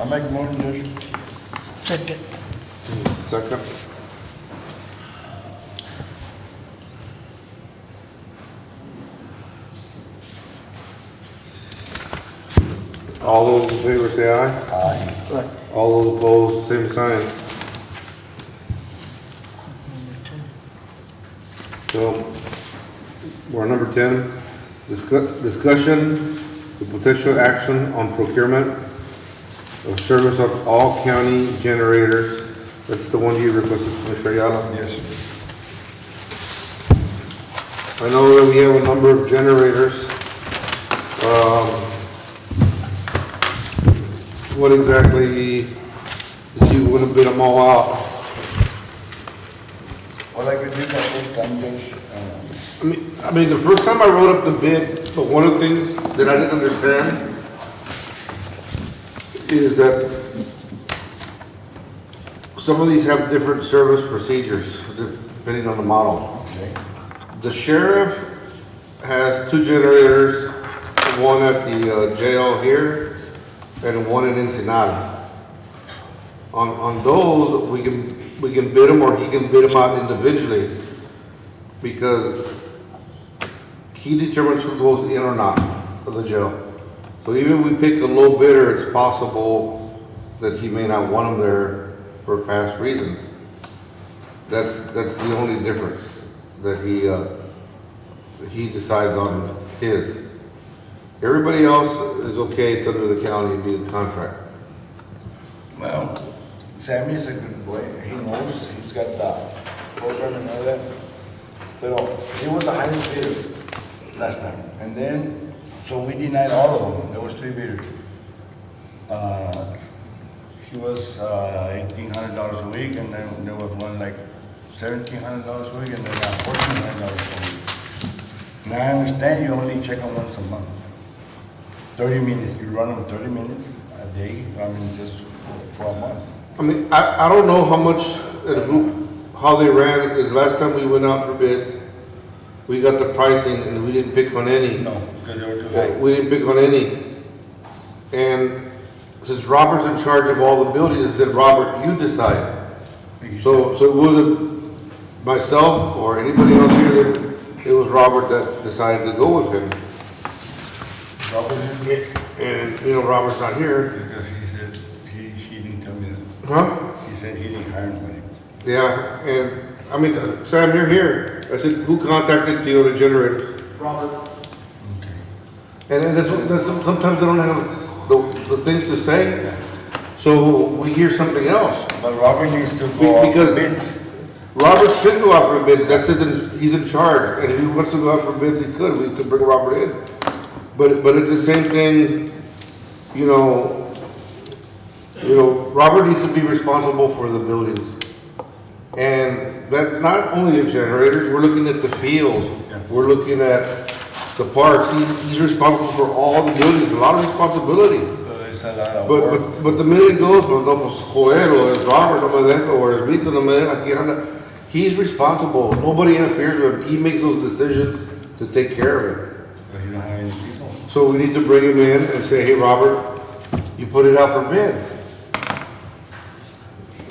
I make a motion, Judge. Second. Second. All those in favor say aye. Aye. Right. All those opposed, same sign. So, we're on number 10, discussion with potential action on procurement of service of all county generators. That's the one you requested, Commissioner Ayala. Yes. I know that we have a number of generators. What exactly, did you want to bid them all out? Well, like we did that first time, Judge, I mean, the first time I wrote up the bid, but one of the things that I didn't understand is that some of these have different service procedures depending on the model. okay. The sheriff has 2 generators, one at the jail here and one in Ensenada. On those, we can bid them, or he can bid them out individually, because he determines who goes in or not of the jail. So even if we pick a low bidder, it's possible that he may not want them there for past reasons. That's the only difference, that he decides on his. Everybody else is okay, it's under the county new contract. Well, Sammy's a good boy. He knows, he's got the program and all that. But he was the highest bidder last time. And then, so we denied all of them. There was 3 bidders. He was $1,800 a week, and then there was one like $1,700 a week, and then $1,400 a week. Now I understand you only check them once a month. 30 minutes, you run them 30 minutes a day, I mean, just for a month. I mean, I don't know how much, how they ran, is last time we went out for bids, we got the pricing and we didn't pick on any. No, because they were too high. We didn't pick on any. And since Robert's in charge of all the buildings, I said, Robert, you decide. So it wasn't myself or anybody else here, it was Robert that decided to go with him. Robert didn't get, And, you know, Robert's not here. because he said, he didn't tell me that. Huh? He said he didn't hire anybody. Yeah, and, I mean, Sam, you're here. I said, who contacted the other generators? Robert. Okay. And then sometimes they don't have the things to say, so we hear something else. But Robert needs to go out Because- for bids. Robert should go out for bids, he's in charge, and if he wants to go out for bids, he could, we could bring Robert in. But it's the same thing, you know, Robert needs to be responsible for the buildings. And that, not only the generators, we're looking at the fields, we're looking at the parks, he's responsible for all the buildings, a lot of responsibility. So it's a lot of work. But the minute it goes, pues, no, pues Joel, or es Robert, no me deja, or es Vito, no me deja, aquí anda. He's responsible, nobody interferes with him, he makes those decisions to take care of it. But he don't have any people. So we need to bring him in and say, hey, Robert, you put it out for bid.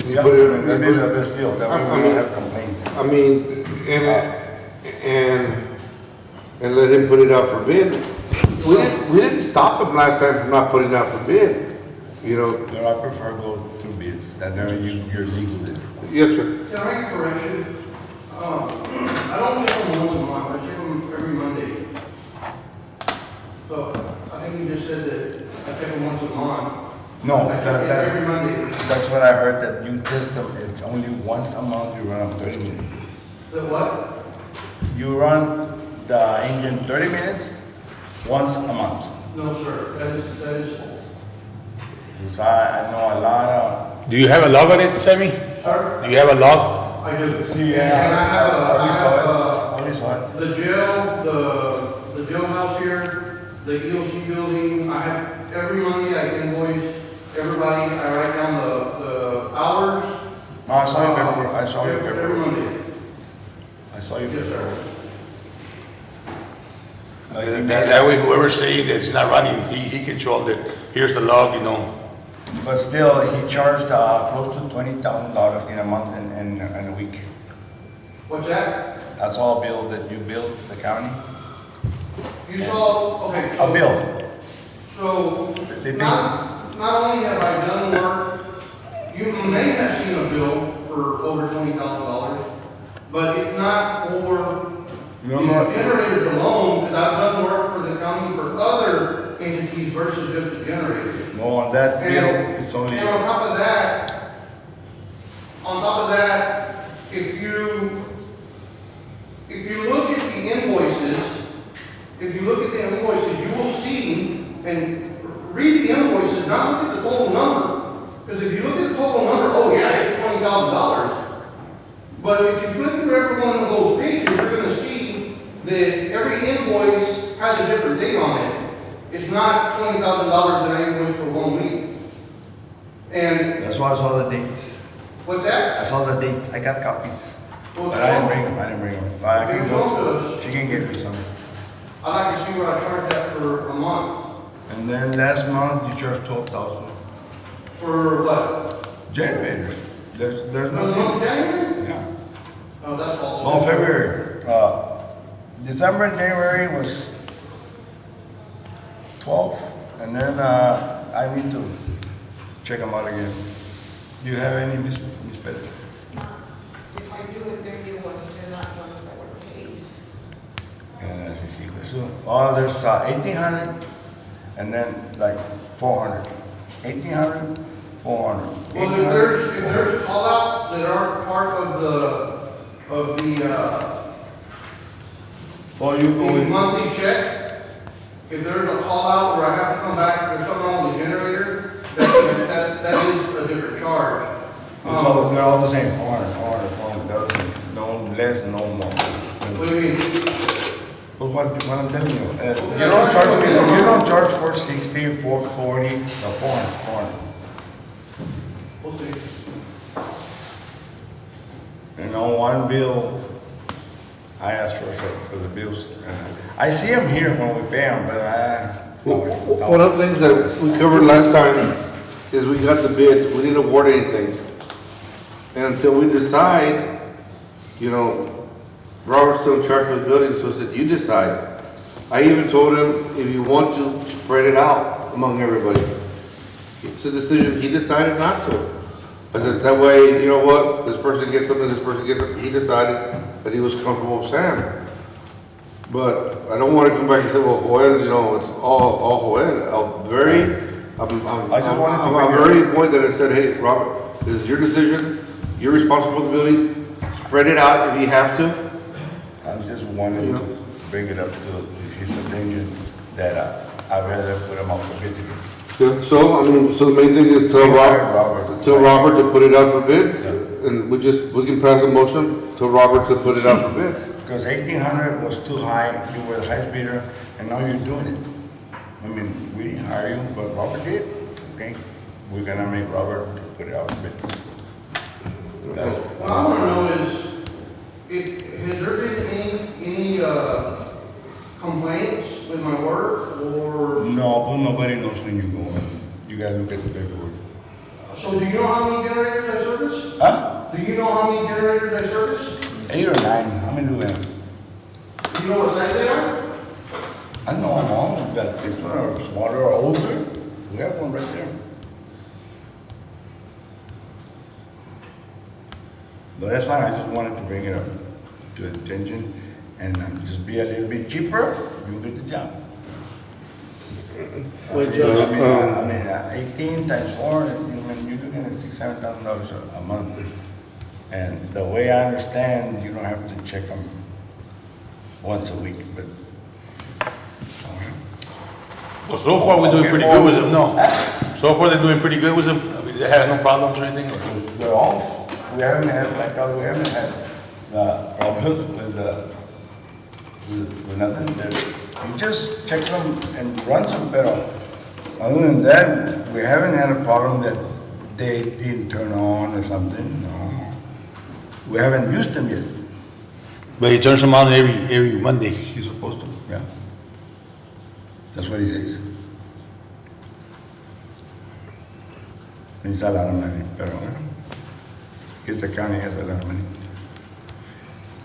You Yeah, put it- that'd be the best deal, that I way we mean- don't have complaints. I mean, and let him put it out for bid. We didn't stop him last time from not putting it out for bid, you know. No, I prefer go through bids, that there you're legal there. Yes, sir. Can I make a correction? I don't check them once a month, I check them every Monday. So I think you just said that I check them once a month. No, I check it every Monday. that's what I heard, that you test them, it only once a month, you run them 30 minutes. The what? You run the engine 30 minutes, once a month. No, sir, that is false. Because I know a lot of, Do you have a log on it, Sammy? Sir? Do you have a log? I do. yeah, And I have I only saw it, a, I only saw it. the jail, the jailhouse here, the EOC building, I have, every Monday I invoice everybody, I write down the hours. No, I saw your paper, I saw your Every paper. Monday. I saw your Yes, paper. sir. That way whoever's saying that it's not running, he can show them that, here's the log, you know, But still, he charged, close to $20,000 in a month and a week. What's that? That's all bill that you billed the county? You saw, okay. A bill. So, They bill. not only have I done work, you may have seen a bill for over $20,000, but it's not for the No more. generators alone, because I've done work for the county for other entities versus just the generator. No, on that bill, it's only, And on top of that, if you look at the invoices, you will see, and read the invoices, not look at the total number. Because if you look at the total number, oh yeah, it's $20,000. But if you flip through every one of those pages, you're gonna see that every invoice has a different date on it. It's not $20,000 that I invoiced for 1 week. And that's why I saw the dates. what's that? I saw the dates, I got copies. Well, But I didn't bring them. But I can Okay, go, so she can get me some. I'd like to see what I charged that for a month. And then last month, you charged 12,000. For what? Generators, there's For the month nothing. of January? Yeah. Oh, that's false. No, February, December and January was 12, and then, I need to check them out again. Do you have any, Miss Perez? If I do it, they're new ones, they're not ones that were paid. And that's it. So, there's 1,800, and then like 400. 1,800, 400. Well, if there's call-outs that aren't part of the Well, you go the in. monthly check, if there's a call-out where I have to come back, there's something wrong with the generator, that is a different charge. They're all the same, 400, 400, 400, they're the same. No less, no more. What do you mean? But what I'm telling you, you don't charge 460, 440, no, 400, 400. We'll see. And on one bill, I asked for the bills. I see them here when we pay them, but One of the things that we covered last time is we got the bids, we didn't award anything. And until we decide, you know, Robert's still in charge of the building, so I said, you decide. I even told him, if you want to, spread it out among everybody. It's a decision, he decided not to. I said, that way, you know what, this person gets something, this person gets something, he decided that he was comfortable with Sam. But I don't want to come back and say, well, Joel, you know, it's all Joel. I'm very point that I said, hey, Robert, this is your decision, you're responsible for the buildings, spread it out if you have to. I just wanted to bring it up to his attention that I'd rather put them up for bids again. Yeah, so, I mean, so the main thing is tell Robert to put it out for bids, and we can pass a motion to Robert to put it out for bids. Because 1,800 was too high, you were the highest bidder, and now you're doing it. I mean, we didn't hire you, but Robert did, okay? We're gonna make Robert put it out for bids. What I wanna know is, has there been any complaints with my work, or? No, but nobody knows when you go in. You gotta look at the paperwork. So do you know how many generators I service? Huh? Do you know how many generators I service? 8 or 9, how many do we have? Do you know what size they are? I know them all, that this one are smaller or older. We have one right there. But that's fine, I just wanted to bring it up to attention and just be a little bit cheaper, you get the job. I mean, 18 times 4, you're looking at $6,000, $7,000 a month. And the way I understand, you don't have to check them once a week, but. Well, so far we're doing pretty good with them, no. So far they're doing pretty good with them. I mean, they had no problems or anything. They're off. We haven't had, we haven't had, problems with nothing. You just check them and run them, but other than that, we haven't had a problem that they didn't turn on or something, no. We haven't used them yet. But he turns them on every Monday. He's supposed to, yeah. That's what he says. It's a lot of money, pero, because the county has a lot of money.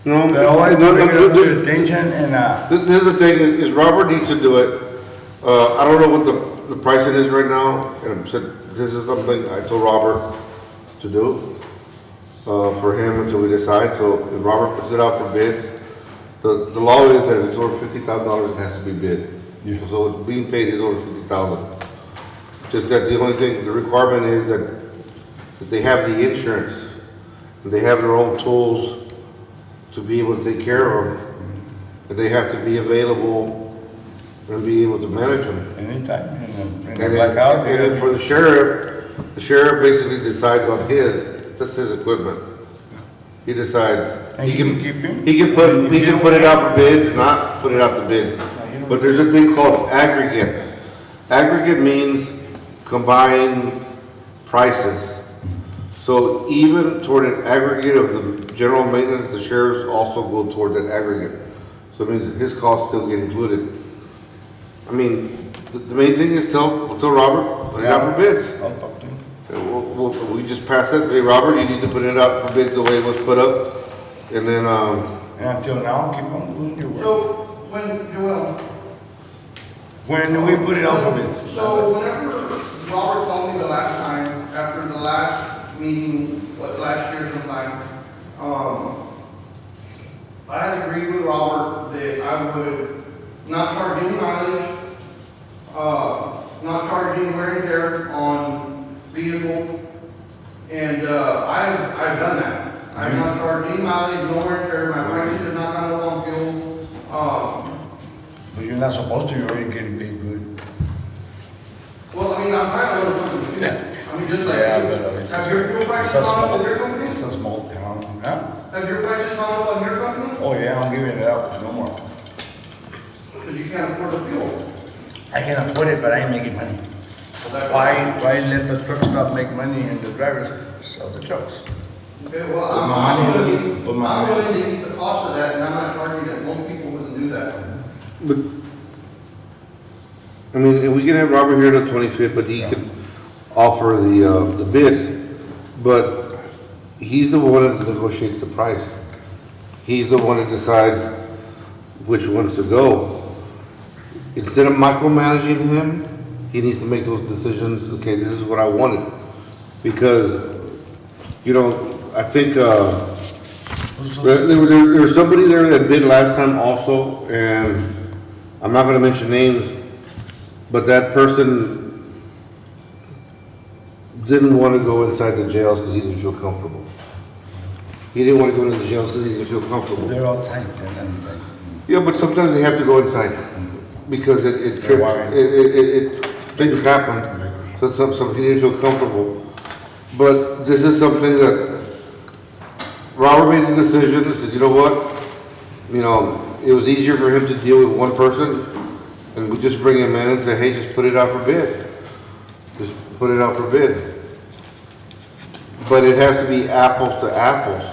No, But I wanted to no, bring it no, up to your attention and, This is the thing, is Robert needs to do it. I don't know what the pricing is right now, and I said, this is something I told Robert to do, for him until we decide, so if Robert puts it out for bids, the law is that if it's over $50,000, it has to be bid. Yeah. So it's being paid is over 50,000. Just that the only thing, the requirement is that they have the insurance, and they have their own tools to be able to take care of them, and they have to be available and be able to manage them. anytime, and And then then, blackout. and then for the sheriff basically decides on that's his equipment. He decides, And he you can, can keep him? he can put it out for bids, not put it out to bids. But there's a thing called aggregate. Aggregate means combined prices. So even toward an aggregate of the general maintenance, the sheriffs also go toward that aggregate. So it means his costs still get included. I mean, the main thing is tell Robert, put it out for bids. I'll talk to him. And we just pass it, hey, Robert, you need to put it out for bids the way it was put up. And then, And until now, keep on doing your work. So, when, Joel, When do we put it out for bids? so whenever Robert told me the last time, after the last meeting, last year sometime, I had agreed with Robert that I would not charge any mileage, not charge any wear and tear on vehicle, and, I've done that. I've not charged any mileage, no wear and tear, my prices have not gone up on fuel, But you're not supposed to, you're already getting paid good. well, I mean, I'm trying to go to company too. I mean, just like, it's have your fuel it's prices a gone up small, in your company? it's a small town, huh? Have your prices gone up on your company? Oh, yeah, I'm giving it up, no more. Because you can't afford the fuel. I can afford it, but I ain't making money. Well, that's- Why let the truck stop make money and the drivers sell the trucks? Okay, well, Put my I'm money in- willing, put my I'm money- willing to eat the cost of that, and I'm not charging it. Most people wouldn't do that. but, I mean, and we can have Robert here the 25th, but he can offer the bids. But he's the one that negotiates the price. He's the one that decides which ones to go. Instead of micromanaging him, he needs to make those decisions, okay, this is what I wanted. Because, you know, I think, there was somebody there that bid last time also, and I'm not gonna mention names, but that person didn't wanna go inside the jails because he didn't feel comfortable. He didn't wanna go into the jails because he didn't feel comfortable. They're outside, and inside. Yeah, but sometimes they have to go inside because it trips, Why? things happen. So some he didn't feel comfortable. But this is something that Robert made the decision and said, you know what? You know, it was easier for him to deal with one person and we just bring him in and say, hey, just put it out for bid. Just put it out for bid. But it has to be apples to apples.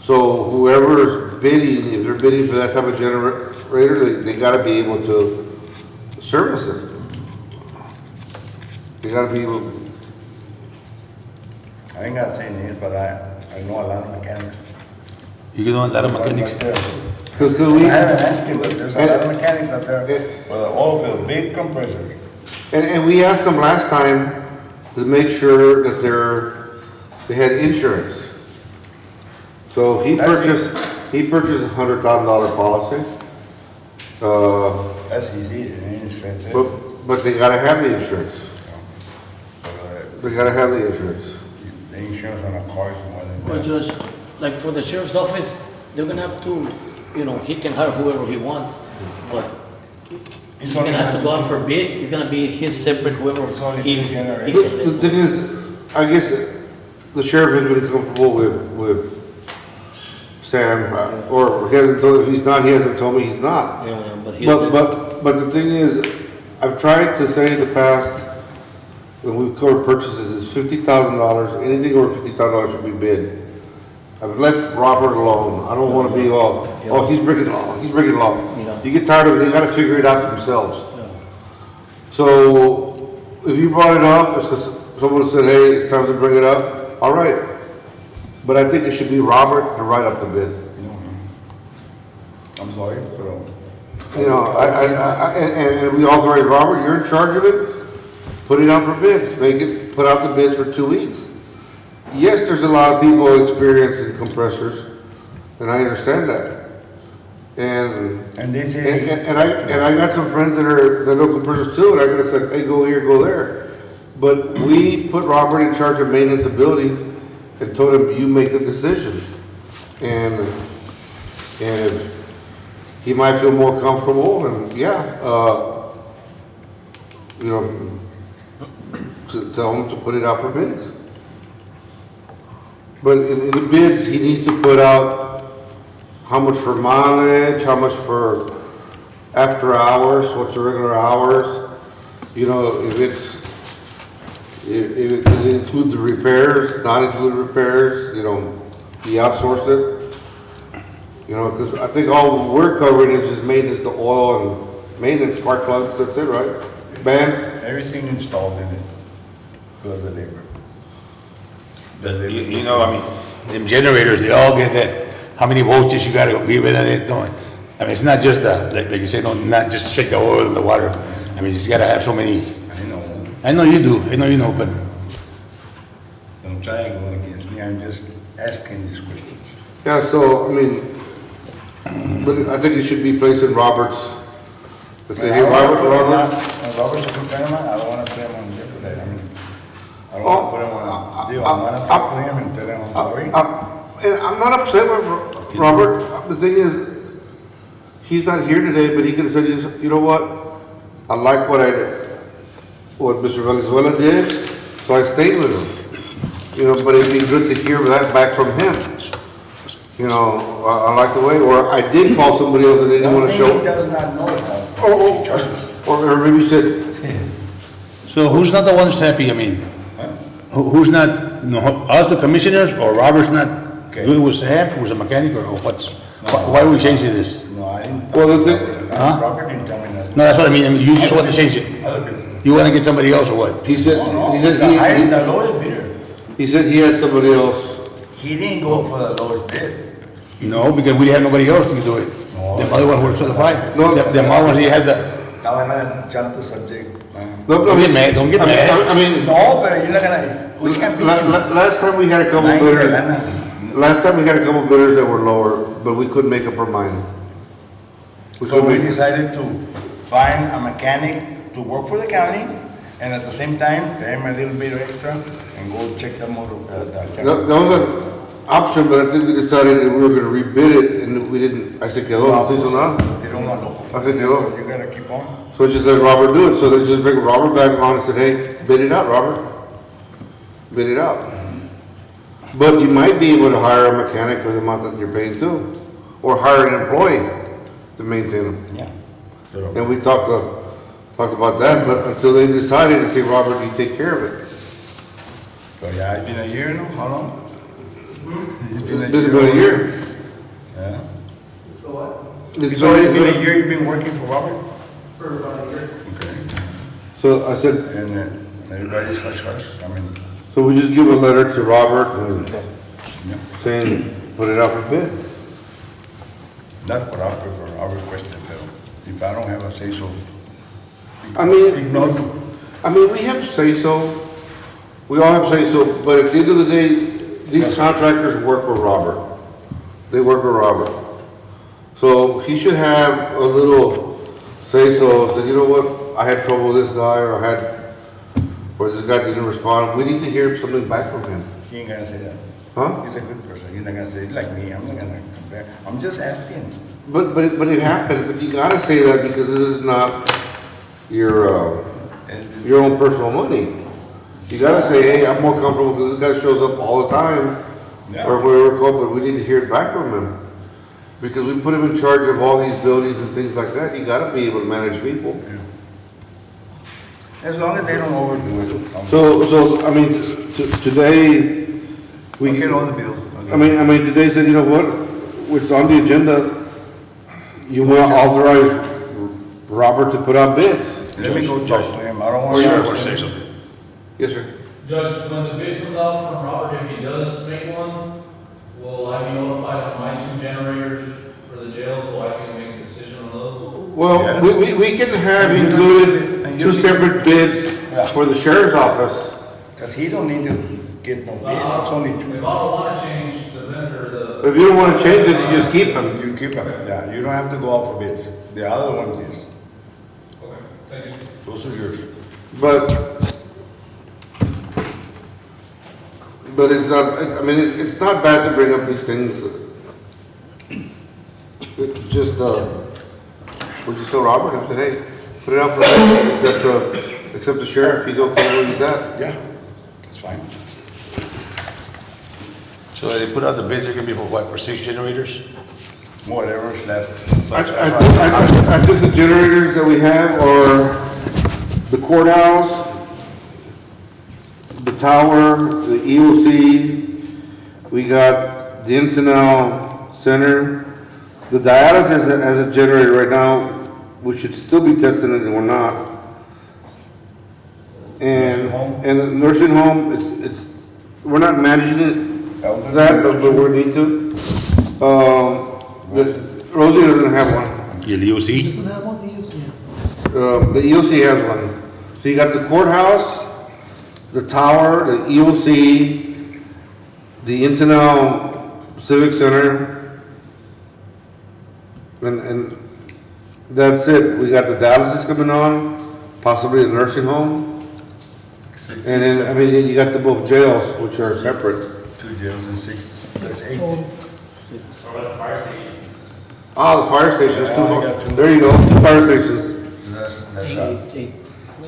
So whoever's bidding, if they're bidding for that type of generator, they gotta be able to service it. They gotta be able, I ain't gonna say names, but I know a lot of mechanics. You know a lot of mechanics. cause I we, haven't asked him, but there's a lot of mechanics out there with an oil field, big compressors. and we asked them last time to make sure that they had insurance. So he purchased $100,000 policy. That's easy, it ain't expensive. But they gotta have the insurance. They gotta have the insurance. The insurance on a car is more than Well, that. Judge, like for the sheriff's office, they're gonna have to, you know, he can hire whoever he wants, but he's gonna have to go out for bids, it's gonna be his separate whoever It's only he three generations. can The let. thing is, I guess the sheriff has been comfortable with Sam, or he hasn't told, if he's not, he hasn't told me he's not. Yeah, but he's. But the thing is, I've tried to say in the past, when we've covered purchases, is $50,000, anything over $50,000 should be bid. I've left Robert alone, I don't wanna be all, oh, he's breaking the law, he's breaking the law. Yeah. You get tired of it, they gotta figure it out themselves. Yeah. So, if you brought it up, it's 'cause someone said, hey, it's time to bring it up, all right. But I think it should be Robert to write up the bid. I'm sorry, pero. You know, and we authorize Robert, you're in charge of it, put it out for bids, put out the bids for 2 weeks. Yes, there's a lot of people experiencing compressors, and I understand that. And they say. And I got some friends that know compressors too, and I could have said, hey, go here, go there. But we put Robert in charge of maintenance of buildings and told him, you make the decisions. And he might feel more comfortable, and you know, to tell him to put it out for bids. But in the bids, he needs to put out how much for mileage, how much for after hours, what's the regular hours. You know, if it includes the repairs, not include repairs, you know, he outsource it. You know, because I think all we're covering is just maintenance to oil and maintenance, spark plugs, that's it, right? Bands? Everything installed in it, plus the labor. You know, I mean, them generators, they all get that, how many voltage you gotta give it, and it don't. I mean, it's not just like you say, not just shake the oil and the water. I mean, you just gotta have so many. I know you do, I know you know, but. Don't try and go against me, I'm just asking these questions. Yeah, so, I mean, but I think it should be placed in Robert's. Let's say, hey, Robert's a good friend of mine, I don't wanna put him on jeopardy, I mean, I don't wanna put him on a deal, I wanna talk to him and tell him I'm sorry. And I'm not upset with Robert. The thing is, he's not here today, but he could have said, you know what? I like what Mr. Valenzuela did, so I stayed with him. You know, but it'd be good to hear that back from him. You know, I like the way, or I did call somebody else and they didn't want to show. He does not know that. Or maybe said, So who's not the ones happy, I mean? Who's not, no, us the commissioners, or Robert's not good with Sam, who's a mechanic, or what's, why are we changing this? No, I didn't. Well, the thing- Huh? Robert didn't tell me that. No, that's what I mean, you just want to change it. Other people. You want to get somebody else or what? he said, The lowest bidder. he said he had somebody else. He didn't go for the lowest bid. No, because we didn't have nobody else to do it. No. The other ones were certified. No. The other ones, you had the, Now I'm gonna jump the subject. No, don't get mad, don't get mad. I mean, No, but you're not gonna, we can't beat you. last time we had a couple Nine bidders. years, Last time we had a couple bidders that were lower, but we couldn't make up our mind. We So couldn't we make, decided to find a mechanic to work for the county, and at the same time, pay him a little bit extra and go check the motor, that was an option, but I think we decided that we were gonna rebid it, and we didn't, I said, quedó, se hizo nada. They don't want to. I think quedó. You gotta keep on. So just let Robert do it, so let's just bring Robert back on and said, hey, bid it out, Robert. Bid it out. But you might be able to hire a mechanic for the amount that you're paying too, or hire an employee to maintain them. Yeah. And we talked about that, but until they decided to say, Robert, you take care of it. So yeah, it's been a year now, how long? It's It's been about a year. Yeah. So what? It's So it's been- been a year you've been working for Robert? For about a year. Okay. So I said, And everybody's hush hush, I mean, so we just give a letter to Robert and yeah. saying, put it out for bid. That's what I prefer, I request it, but if I don't have a say so. I mean- Ignore me. I mean, we have say-so, we all have say-so, but at the end of the day, these contractors work with Robert. They work with Robert. So he should have a little say-so, say, you know what, I had trouble with this guy, or this guy didn't respond. We need to hear something back from him. He ain't gonna say that. Huh? He's a good person, he's not gonna say, like me, I'm not gonna compare, I'm just asking. But it happened, but you gotta say that because this is not your own personal money. You gotta say, hey, I'm more comfortable because this guy shows up all the time, Yeah. or whatever, but we need to hear it back from him. Because we put him in charge of all these buildings and things like that, you gotta be able to manage people. As long as they don't overdo it. So, I mean, today, we. We get all the bills. I mean, today said, you know what, it's on the agenda, you wanna authorize Robert to put out bids? Let me go talk to him, I don't want Sure, to. or say something. Yes, sir. Judge, when the bid comes out from Robert, if he does make one, will I be notified of my 2 generators for the jail so I can make a decision on those? Well, Yes. we can have included And 2 you- separate bids Yeah. for the sheriff's office. Because he don't need to get no bids, it's only two. If I don't wanna change the vendor, If you don't wanna change it, you just keep them. You keep them, yeah, you don't have to go out for bids. The other ones, yes, Okay, thank you. those are yours. But it's not, I mean, it's not bad to bring up these things. It's just, we just told Robert, I said, hey, put it out for bid, except the sheriff, he's okay where he's at. Yeah, that's fine. So they put out the bids, they're gonna be for what, for 6 generators? Whatever's left. I think the generators that we have are the courthouse, the tower, the EOC, we got the Ensenada Center. The dialysis has a generator right now, we should still be testing it and we're not. Nursing home? And the nursing home, it's, we're not managing it, but we need to. Rosie doesn't have one. Your LEOC? Doesn't have one, he used, yeah. The EOC has one. So you got the courthouse, the tower, the EOC, the Ensenada Civic Center, and that's it. We got the dialysis coming on, possibly the nursing home. And then, I mean, you got the both jails, which are separate. 2 jails and 6, that's 8. Total. Ah, the fire stations, Yeah, I got 2. there you go, 2 fire stations. That's, 8.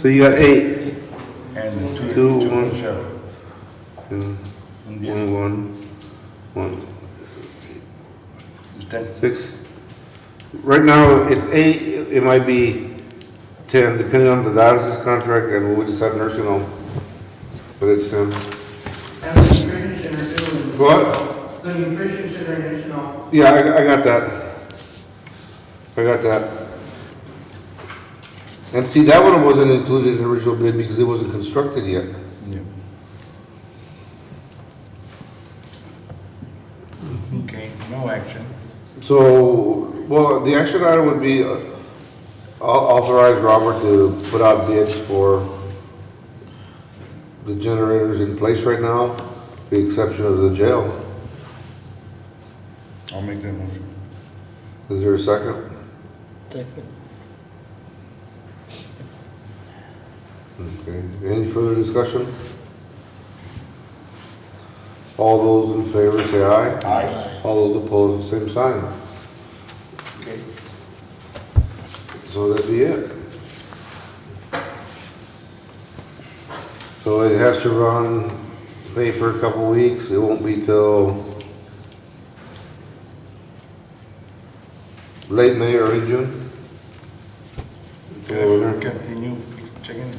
So you got 8. and Two, 2 one. for sheriff. Two, And this, one, is 10. 6. Right now, it's 8, it might be 10, depending on the dialysis contract and when we decide nursing home. But it's 10. And the nutrition center too. What? The nutrition center in Ensenada. Yeah, I got that. I got that. And see, that one wasn't included in the original bid because it wasn't constructed yet. Yeah. Okay, no action. So, well, the action item would be authorize Robert to put out bids for the generators in place right now, with the exception of the jail. I'll make that motion. Is there a second? Second. Okay, any further discussion? All those in favor say aye. Aye. All those opposed, same sign. Okay. So that'd be it. So it has to run paper a couple weeks, it won't be till late May, early June. So Okay, we're we'll gonna continue checking.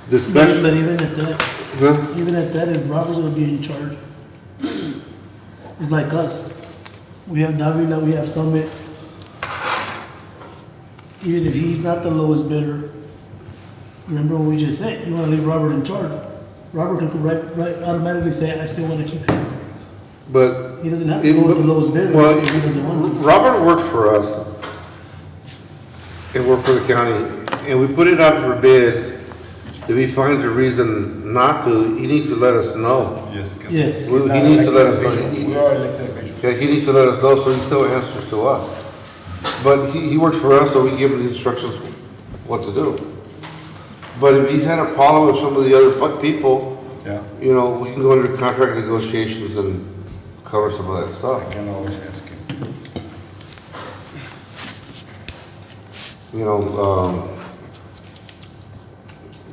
discussion, But even at that, huh? even at that, if Robert's gonna be in charge, it's like us. We have Davila, we have Summit. Even if he's not the lowest bidder, remember what we just said, you wanna leave Robert in charge. Robert could right automatically say, I still wanna keep him. But. He doesn't have to go with the lowest bidder Well, if he doesn't want to. Robert works for us, and works for the county, and we put it out for bids. If he finds a reason not to, he needs to let us know. Yes. Yes. He needs to let us know. We are elected officials. Okay, he needs to let us know, so he still answers to us. But he works for us, so we give him the instructions what to do. But if he's had a problem with some of the other people, Yeah, you know, we can go into contract negotiations and cover some of that I stuff. can always ask him. You know,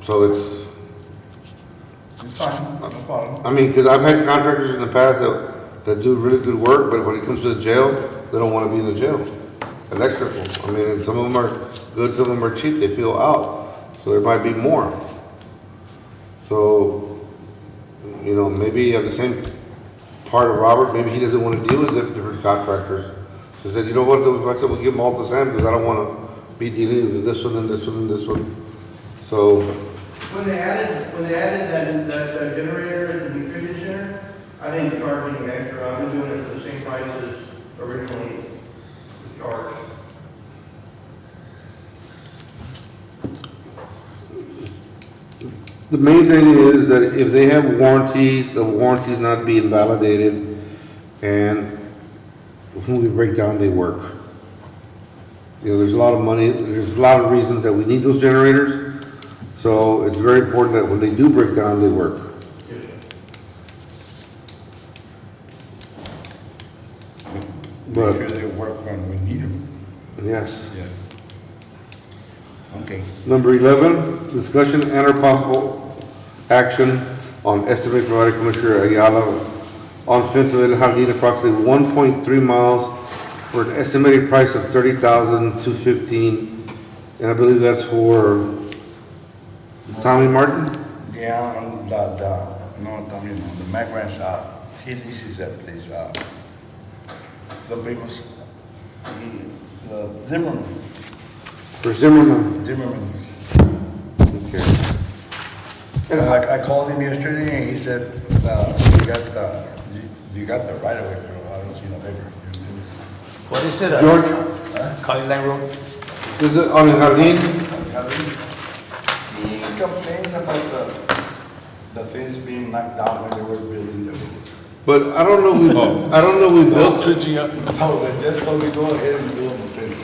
so it's, It's fine, no problem. I mean, because I've had contractors in the past that do really good work, but when it comes to the jail, they don't want to be in the jail. Electrical, I mean, and some of them are good, some of them are cheap, they feel out, so there might be more. So, you know, maybe at the same part of Robert, maybe he doesn't want to deal with different contractors. So he said, you know what, I said, we'll give them all the same, because I don't want to be dealing with this one and this one and this one. So, When they added that generator at the nutrition center, I didn't charge any extra. I've been doing it for the same price as originally charged. The main thing is that if they have warranties, the warranty's not being validated, and when we break down, they work. You know, there's a lot of money, there's a lot of reasons that we need those generators, so it's very important that when they do break down, they work. Make But, sure they work when we need them. yes. Yeah. Okay. Number 11, discussion and or possible action on estimate provided Commissioner Ayala on fence of El Jardín approximately 1.3 miles for an estimated price of $30,215, and I believe that's for Tommy Martin? Yeah, no, también, no, the Mac Ranch, he leases that place, the famous, the For Zimmerman? Zimmerman's. Okay. And I called him yesterday and he said, you got the right of way, but I don't see no paper. What is it? George, County Line Road? is it on El Jardín? He complains about the fence being knocked down when they were building the road. But I don't know, we built it. Oh, but just so we go ahead and build the fence.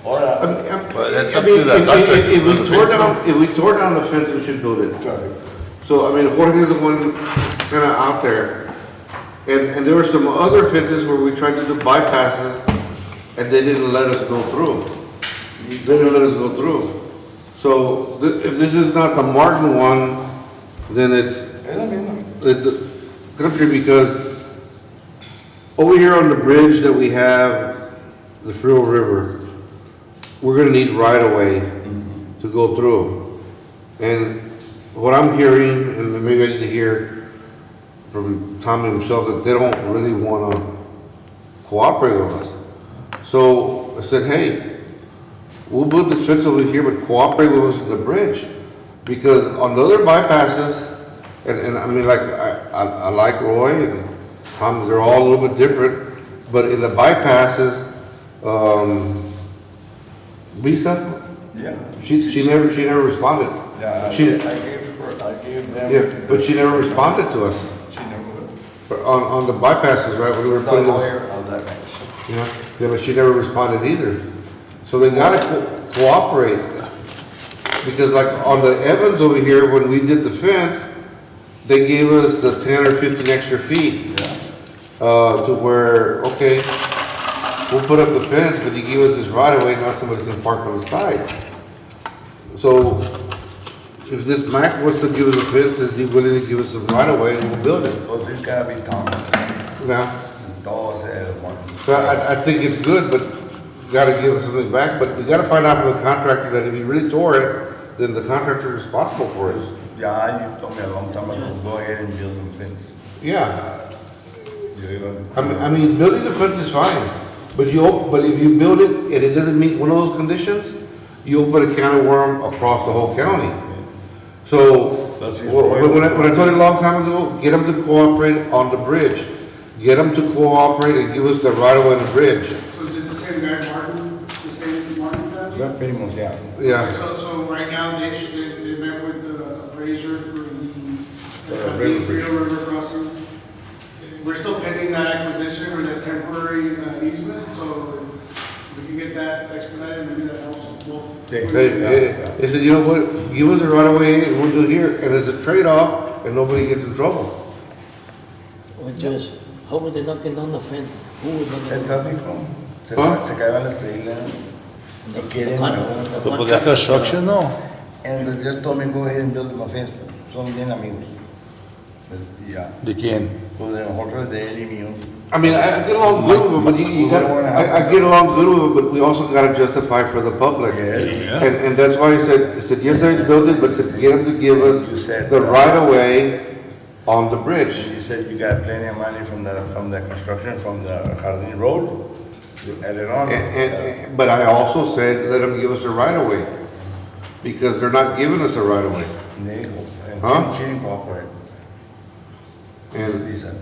Or, Well, that's I up mean, to the contractor. if we tore down the fence, we should build it. traffic. So, I mean, Jorge's the one kind of out there. And there were some other fences where we tried to do bypasses and they didn't let us go through. They didn't let us go through. So if this is not the Martin one, then it's a country, because over here on the bridge that we have, the Frio River, we're gonna need right of way to go through. And what I'm hearing, and maybe I need to hear from Tommy himself, that they don't really wanna cooperate with us. So I said, hey, we'll build this fence over here, but cooperate with us on the bridge. Because on the other bypasses, and I mean, like, I like Roy and Tom, they're all a little bit different, but in the bypasses, Lisa, Yeah. she never responded. Yeah, I She- gave them. Yeah, but she never responded to us. She never would. But on the bypasses, right, when we were The putting those, lawyer of that ranch. yeah, but she never responded either. So they gotta cooperate. Because like on the Evans over here, when we did the fence, they gave us the 10 or 15 extra feet. To where, okay, we'll put up the fence, but you give us this right of way, now somebody can park on the side. So if this Mac wants to give us a fence, is he willing to give us a right of way and we'll build it? But this gotta be Thomas. Now, Todos one. so I think it's good, but you gotta give us something back, but we gotta find out from the contractor that if he really tore it, then the contractor is responsible for it. Yeah, you told me a long time ago, go ahead and build the fence. Yeah, You're gonna- I mean, building the fence is fine, but if you build it and it doesn't meet one of those conditions, you open a can of worm across the whole county. So, when I told you a long time ago, get them to cooperate on the bridge. Get them to cooperate and give us the right of way on the bridge. So is this the same guy, Martin, the same Martin family? Yeah, pretty much, yeah. Yeah, So right now, they met with the appraiser for the River Frio River crossing. We're still pending that acquisition or that temporary easement, so we can get that expedited, maybe that helps both. they said, you know what, give us the right of way and we'll do it here, and it's a trade-off and nobody gets in trouble. Well, Judge, how were they knocking down the fence? Who was knocking El down? tráfico, ¿Ah? se caían las trailers, no quieren, The But that construction, no? and they just told me go ahead and build my fence, son bien amigos. Yeah, ¿De quién? pues de nosotros, de él y mío. I mean, I get along good with them, but you gotta, I get along good with them, but we also gotta justify for the public. Yes. And that's why I said, yes, I built it, but I said, get them to give us You said the that. right of way on the bridge. You said you got plenty of money from the construction, from the Jardín Road, you added on. But I also said, let them give us a right of way, because they're not giving us a right of way. They go, and Huh? she didn't cooperate. And, He said,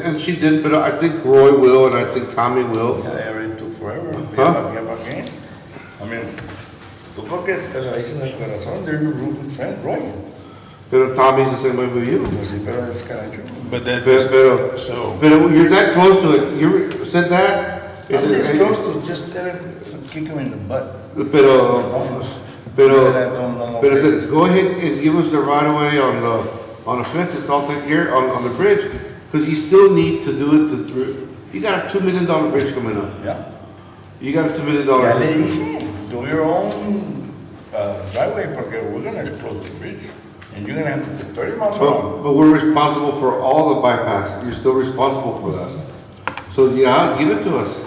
and she did, but I think Roy will, and I think Tommy will. yeah, they already took forever. Huh? Yeah, but again, I mean, tú porque te lo dicen del corazón, they're your good friend, Roy. Pero Tommy's the same way with you. Pues sí, pero es kind of true. But that, Pero, so, pero you're that close to it. You said that? I'm this close to just tell him, kick him in the butt. Pero, Vamos. pero, No, pero said, go ahead and give us the right of way on the fence. It's all taken care on the bridge. Because you still need to do it you got a $2 million bridge coming up. Yeah. You got a $2 million. Ya le dije, do your own driveway, porque we're gonna explode the bridge. And you're gonna have to put 30 miles an hour. But we're responsible for all the bypass. You're still responsible for that. So yeah, give it to us.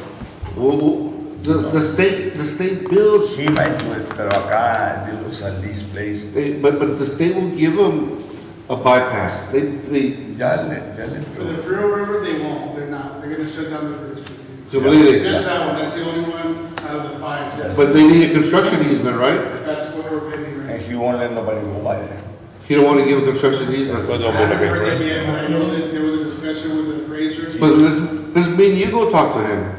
The state builds, He might do it, pero acá, it looks at this place. but the state will give them a bypass. Dale. For the Frio River, they won't, they're not, they're gonna shut down the bridge. Completely. Just that one, that's the only one out of the five. But they need a construction easement, right? That's what we're pending right And he won't let nobody go by there. You don't want to give a construction easement. Because now. of I haven't the heard bridge, them right? yet, but I know that there was a discussion with the appraiser. But let's mean you go talk to him.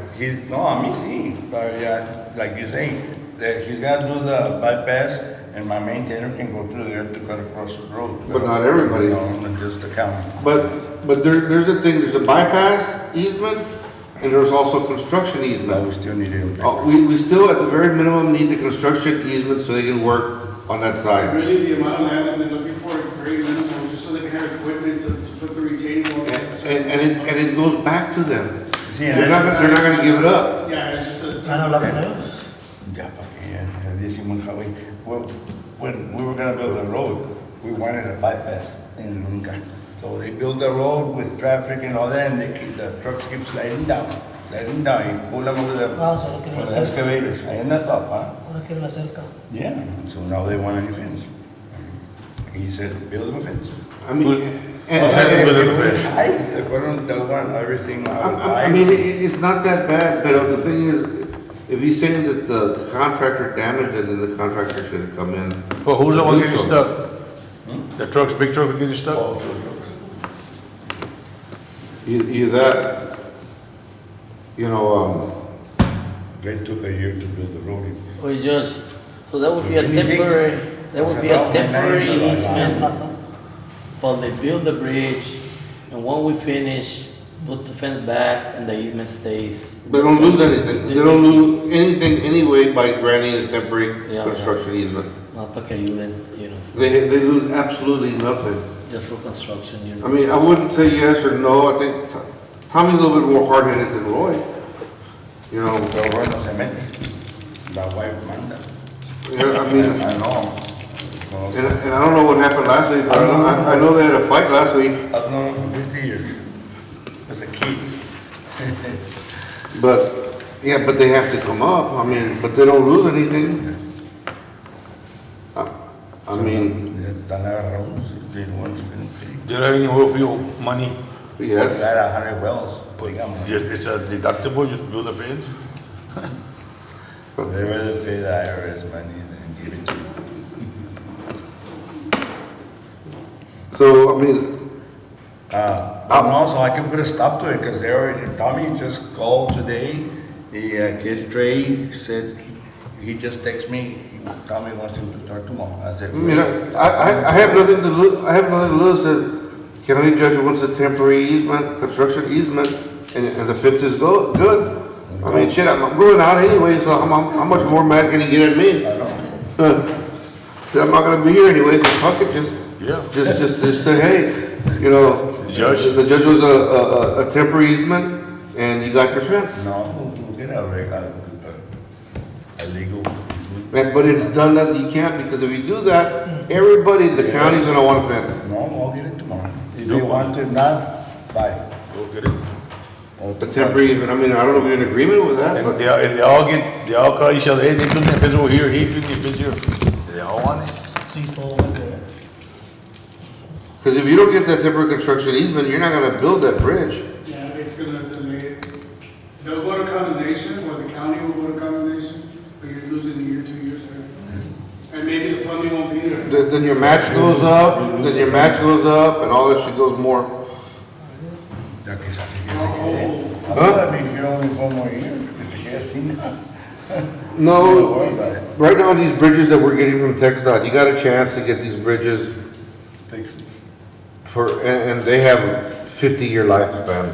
I mean, see, but yeah, like you're saying, that he's gonna do the bypass, and my maintainer can go through there to cut across the road. But not everybody. No, not just the county. But there's a thing, there's a bypass easement, and there's also construction But easement. we still need it. We still, at the very minimum, need the construction easement so they can work on that side. Really, the amount of land that they're looking for is very minimal, just so they can have equipment to put the retaining wall. And it goes back to them. See, They're not gonna give it up. Yeah, it's just a. I know, like, no. Ya, pa' que ya, decimos, Javi, when we were gonna build the road, we wanted a bypass in Nunca. So they built the road with traffic and all that, and the trucks keep sliding down, you pull them over the, Ah, so lo quieren with the hacer. excavators, ahí en the top, huh? Ahora quieren la cerca. Yeah, so now they want a new fence. He said, build them a fence. I mean, What's happening with the bridge? Ay, se fueron, they want everything out of I mean, it's not that bad, but the thing is, if he's saying that the contractor damaged it, then the contractor should come in. But who's the one getting stuck? The trucks, big trucks are getting stuck? Oh, for the trucks. Either that, They took a year to build the road. Wait, Judge, so that would be a Any dates? temporary, that would be a About temporary 9 or easement Pasa. while they build the bridge, and when we finish, put the fence back and the easement stays. They don't lose anything. They don't lose anything anyway by granting a temporary Yeah, construction easement. No, para que ayuden, They lose absolutely nothing. just for construction, I mean, I wouldn't say yes or no. I think Tommy's a little bit more hard-headed than Roy. Pero Roy no se mete. La wife manda. I mean, I know. and I don't know what happened last week, but I know they had a fight last week. I've known him for 50 years. As a kid. But, yeah, but they have to come up. I mean, but they don't lose anything. I mean, Están agarrados. They want to pay. Do you have any oil field money? yes. Got 100 wells. Digamos. It's a deductible, just build a fence? They rather pay the IRS money than give it to you. So, I mean, But also, I can put a stop to it, because they already, Tommy just called today, the kid Trey said, he just texted me, Tommy wants him to start tomorrow. I said, I have nothing to lose. I have nothing to lose. That county judge wants a temporary easement, construction easement, and the fence is good. I mean, shit, I'm going out anyway, so how much more mad can he get at me? I know. So I'm not gonna be here anyway, so fuck it, Yeah. just say, hey, Judge? the judge was a temporary easement, and you got your fence. No, we'll get a legal. But it's done that you can't, because if you do that, everybody in the county's gonna want a fence. No, I'll get it tomorrow. If they want to not, buy. Go get it. A temporary easement, I mean, I don't know if you're in agreement with that, And but. they all call each other, hey, they put their fence over here, he put their fence here. They all want it. Sí, todo va a quedar. Because if you don't get that temporary construction easement, you're not gonna build that bridge. Yeah, it's gonna delay it. They'll go to condemnation, or the county will go to condemnation, but you're losing a year, 2 years there. And maybe the funding won't be there then your match goes up, and all that shit goes more. Ya quizás sí que se quede. Huh? I mean, you're only 4 more years, que se quede así, no. No, right now, these bridges that we're getting from TxDOT, you got a chance to get these bridges Fix it. and they have a 50-year lifespan.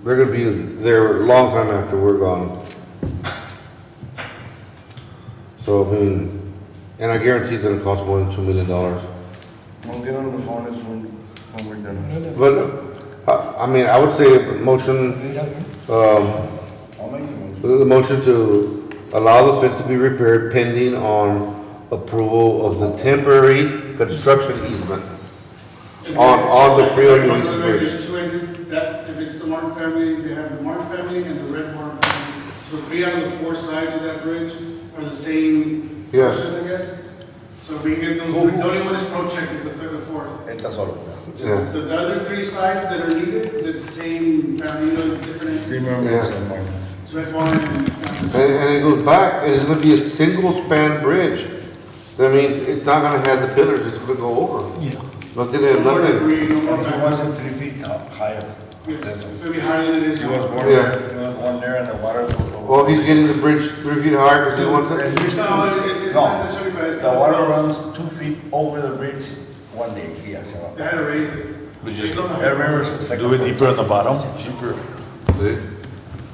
They're gonna be there a long time after we're gone. So, I mean, and I guarantee it's gonna cost more than $2 million. We'll get on the phone as when we're done. But, I mean, I would say a motion, I'll make a motion. the motion to allow the fence to be repaired pending on approval of the temporary construction easement on the Frio Luis Bridge. There's two entities, that, if it's the Martin family, they have the Martin family and the Red Martin family. So 3 out of the 4 sides of that bridge are the same Yes. person, I guess. So if we can get those, the only one is Pro Check is the third or fourth. Esta solo. Yeah. The other 3 sites that are needed, it's the same family, you know, different Sí, entities. me Yeah. gusta, Marco. Red Barn and. And it goes back, and it's gonna be a single span bridge. That means it's not gonna have the pillars, it's gonna go over. Yeah. Nothing, No more nothing. debris, no more And he back. wasn't 3 feet higher. Yes, That's it's it. gonna be higher than it is He now. was born Yeah. there, he was born there and the water goes over. Well, he's getting the bridge 3 feet higher because he wants it. It used to- No, it's No. not necessarily bad. It's The not water the- runs 2 feet over the bridge one day, yeah, se They va. had to raise it. We Based just on the I height. remember the second. do it deeper on the bottom, cheaper. See?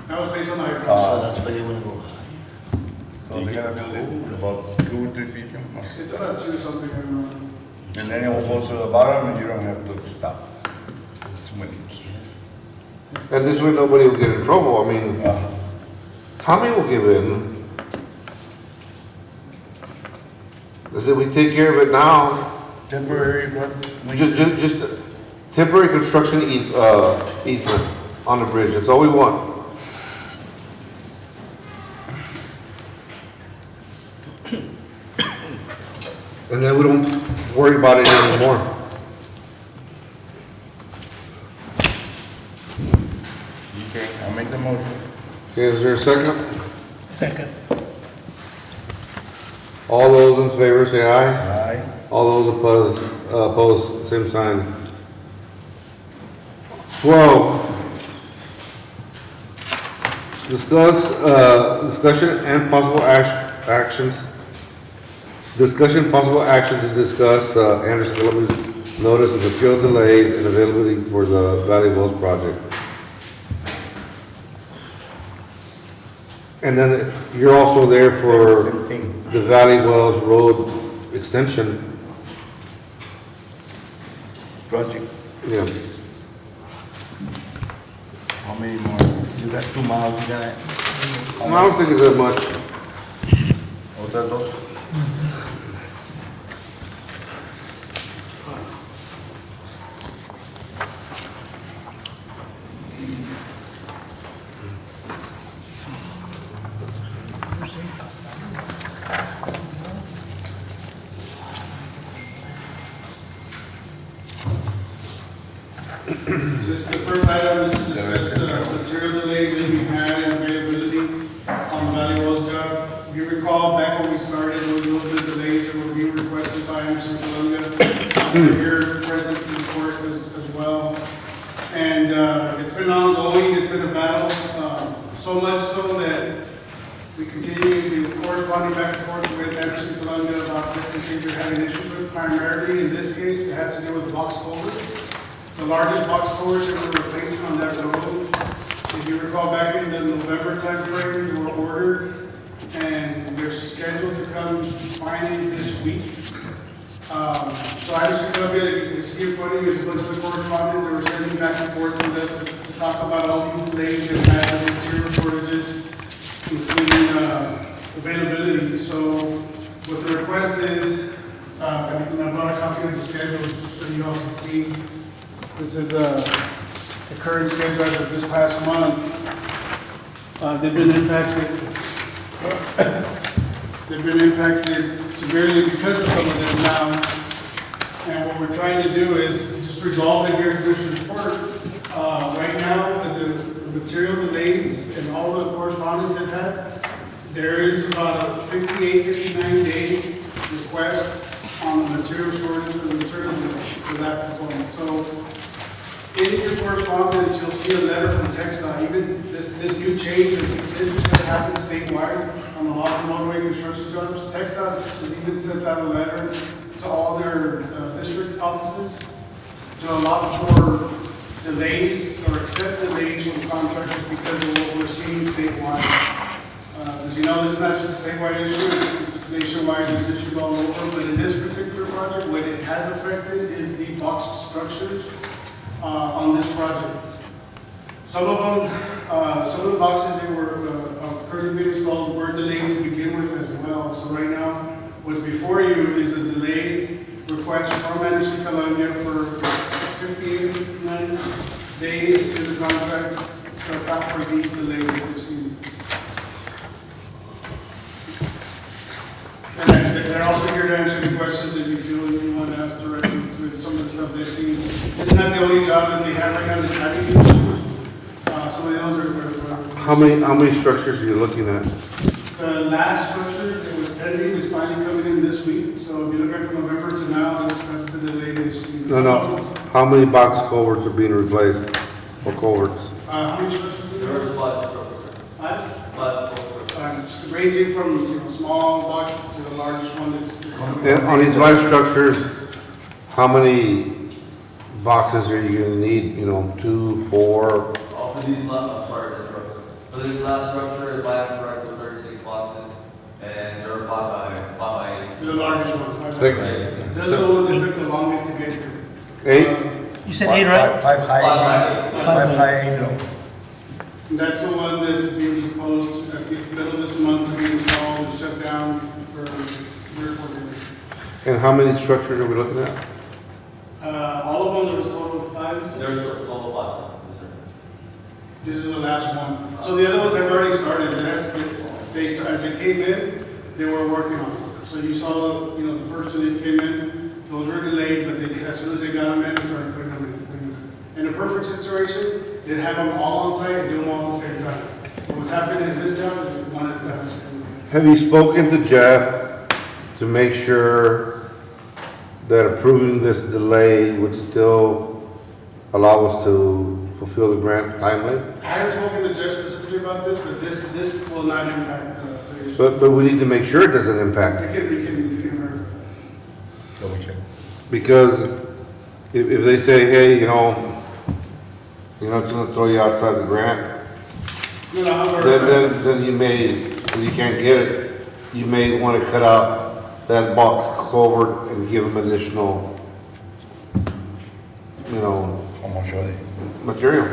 That was based on the height. So that's why they wanna go. So they gotta build it about 2 or 3 feet, más. It's about 2 something, I don't know. And then it will go to the bottom and you don't have to stop. It's windy. And this way nobody will get in trouble. I mean, Yeah. Tommy will give in. I said, we take care of it now. Temporary, but. Just temporary construction easement on the bridge. That's all we want. And then we don't worry about it anymore. Okay, I'll make the motion. Okay, is there a second? Second. All those in favor say aye. Aye. All those opposed, same sign. 12. Discussion and possible actions. Discussion possible action to discuss Anderson Columbia's notice of appeal delays and availability for the Valley Wells project. And then you're also there for the Valley Wells Road extension. Project, Yeah. how many more? You got 2 miles, you got it? I don't think it's that much. Otras dos? Just the first item is to discuss the material delays that we had and availability on the Valley Wells job. If you recall, back when we started, there was a little bit of delays that were being requested by Anderson Columbia. We're here present in court as well. And it's been ongoing, it's been a battle, so much so that we continue to corresponding back and forth with Anderson Columbia about different things we're having issues with. Primarily, in this case, it has to do with box culverts. The largest box culverts that we're replacing on that road, if you recall back in the November timeframe, they were ordered and they're scheduled to come finally this week. So Anderson Columbia, you can see in front of you, is a bunch of the correspondence that we're sending back and forth with us to talk about all these delays they've had with material shortages, including availability. So what the request is, I brought a copy of the schedule just so you all can see. This is the current schedule as of this past month. They've been impacted severely because of some of this now. And what we're trying to do is just resolve it here in Commissioner's Court. Right now, the material delays and all the correspondence they've had, there is about a 58, 59 day request material shortage, the material for that performance. So in your correspondence, you'll see a letter from TxDOT, even this new change, this is gonna happen statewide on a lot of motorway construction jobs. TxDOT has even sent out a letter to all their district offices to allow for delays or accept delays from contractors because of what we're seeing statewide. As you know, this is not just a statewide issue, it's nationwide, there's issues all over, but in this particular project, what it has affected is the box structures on this project. Some of them, some of the boxes that were currently being installed were delayed to begin with as well. So right now, what's before you is a delayed request from Management Columbia for 59 days to the contract to account for these delays that we've seen. And they're also here to answer any questions if you feel you want to ask directly with some of the stuff they've seen. It's not the only job that they have right now, the tracking issues. Some of those are. How many structures are you looking at? The last structure that was pending is finally coming in this week. So if you look at from November to now, that's the delay they've seen. No. How many box culverts are being replaced, or culverts? How many structures? There's five structures. Five? It's But ranging from small boxes to the largest one that's coming. And on these 5 structures, how many boxes are you gonna need, 2, 4? For these last, I'm sorry, the trucks. For this last structure, if I am correct, there were 36 boxes, and there were 5 by 8. The largest one, 5. 6. Those are the ones that took the longest to get here. 8? You said 8, right? Five high, five high, 8 low. And that's the one that's being proposed at the middle of this month to be installed and shut down for 3 or 4 days. And how many structures are we looking at? All of them, there was a total of 5. There's a total of 5, yes, sir. This is the last one. So the other ones have already started. As they came in, they were working on it. So you saw, the first 2 that came in, those were delayed, but as soon as they got them in, they started putting them in. In a perfect situation, they'd have them all on site and do them all at the same time. But what's happening in this job is one at a time. Have you spoken to Jeff to make sure that approving this delay would still allow us to fulfill the grant timely? I haven't spoken to Jeff specifically about this, but this will not impact the issue. But we need to make sure it doesn't impact it. We can verify. Double check. Because if they say, hey, it's gonna throw you outside the grant, No, I'll verify. then you may, if you can't get it, you may want to cut out that box culvert and give them additional, How much are they? material.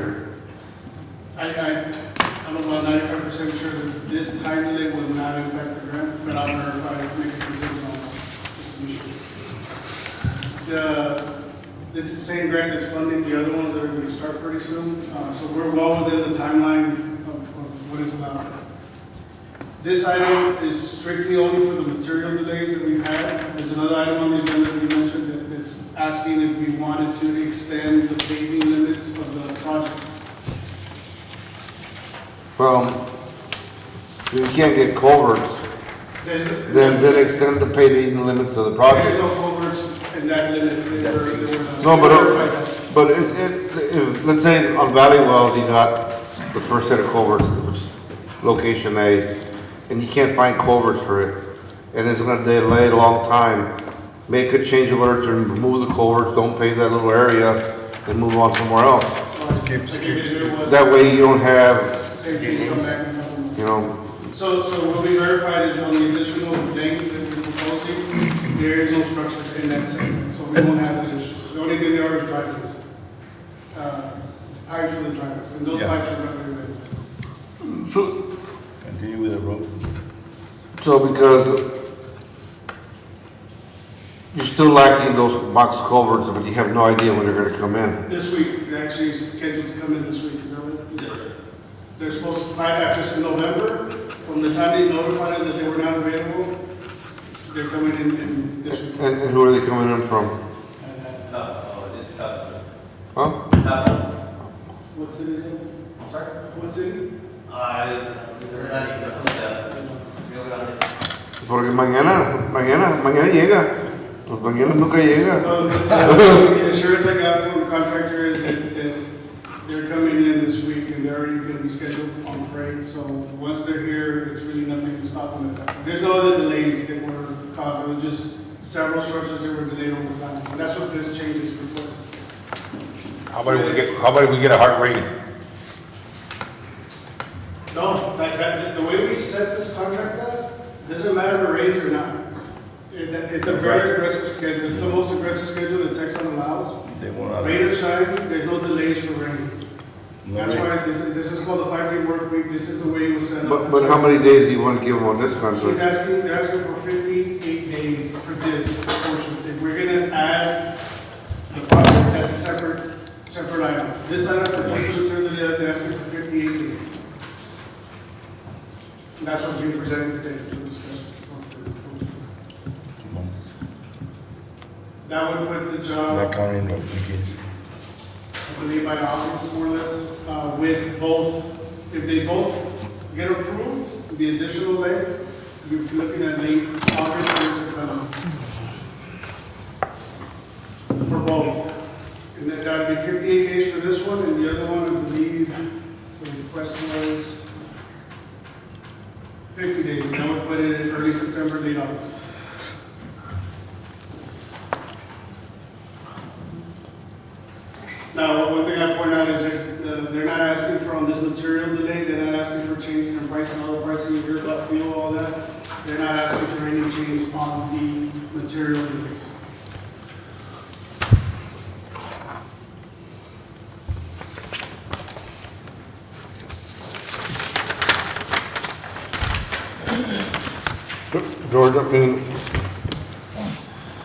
I'm about 95% sure that this time delay will not impact the grant, but I'll verify, make a contingent on that, just to be sure. It's the same grant that's funding the other ones that are going to start pretty soon, so we're well within the timeline of what is allowed. This item is strictly only for the material delays that we've had. There's another item on the agenda that you mentioned that's asking if we wanted to extend the paving limits of the project. Well, if you can't get culverts, then extend the paving limits of the There's project. no culverts in that limit. No, but if, let's say on Valley Wells, you got the first set of culverts, it was location A, and you can't find culverts for it, and it's gonna delay a long time, make a change order to remove the culverts, don't pave that little area, and move on somewhere else. That way you don't have, Same thing, come back and help them. So So what we verified is on the additional length that we're proposing, there is no structures in that segment, so we won't have this issue. The only thing there are is driveways. Pipes for the driveways, and those Yeah. pipes are not very good. Continue with the road. because you're still lacking those box culverts, but you have no idea when they're gonna come in. This week, they're actually scheduled to come in this week, is that right? Yes, sir. They're supposed to find after in November, from the time they notified us that they were not available, they're coming in this week. And who are they coming in from? It's Cubs. Huh? Cubs. What city is it? I'm sorry? What city? They're not even, Porque mañana llega. Pues mañana nunca llega. The assurance I got from the contractor is that they're coming in this week and they're already gonna be scheduled on freight. So once they're here, it's really nothing to stop them at that. There's no other delays that were caused. It was just several structures that were delayed over time. And that's what this change is proposing. How about if we get a hard rain? No, the way we set this contract up, doesn't matter if it rains or not. It's a very aggressive schedule. It's the most aggressive schedule that Texas allows. They won't allow. Rain or shine, there's no delays for rain. No That's rain. why this is called a 5-day work week. This is the way it was set up. But how many days do you want to give them on this He's contract? they're asking for 58 days for this portion. If we're gonna add the project, that's a separate item. This item for just the material, they're asking for 58 days. And that's what's being presented today for discussion. That would put the Not job, counting the weekends. I believe, by August, more or less, with both, if they both get approved, the additional length, you're looking at late August or September. For both. And then that would be 58 days for this one, and the other one, I believe, the request was 50 days, and that would put it in early September, late August. Now, one thing I point out is that they're not asking for on this material delay, they're not asking for changing in price and all the pricing, you hear about fuel, all that. They're not asking for any change on the material delays. George, I mean,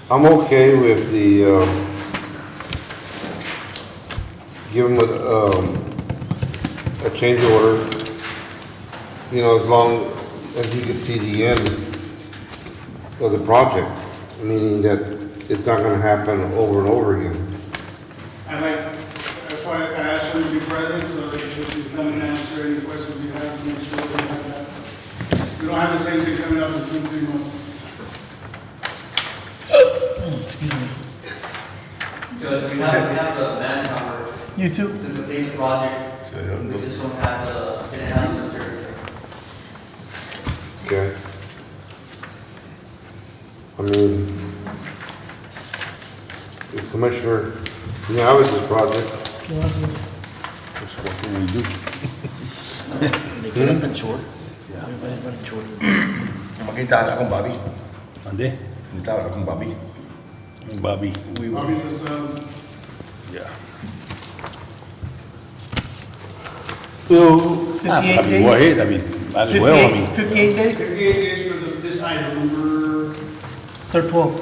I'm okay with the, give them a change order, you know, as long as you can see the end of the project, meaning that it's not gonna happen over and over again. That's why I asked them to be present, so they can come and answer any questions you have, to make sure we have that. We don't have the same thing coming up in 2-3 months. Excuse me. Judge, we have the manpower You too. to complete the project. So they don't We go. just don't have the, didn't have the material. Okay. I mean, the commissioner, you know, I was this project, That's what we do. They get up and short. Everybody's running short. Makita akong Bobby. Ande? Nakita akong Bobby. Bobby. Bobby's the son. Yeah. so, 58 I mean, days? go ahead, I mean, might as well, I mean. 58 days? 58 days for this item, number They're 12.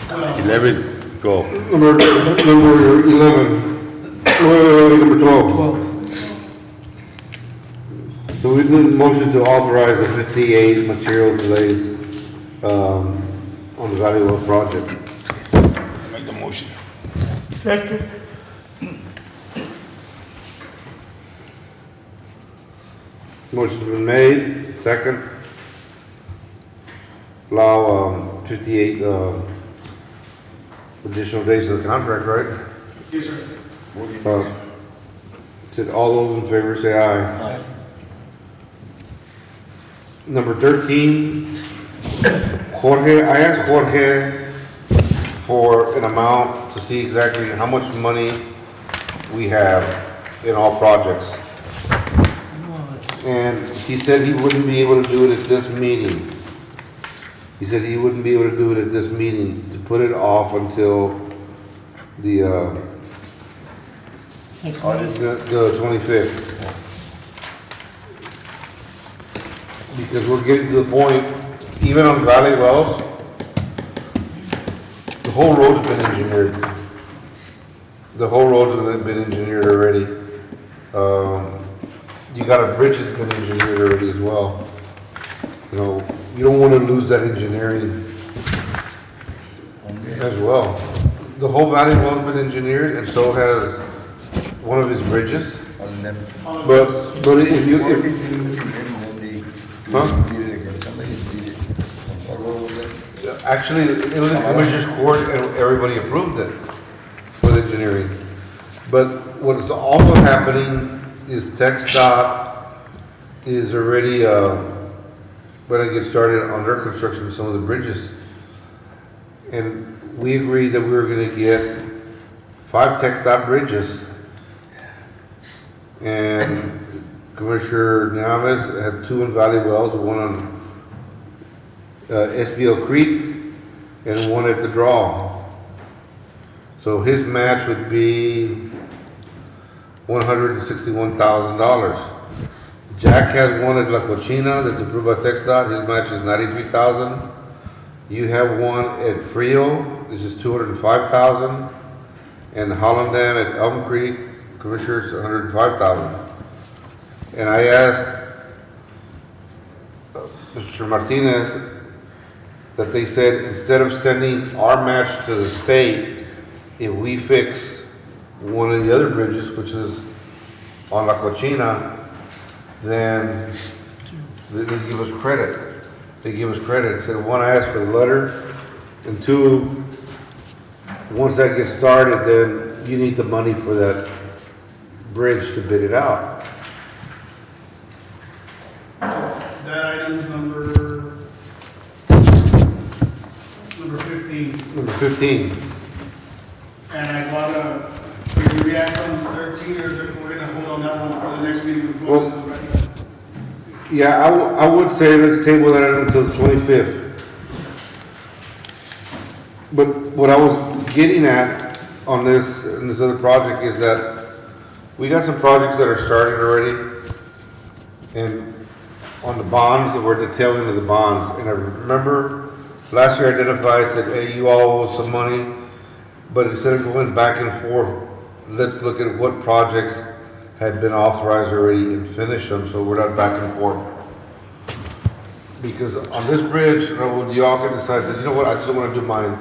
12. 11, go. number 11, number 12. 12. So we need a motion to authorize the 58 material delays, on the Valley Well project. Make the motion. Second. Motion's been made, second. Allow, 58, additional days of the contract, right? Yes, sir. To all those in favor, say aye. Aye. Number 13, Jorge, I asked Jorge for an amount to see exactly how much money we have in all projects. And he said he wouldn't be able to do it at this meeting. He said he wouldn't be able to do it at this meeting, to put it off until the, Next Monday. the 25th. Because we're getting to the point, even on Valley Wells, the whole road has been engineered. The whole road has been engineered already. You got a bridge that's been engineered already as well. You know, you don't want to lose that engineering as well. The whole Valley Well's been engineered, and so has one of his bridges. On them. But if you, Huh? Somebody did it. What road was that? Actually, it was in Commissioner's Court and everybody approved it for the engineering. But what is also happening is TxDOT is already, going to get started on their construction of some of the bridges. And we agreed that we were gonna get 5 TxDOT bridges. And Commissioner Nyames had 2 in Valley Wells, one on SBO Creek and one at the draw. So his match would be $161,000. Jack has one at La Cochina that's approved by TxDOT, his match is $93,000. You have one at Frio, this is $205,000. And Holland Dam at Elm Creek, Commissioners, $105,000. And I asked Mr. Martinez that they said instead of sending our match to the state, if we fix one of the other bridges, which is on La Cochina, then they give us credit. They give us credit. Said, 1, I asked for the letter, and 2, once that gets started, then you need the money for that bridge to bid it out. That item's number 15. Number 15. And I wanna, can we react on 13 or if we're gonna hold on that one for the next meeting before? Well, yeah, I would say let's table that until the 25th. But what I was getting at on this other project is that we got some projects that are started already. And on the bonds, that we're detailing of the bonds. And I remember last year I identified, said, hey, you all owe some money. But instead of going back and forth, let's look at what projects had been authorized already and finish them, so we're not back and forth. Because on this bridge, y'all can decide, say, you know what, I just don't want to do mine.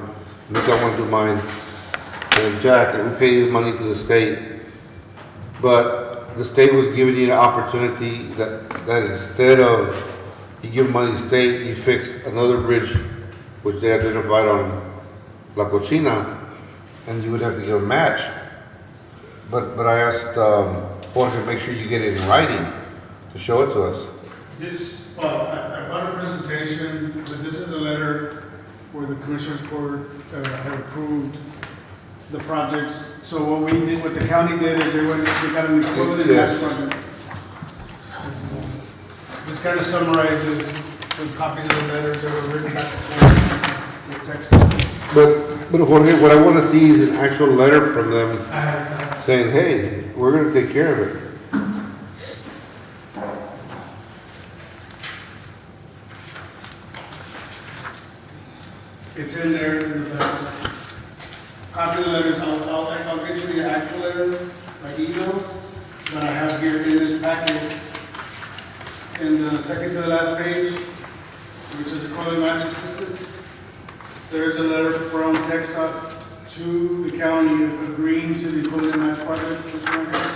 Nick, I want to do mine. And Jack, we pay the money to the state. But the state was giving you an opportunity that instead of you give money to the state, you fixed another bridge, which they identified on La Cochina, and you would have to give a match. But I asked Jorge to make sure you get it in writing to show it to us. This, well, I brought a presentation, but this is a letter where the Commissioners Court had approved the projects. So what we did, what the county did is they got an equivalent match project. This kind of summarizes the copies of the letters that were written back and forth, the text. But Jorge, what I want to see is an actual letter from them I have, saying, hey, we're going to take care of it. it's in there, in the copy of the letters, I'll get you the actual letter by email, that I have here in this packet. In the second to the last page, which is equivalent match assistance, there's a letter from TxDOT to the county agreeing to the equivalent match project, which is right here.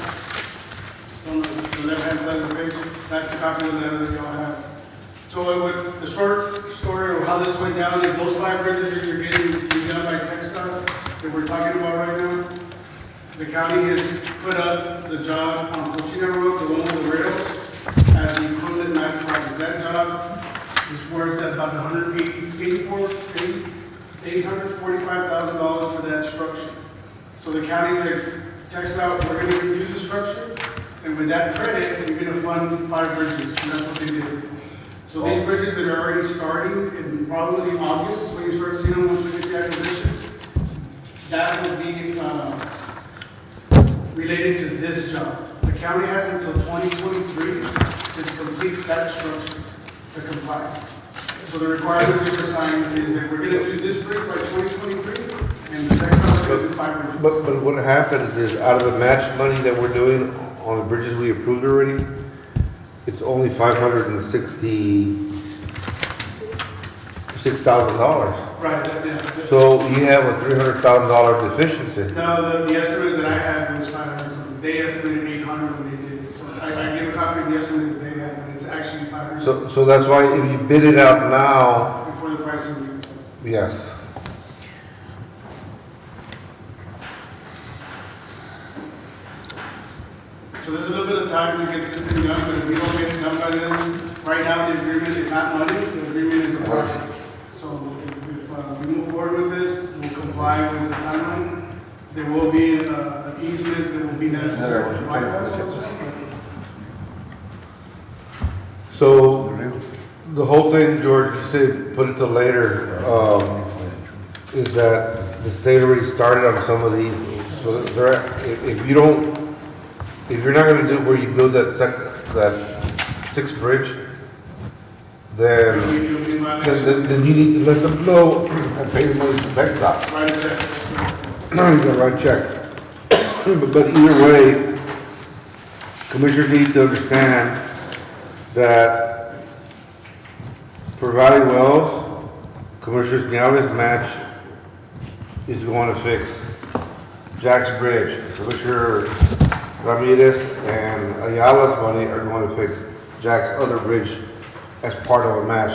It's on the left-hand side of the page. That's a copy of the letter that y'all have. So the short story of how this went down is those 5 bridges that you're getting done by TxDOT that we're talking about right now, the county has put up the job on Cochina Road, the one with the rails, as the equivalent match project. That job is worth about $845,000 for that structure. So the county said, TxDOT, we're going to use the structure, and with that credit, we're going to fund 5 bridges, and that's what they did. So these bridges that are already starting in probably August, when you start seeing them once we get the acquisition, that will be related to this job. The county has until 2023 to complete that structure to comply. So the requirements for sign is that we're going to do this bridge by 2023, and the next one we're going to do 5 bridges. But what happens is out of the match money that we're doing on the bridges we approved already, it's only $566,000. Right, yeah. So you have a $300,000 deficiency. No, the estimate that I had was 500 something. They estimated 800 when they did it. So I gave a copy of the estimate that they had, but it's actually 500 So that's why if you bid it out now, before the pricing. Yes. So there's a little bit of time to get this thing done, but if we don't get it done by then, right now, the agreement is not money, the agreement is a project. So if we move forward with this, we'll comply with the timeline. There will be an easement that will be necessary for bypass. So, the whole thing, George, you said put it till later, is that the state already started on some of these. So they're, if you don't, if you're not gonna do where you build that sixth bridge, then, then you need to let them know and pay the money to tech stop. Write a check. You gotta write a check. But either way, commissioners need to understand that for Valley Wells, Commissioner Niave's match is going to fix Jack's Bridge. Commissioner Ramirez and Ayala's money are going to fix Jack's other bridge as part of a match.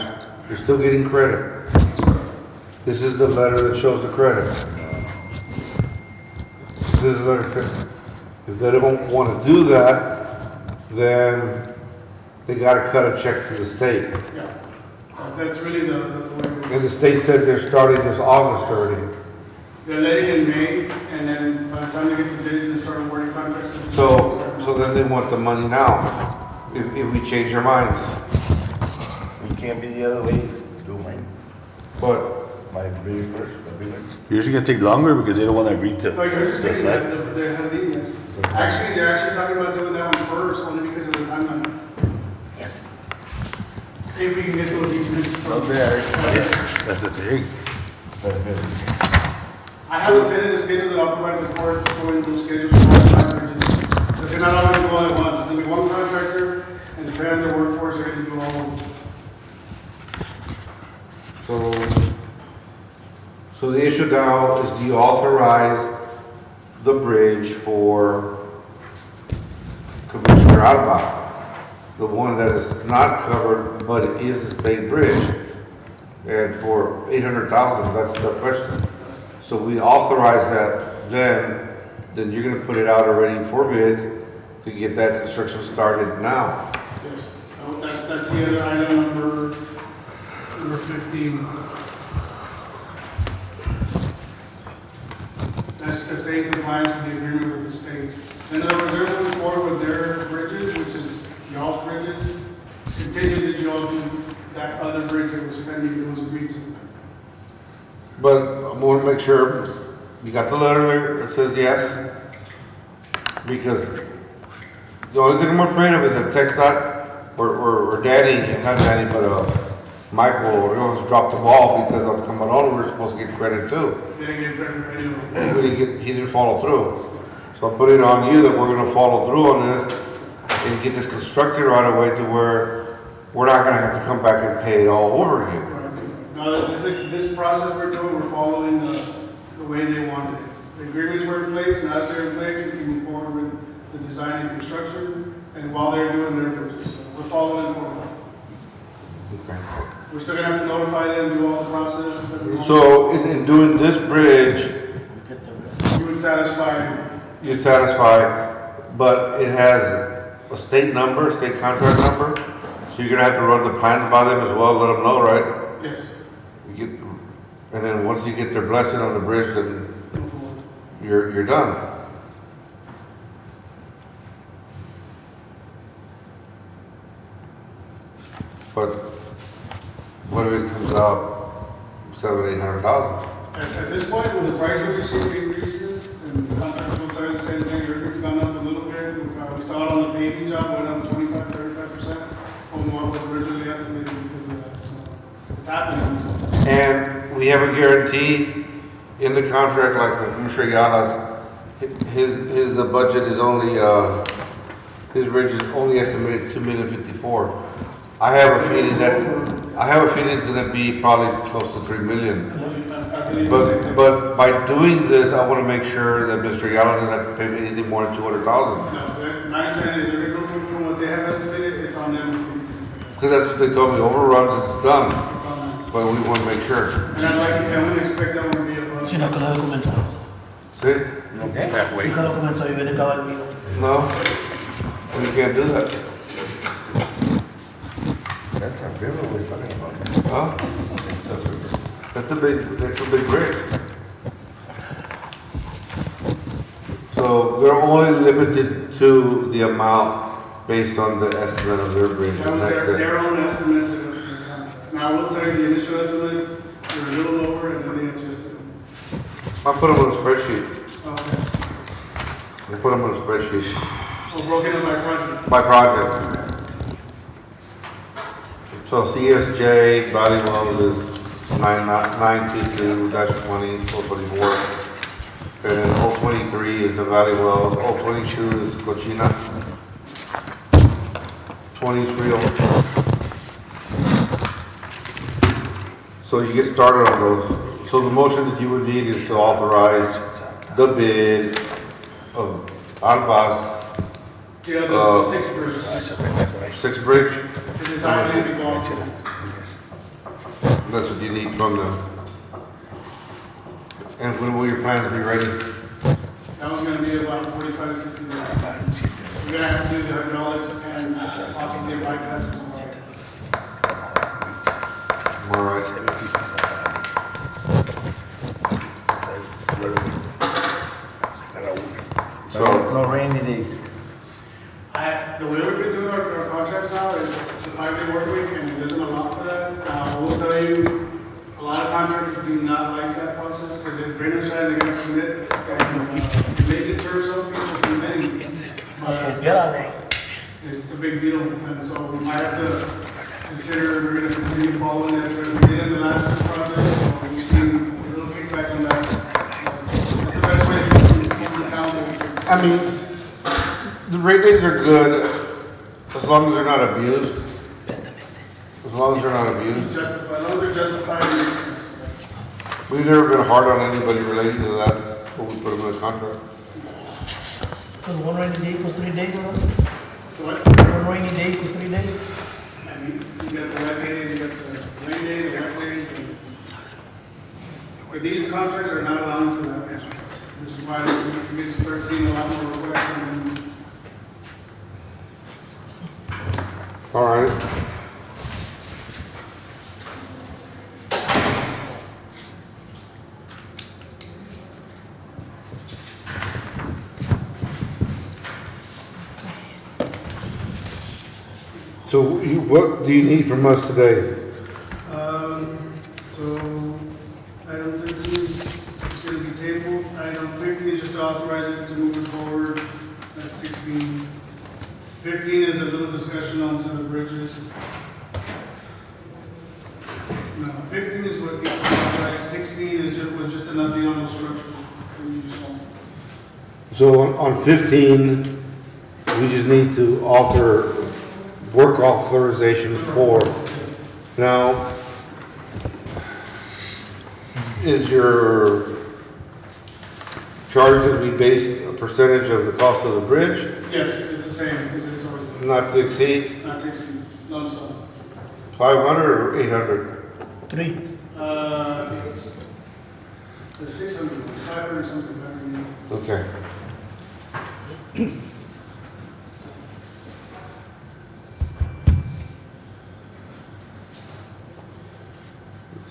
You're still getting credit. This is the letter that shows the credit. This is the letter. If they don't want to do that, then they gotta cut a check to the state. Yeah, that's really the way. And the state said they're starting this August already. They're letting in May, and then by the time they get the bids and start awarding contracts. So then they want the money now, if we change our minds. We can't be the other way, do mine, But, my bridge first, the big one. Usually gonna take longer because they don't wanna agree to. No, you're just That's saying right. that they're having this. Actually, they're actually talking about doing that one first, only because of the timeline. Yes. If we can get those easements. Not there. That's the thing. I have a tentative schedule that I'll provide the court showing those schedules for all contractors. But they're not all gonna go all at once, it's gonna be one contractor, and depending on their workforce, they're gonna do all of them. so the issue now is, do you authorize the bridge for Commissioner Alba? The one that is not covered, but it is a state bridge. And for 800,000, that's the question. So we authorize that, then you're gonna put it out already for bids to get that construction started now. Yes, that's the other item number 15. That's to stay in compliance with the agreement with the state. In other words, they're moving forward with their bridges, which is y'all's bridges, contingent that y'all do that other bridge that was pending, that was agreed to. But I want to make sure you got the letter there that says yes. Because the only thing I'm afraid of is that TxDOT or Danny, not Danny, but Michael Rios dropped the ball because on Camarón we're supposed to get credit too. They didn't get credit He didn't follow through. So I'm putting it on you that we're gonna follow through on this and get this constructed right away to where we're not gonna have to come back and pay it all over again. No, this process we're doing, we're following the way they wanted it. The agreements were in place, now that they're in place, we can move forward with the design and construction, and while they're doing their bridges. So we're following forward. Okay. We're still gonna have to notify them, do all the process. So in doing this bridge, You would satisfy, you're satisfied, but it has a state number, state contract number, so you're gonna have to run the plans by them as well, let them know, right? yes. You get, and then once you get their blessing on the bridge, then Move forward. you're done. But what if it comes out $700,000-800,000? At this point, with the price of receiving increases, and the contracts will tell you the same thing, everything's gone up a little bit. We saw it on the paving job, went up 25-35% on what was originally estimated because of that. So it's happening. And we have a guarantee in the contract, like the Commissioner Yala's, his budget is only, his bridge is only estimated $2,054,000. I have a feeling it's gonna be probably close to $3 million. I believe the same. But by doing this, I wanna make sure that Mr. Yala doesn't have to pay me anything more than $200,000. No, my understanding is if they go from what they have estimated, it's on them. Because that's what they told me, overruns, it's done. It's on them. but we wanna make sure. And I wouldn't expect that one to be above. Si no, que lo he comenzado. See? Halfway. Si que lo comenzó y viene cabal mío. No? We can't do that. That's a river we're talking about. Huh? That's a river. That's a big bridge. So they're only limited to the amount based on the estimate of their bridge. That was and that's their it. own estimates of the contract. Now, I will tell you, the initial estimates were a little lower and then they adjusted them. I put them on a spreadsheet. Okay. I put them on a spreadsheet. So broken up by project. By project. So CSJ Valley Wells is 922-20, 024. And then 023 is the Valley Wells, 022 is Cochina. 23. So you get started on those. So the motion that you would need is to authorize the bid of Albas Yeah, the six bridges. Six Bridge. The design may be gone. That's what you need from them. And when will your plans be ready? That was gonna be about 45 to 60 days. We're gonna have to do the hydraulics and possibly a bypass as well. All right. So, No rainy days. The way we've been doing our contracts now is the 5-day work week, and it doesn't allow for that. I will tell you, a lot of contractors do not like that process, because if rain or shine, they're gonna commit, and they deter some people from committing. But it's a big deal, and so we might have to consider, we're gonna continue following that trend. We did in the last two projects, so we've seen a little kickback on that. That's the best way to keep them accountable. I mean, the rate days are good as long as they're not abused. As long as they're not abused. Justified, those are justified in this. We've never been hard on anybody relating to that when we put them in a contract. Because one rainy day equals 3 days, or not? What? One rainy day equals 3 days? I mean, you got the wet days, you got the rain days, the wet days. But these contracts are not allowing for that, which is why we can start seeing a lot more requests from them. All right. So what do you need from us today? So, item 13 is gonna be tabled. Item 15 is just to authorize it to move it forward. That's 16. 15 is a little discussion onto the bridges. No, 15 is what gets authorized. 16 is was just an update on the structure. that you just want. So on 15, we just need to author work authorization for. Now, is your charge to be based a percentage of the cost of the bridge, Yes, it's the same, as it's always been. not to exceed Not to exceed, lump sum. 500 or 800? 3. I think it's the 600, 500 something, 500. Okay.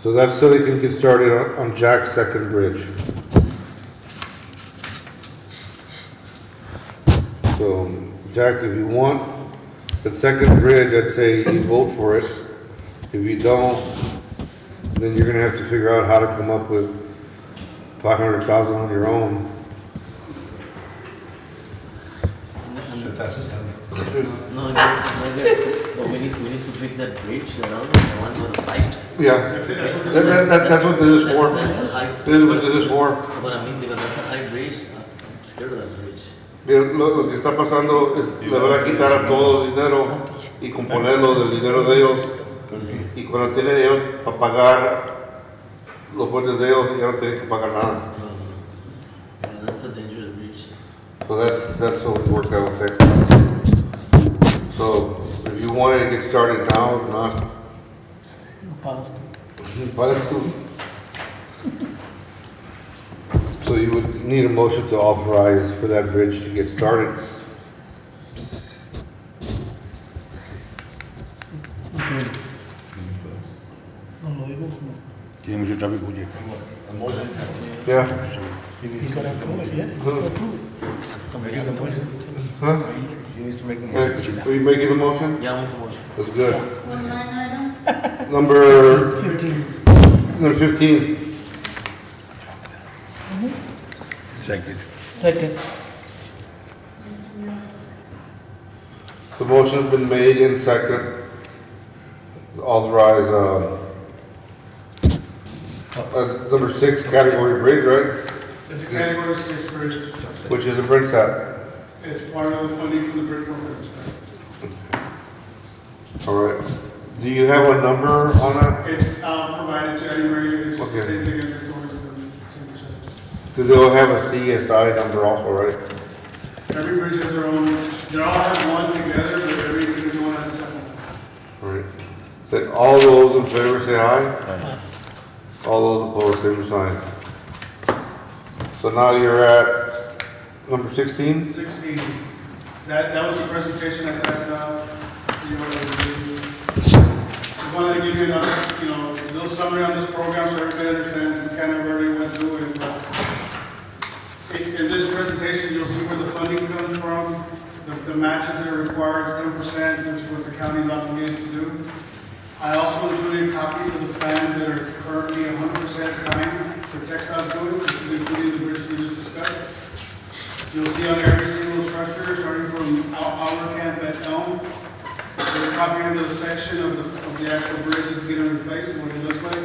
So that's so they can get started on Jack's second bridge. So, Jack, if you want the second bridge, I'd say you vote for it. If you don't, then you're gonna have to figure out how to come up with 500,000 on your own. No, but we need to fix that bridge, you know, the one with the pipes. Yeah, that's what this is for. That's a high- This is what this is for. But I mean, because that's a high bridge, I'm scared of that bridge. Lo que está pasando es le van a quitar a todos el dinero y componerlo del dinero de ellos. Y cuando tienen ellos para pagar los puentes de ellos, ya no tienen que pagar nada. Yeah, that's a dangerous bridge. So that's what we worked out with Texas. So if you want to get started now, if not, No pagas. Well, that's too. So you would need a motion to authorize for that bridge to get started. Okay. No, no, it won't. Tiene mucho tráfico, oye. Yeah? He's gotta approve it, yeah, he's gotta approve it. Huh? He needs to make a Okay, motion. are you making a motion? Yeah, make the motion. That's good. What line item? Number 15. Number 15. Second. Second. The motion's been made in second. Authorize, number 6 category bridge, right? It's a category 6 bridge. Which is a bridge set. It's part of the funding from the bridge program. All right. Do you have a number on that? It's provided to everybody, it's just the Okay. same thing as it's always been, same percentage. Because they'll have a CSI number also, right? Every bridge has their own, they all have one together, but every individual one has a separate one. All right. Then all those in favor say aye. All those opposed, same sign. So now you're at number 16? 16. That was the presentation I passed out. You know, I wanted to give you another, little summary on this program so everybody understands. We kind of already went through it. But in this presentation, you'll see where the funding comes from. The matches that are required is 10%, which is what the county's obligated to do. I also included copies of the plans that are currently 100% signed for textiles building, which is including the bridge we just discussed. You'll see on every single structure, starting from our camp at Elm, there's a copy of the section of the actual bridge that's getting replaced and what it looks like.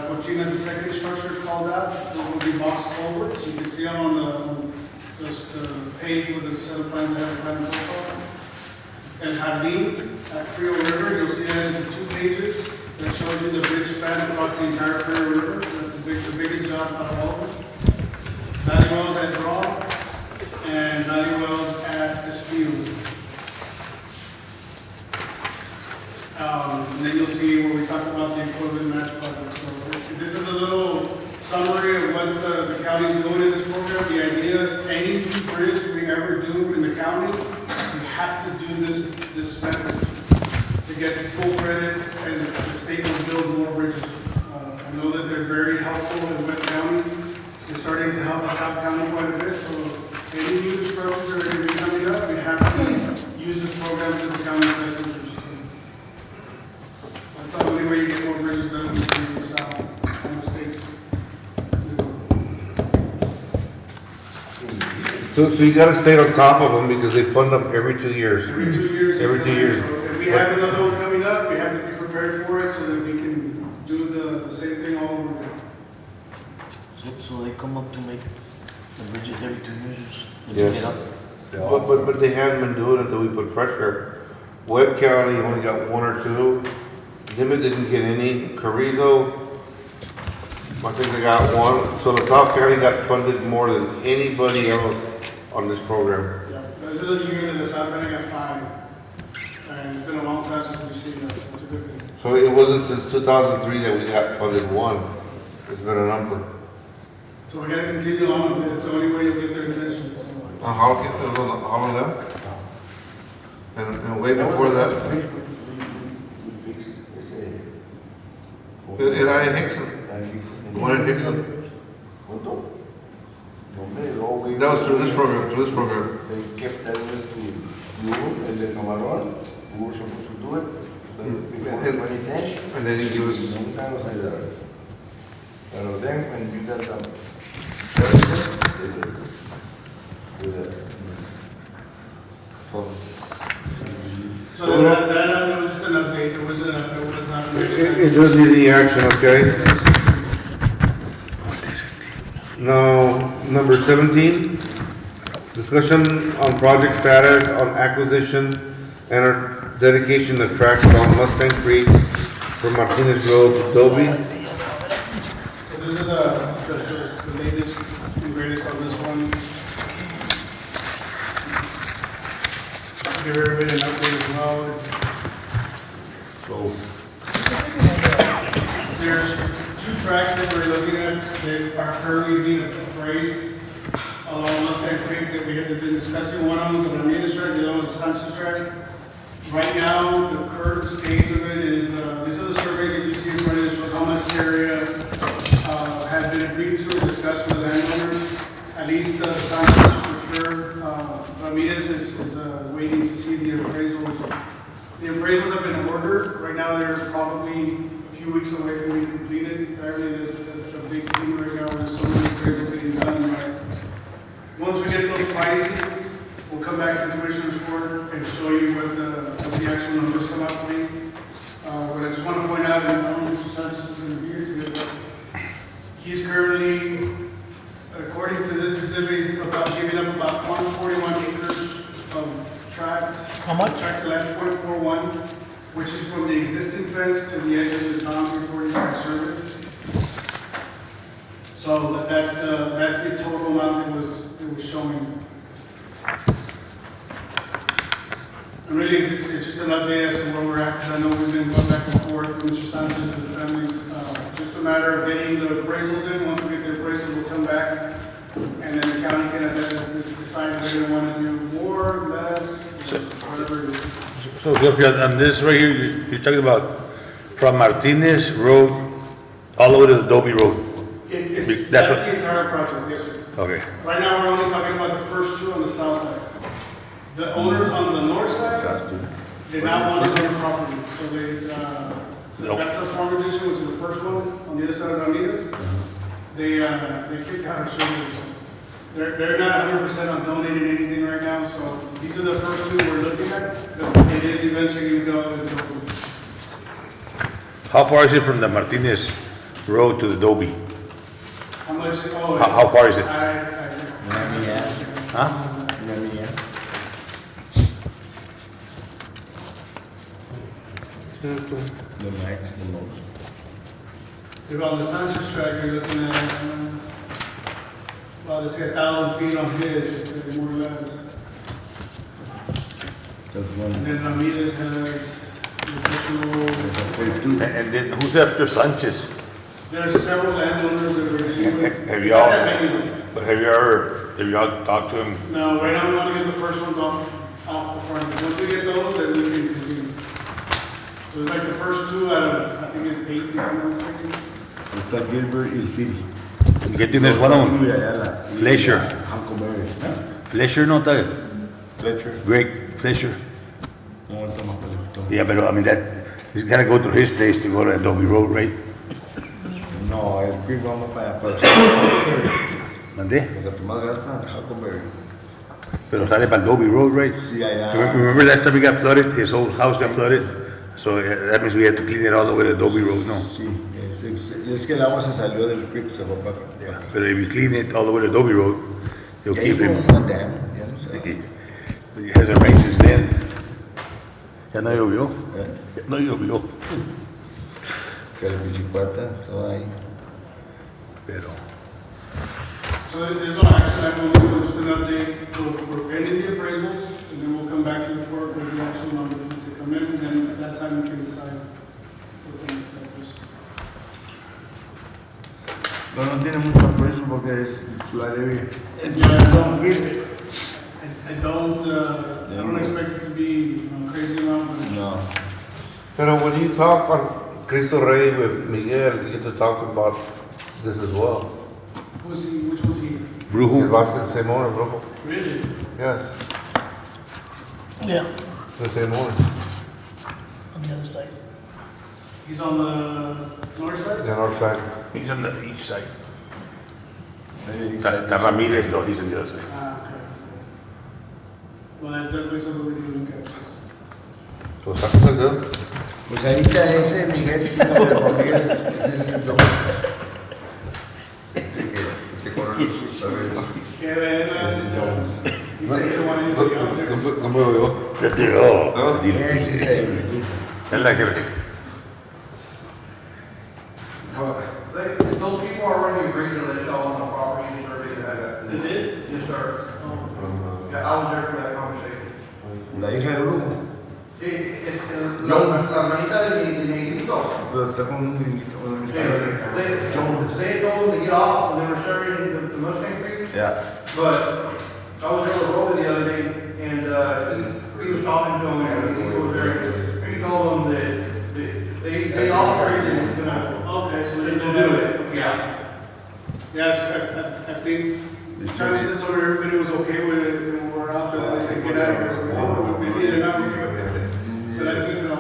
Cochina is the second structure called out. Those will be box culverts. You can see them on the page with the set of plans that have the plan profile. And Jardín at Frio River, you'll see that into 2 pages that shows you the bridge span across the entire Frio River. That's the biggest job out of all of them. Valley Wells at Draw and Valley Wells at Espiu. And then you'll see where we talked about the equivalent match project. So this is a little summary of what the county is doing in this program. The idea is any bridge we ever do in the county, we have to do this method to get full credit, and the state will build more bridges. I know that they're very helpful in Webb County. It's starting to help us out county quite a bit. So any new structures that are going to be coming up, we have to use this program to the county's best interest. That's the only way you get more bridges done in the south and the states. So you gotta stay on top of them because they fund them every 2 years. Every 2 years. Every 2 years. So if we have another one coming up, we have to be prepared for it so that we can do the same thing all over again. So they come up to make the bridges every 2 years? They Yes. pick it up? But they hadn't been doing it until we put pressure. Webb County only got 1 or 2. Dimmitt didn't get any. Carrizo, I think they got 1. So the South County got funded more than anybody else on this program. Yeah, those are the years that the South County got 5. And it's been a long time since we've seen that, so it's a good thing. So it wasn't since 2003 that we got funded 1. It's been a number. So we gotta continue on with it. It's the only way you'll get their attention. So. How long now? And way before that, We fixed, it's it I Hickson. The one in Hickson. That was through this program, They kept that with to you, and then Camarón, we were supposed to do it, but before And- 2010. And then you give us, Nunca nos ayudaron. Pero then, when you done some services, they did that. So that was just an update. It was not. it does need any action, okay? Now, number 17, discussion on project status on acquisition and our dedication of tracks along Mustang Creek from Martinez Road to Dobie. So this is the latest and greatest on this one. Give everybody an update as well. So, There's two tracks that we're looking at that are currently being appraised along Mustang Creek that we had been discussing. One of them is the Ramirez track, the other one is the Sanchez track. Right now, the current stage of it is, these are the surveys that you see in front of you, shows how much area has been agreed to or discussed with landowners. At least Sanchez for sure. Ramirez is waiting to see the appraisals. The appraisals have been ordered. Right now, they're probably a few weeks away from being completed. Apparently, there's a big thing right now. There's so many appraisals getting done. Right? Once we get those prices, we'll come back to the Commissioner's Court and show you what the actual numbers come out to be. But I just want to point out that I don't know if Mr. Sanchez is going to be here today, but he's currently, according to this exhibit, he's about giving up about 141 acres of tract. How much? Tract land, 0.41, which is from the existing fence to the edge of his boundary according to our survey. So that's the total amount that was showing. And really, it's just an update as to where we're at, because I know we've been going back and forth with Mr. Sanchez and the families. Just a matter of getting the appraisals in. Once we get the appraisals, we'll come back, and then the county can decide if they want to do more, less, whatever it is. So, on this right here, you're talking about from Martinez Road all the way to the Adobe Road? That's the entire project, yes, sir. Okay. Right now, we're only talking about the first two on the south side. The owners on the north side did not want to own the property, so that's the farm edition, which is the first one on the other side of Ramirez. They kicked out our surveyors. They're not 100% on donating anything right now, so these are the first two we're looking at. But it is eventually going to go to the Adobe. How far is it from the Martinez Road to the Adobe? How much? How far is it? Huh? The max, the most. If on the Sanchez track, you're looking at, well, let's say 1,000 feet on his, it's more or less. That's one. And then Ramirez has additional, And then who's after Sanchez? there's several landowners that we're dealing with. Have It's y'all- not that many of them. But have y'all talked to him? No, right now we want to get the first ones off the front. Once we get those, then we can continue. So it's like the first two out of, I think it's 8, if I'm not mistaken. Está Gilbert y City. ¿Qué tienes? Bueno, Uy, allá la- Fletcher. Huckleberry. Fletcher no está. Fletcher. Greg Fletcher. No, está más lejos. Yeah, but I mean that, he's gotta go through his place to go to Adobe Road, right? No, el Creek vamos para allá, para Huckleberry. ¿Mandé? Porque Tomás Garza, Huckleberry. Pero sale para Adobe Road, right? Sí, allá. Remember last time he got flooded, his whole house got flooded? So that means we had to clean it all the way to Adobe Road, no? Sí, es que el agua se salió del creek, se fue para acá. But if you clean it all the way to Adobe Road, they'll Ya keep hizo him. una dam, ya no sé. It hasn't rained since then. Ya no llovió. Ya no llovió. Que la bicicleta, todo ahí. Pero, So there's no action, I will do just an update. We're ending the appraisals, and then we'll come back to the court with the actual numbers to come in, and then at that time we can decide what the next step is. Pero no tiene mucho precio porque es suave. I don't expect it to be crazy amount, but No. Pero when you talk on Cristo Rey with Miguel, you get to talk about this as well. who's he, which was he? El Brujo, Vasquez, the same owner, bro. Really? Yes, Yeah, the same owner. on the other side. He's on the north side? The north side. he's on the east side. Está Ramirez, no, he's on the other side. Ah, okay. Well, that's definitely something we can look at. So that's good. Pues ahorita ese Miguel, Miguel, ese es el doble. Ese que conoce, a ver. Yeah, man, he said he didn't want anybody out there. No me veo. Oh, Ese es el- es la que, Those people already agreed to let y'all on the property survey that I got. They did? Yes, sir. Yeah, I was there for that conversation. La hija del brujo. La hermanita de mi grinito. Pero está con un gringuito. they told them to get off when they were starting the Mustang Creek. Yeah. But I was there with Roby the other day, and he was talking to him, and he was there. He told them that they operated and was gonna Okay, so they to know do that. it. Yeah. Yes, I think, Johnson told everybody was okay with it, and we're out there, they said, get out of here. Oh, maybe they're not, but that's good to know.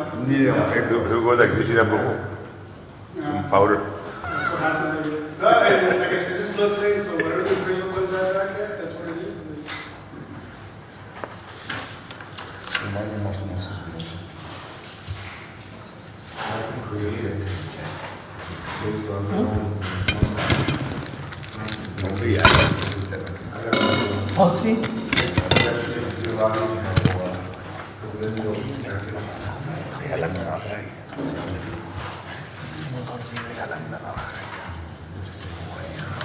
Who goes like this, Yeah, powder? that's what happens. No, and like I said, just flood things, so whatever the appraisal comes out back at, that's what it is. Oh, sí.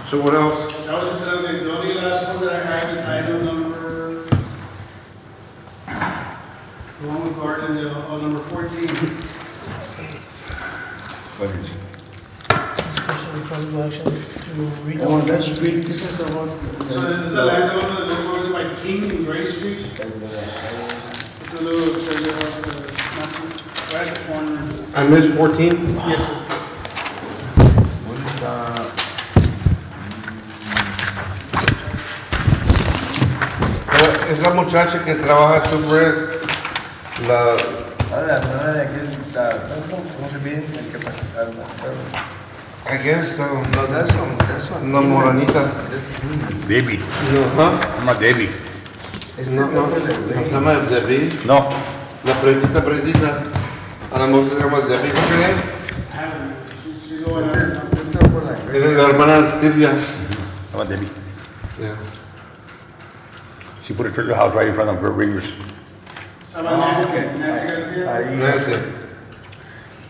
So what else? That was just another, the only last one that I have is item number, the one with garden, number 14. What is it? Special possible action to read. Oh, that's street, this is the one. So there's a landowner that's owned by King and Gray Street. It's a little, right at the corner. I missed 14? Yes, sir. What is Es la muchacha que trabaja en Subres, la, Ahora de aquí está, ¿cómo se viene? El que pasa. I guess, No, that's one. la moranita. Debbie, No, huh? I'm not Debbie. No, se llama Debbie. No, La prendita. A la mujer se llama Debbie. What's her name? I haven't, she's going out. Era la hermana Silvia. I'm not Debbie. Yeah. She put a trailer house right in front of her ringers. It's about Nancy Garcia. Nancy.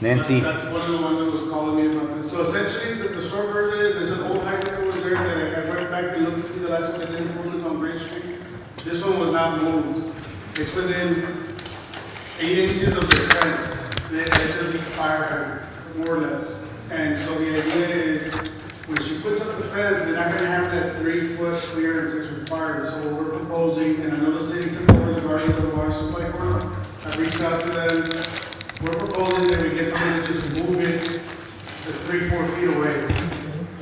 Nancy, That's one of the ones that was calling me about this. So essentially, the short version is, there's an old highway that was there that I went back and looked to see the last one that didn't move, it's on Great Street. This one was not moved. It's within 8 inches of the fence. They should be fire hydrant, more or less. And so the idea is, when she puts up the fence, they're not gonna have that 3-foot clearance that's required. So what we're proposing, and I know the city took over the Guardian of the Water Supply Corridor. I reached out to them. We're proposing that we get somebody to just move it to 3-4 feet away.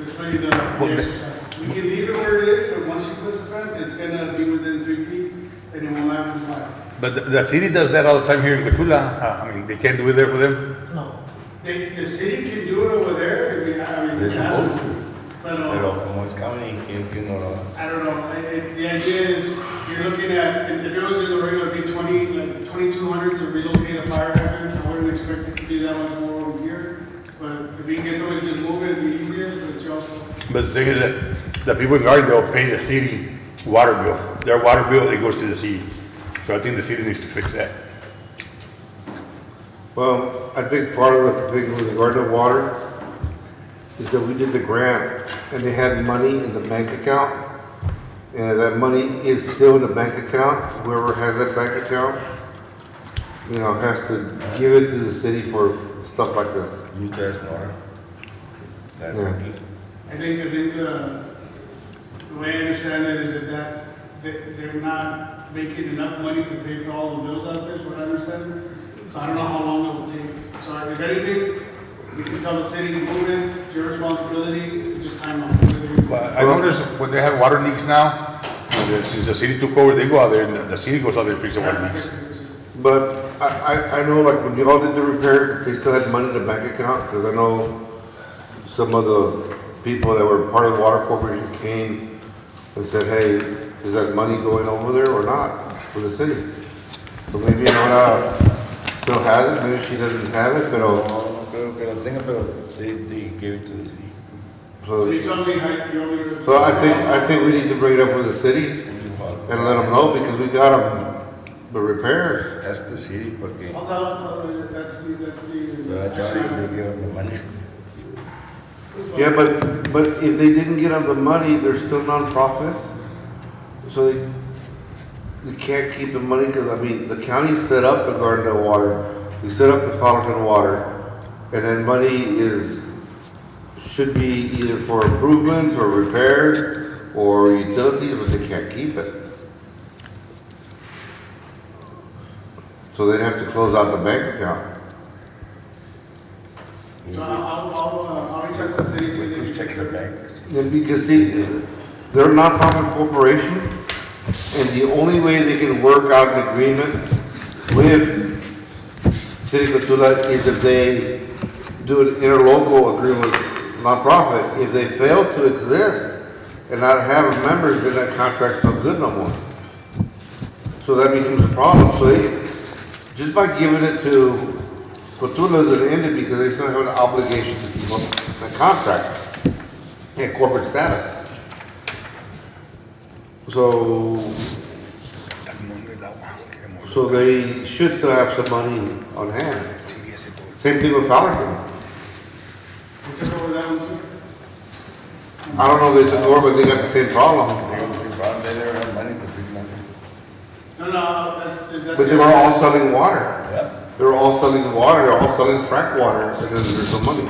It's really the exercise. We can leave it where it is, but once she puts the fence, it's gonna be within 3 feet, and it won't amplify. but the city does that all the time here in Cotula. I mean, they can't do it there for them. No. The city can do it over there, I mean, They're it has supposed to. to. But, Pero como es county, you know. I don't know, the idea is, you're looking at, if it was in the regular, it'd be 2,200 to relocate a fire hydrant. I wouldn't expect it to be that much more over here, but if we can get somebody to just move it, it'd be easier, but it's also. But the thing is that the people in Gardendale pay the city water bill. Their water bill, it goes to the city. So I think the city needs to fix that. Well, I think part of the thing with the Garden of Water is that we did the grant and they had money in the bank account. And that money is still in the bank account. Whoever has that bank account, you know, has to give it to the city for stuff like this. You guys know. That's Yeah. okay. I think the way I understand it is that they're not making enough money to pay for all the bills out there, is what I understand. So I don't know how long it will take. So if anything, we can tell the city, move it, it's your responsibility, it's just time on. But I noticed when they have water leaks now, since the city took over, they go out there and the city goes out there and fixes the water leaks. But I know like when you all did the repair, they still had money in the bank account, because I know some of the people that were part of the water corporation came and said, hey, is that money going over there or not for the city? So maybe Nora still has it, maybe she doesn't have it, but No, creo que lo tenga, pero they gave it to the city. So you tell me how you want me to. so I think we need to bring it up with the city and let them know, because we got them the repairs. Ask the city, porque I'll tell them, that's the. I doubt if they give them the money. Yeah, but if they didn't get on the money, they're still nonprofits. So they can't keep the money, because I mean, the county set up the Gardendale Water, we set up the Fountain Water, and then money is should be either for improvements or repairs or utilities, but they can't keep it. So they'd have to close out the bank account. So I'll reach out to the city, see if they We can check take the care bank. Then because see, they're a nonprofit corporation, and the only way they can work out an agreement with City of Cotulla is if they do an interlocal agreement with nonprofit. If they fail to exist and not have members, then that contract's no good no more. So that becomes a problem. So they, just by giving it to Cotulla's it ended because they still have an obligation to keep up the contract and corporate status. So they should still have some money on hand. Same thing with Fallerton. We took over that one too. I don't know if they took over, but they got the same problem. They never have money to fix nothing. No, that's. But they were all selling water. Yeah. They were all selling water, they're all selling frack water, because there's no money.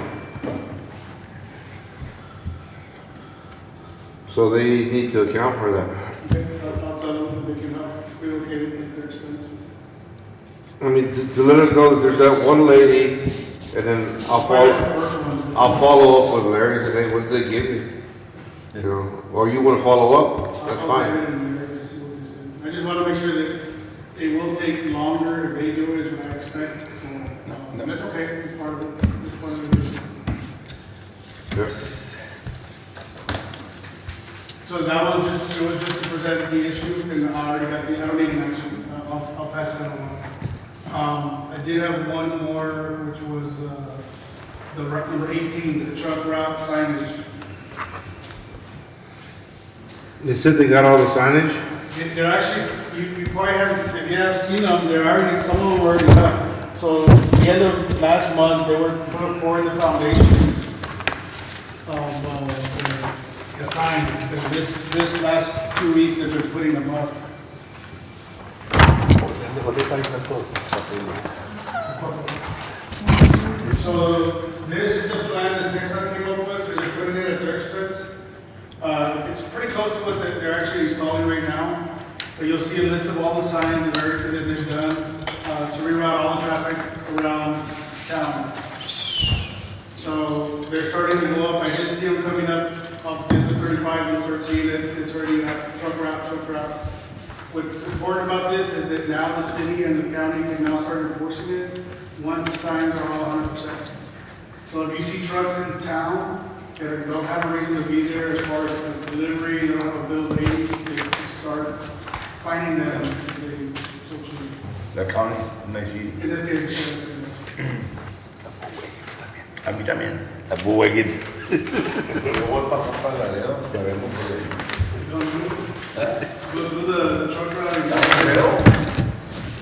So they need to account for that. Okay, I'll tell them that they can help relocate it if they're expensive. I mean, to let us know that there's that one lady, and then I'll follow up with Larry today, what did they give you? You know, or you wanna follow up, that's fine. I just want to make sure that it will take longer if they do it is what I expect, so, that's okay, it's part of it. It's part of it. Yeah. So that was just, it was just to present the issue, and I already got the, I don't need an action, I'll pass it on. I did have one more, which was, the number 18, the truck route signage. They said they got all the signage? They're actually, you probably haven't, if you have seen them, they're already, some of them were already done. So, the end of last month, they were pouring the foundations of the signs. And this last 2 weeks, they've been putting them up. So, this is the plan that TechStop came up with, because they're putting it at their expense. It's pretty close to what they're actually installing right now. But you'll see a list of all the signs and everything that they've done to reroute all the traffic around town. So they're starting to go up. I did see them coming up off Business 35. You'll start seeing that it's already truck route. What's important about this is that now the city and the county can now start enforcing it once the signs are all 100%. So if you see trucks in town that don't have a reason to be there as far as the delivery, they don't have a bill waiting, they can start finding them. The county, nice city. In this case, it's A mí también. La bugueguit. Pero voy a pasar para el Laredo, ya vemos por ahí. go through the truck route.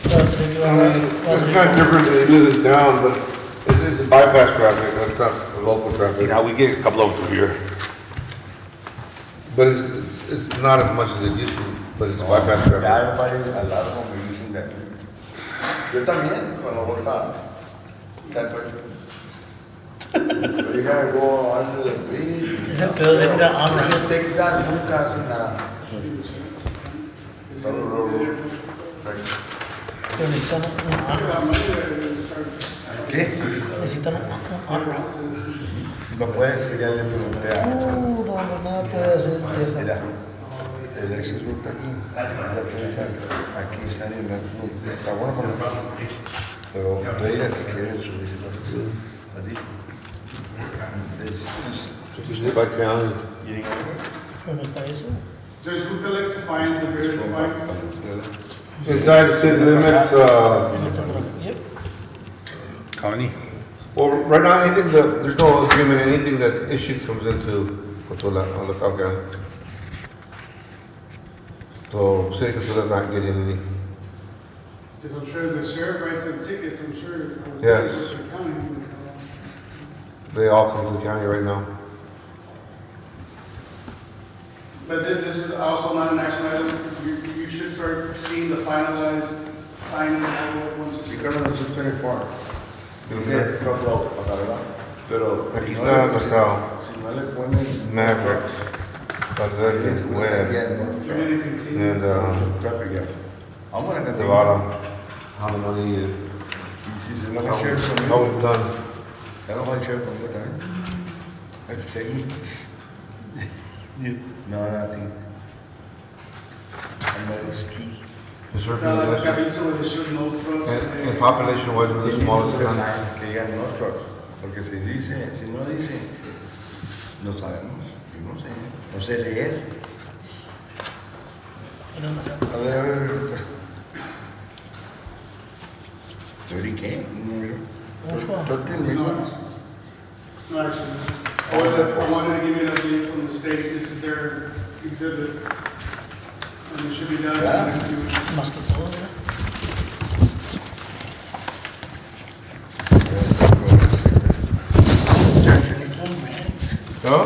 It's kind of different than it is in town, but it's bypass traffic, that's not local traffic. Now we get a couple of them through here. But it's not as much as it used to, but it's bypass traffic. Everybody, a lot of them are using that. Yo también, cuando voy para But you gotta go under the bridge. Es el peor de ir a Amra. No te das nunca hace nada. Solo luego. Pero necesitan un Amra. ¿Qué? Necesitan un Amra. No puedes ir a la frontera. No, nada puede hacer Texas. Mira, el exceso está aquí. Aquí sale la fruta. Está bueno para nosotros. Pero trailers que quieren subirse para ti. Usually by county. Pero no es para eso. Judge, who collects the fines if there is a fine? Inside the city limits, Yep. County. well, right now, anything that, there's no agreement, anything that issued comes into Cotulla, on the South County. So, City of Cotulla's not getting any. Because I'm sure the sheriff writes the tickets, I'm sure. Yes. The county. They all come to the county right now. But this is also not an action item. You should start seeing the finalized signage once it's. Chicago no es 24. Dice truck route, ¿verdad? Pero. Aquí está la Salle. Si Well, when Mavericks, Valverde, Webb, and, Traffic, yeah. I'm gonna continue. Zavala. How many, Si se lo va a share from how me. we've done. I don't want to share from what time. That's second. No, nothing. I'm not excused. It's It's not like Cabeza where they shoot no trucks. And population wise, we're the smallest county. Que digan no trucks. Porque si dice, si no dice, no sabemos. Yo no sé. No sé leer. A ver. ¿30 qué? Which one? 13 No, million. no, actually, I wanted to give you an update from the state, this is their exhibit. And it should be done in the next few weeks. Más que todo, ¿verdad? Huh?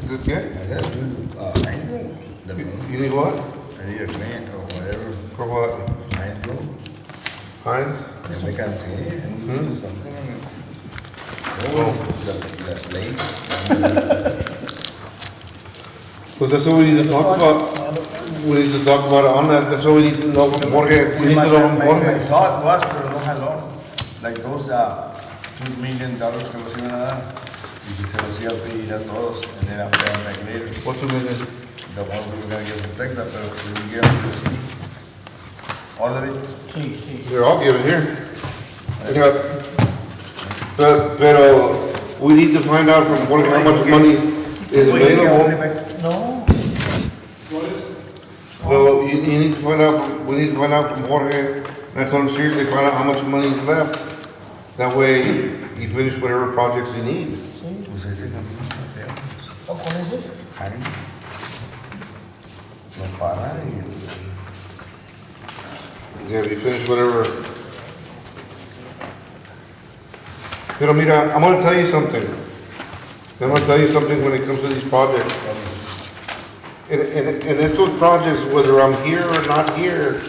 Good kid? You need what? I need a grant or whatever. For what? I know. Heinz? Que me cansé. Hmm? Do something. Oh, the lake. So that's what we need to talk about. We need to talk about it on that, that's what we need to know from Jorge. We need to know from My Jorge. thought was, pero no jaló. Like those, $2 million que nos iban a dar. Y que se los iba a pedir a todos. And then after I'm like later, What's the minute? the ones we were gonna give from Texas, pero we didn't give them to the city. All of it. Sí, sí. They're all given here. Yeah. Pero we need to find out from Jorge how much money is available. No, What is it? No, you need to find out, we need to find out from Jorge, and I told him seriously, find out how much money is left. That way, you finish whatever projects you need. sí. Pues ese camino no feo. ¿O con ese? Jale. No para y... Yeah, you finish whatever. Pero mira, I'm gonna tell you something. I'm gonna tell you something when it comes to these projects. And estos projects, whether I'm here or not here,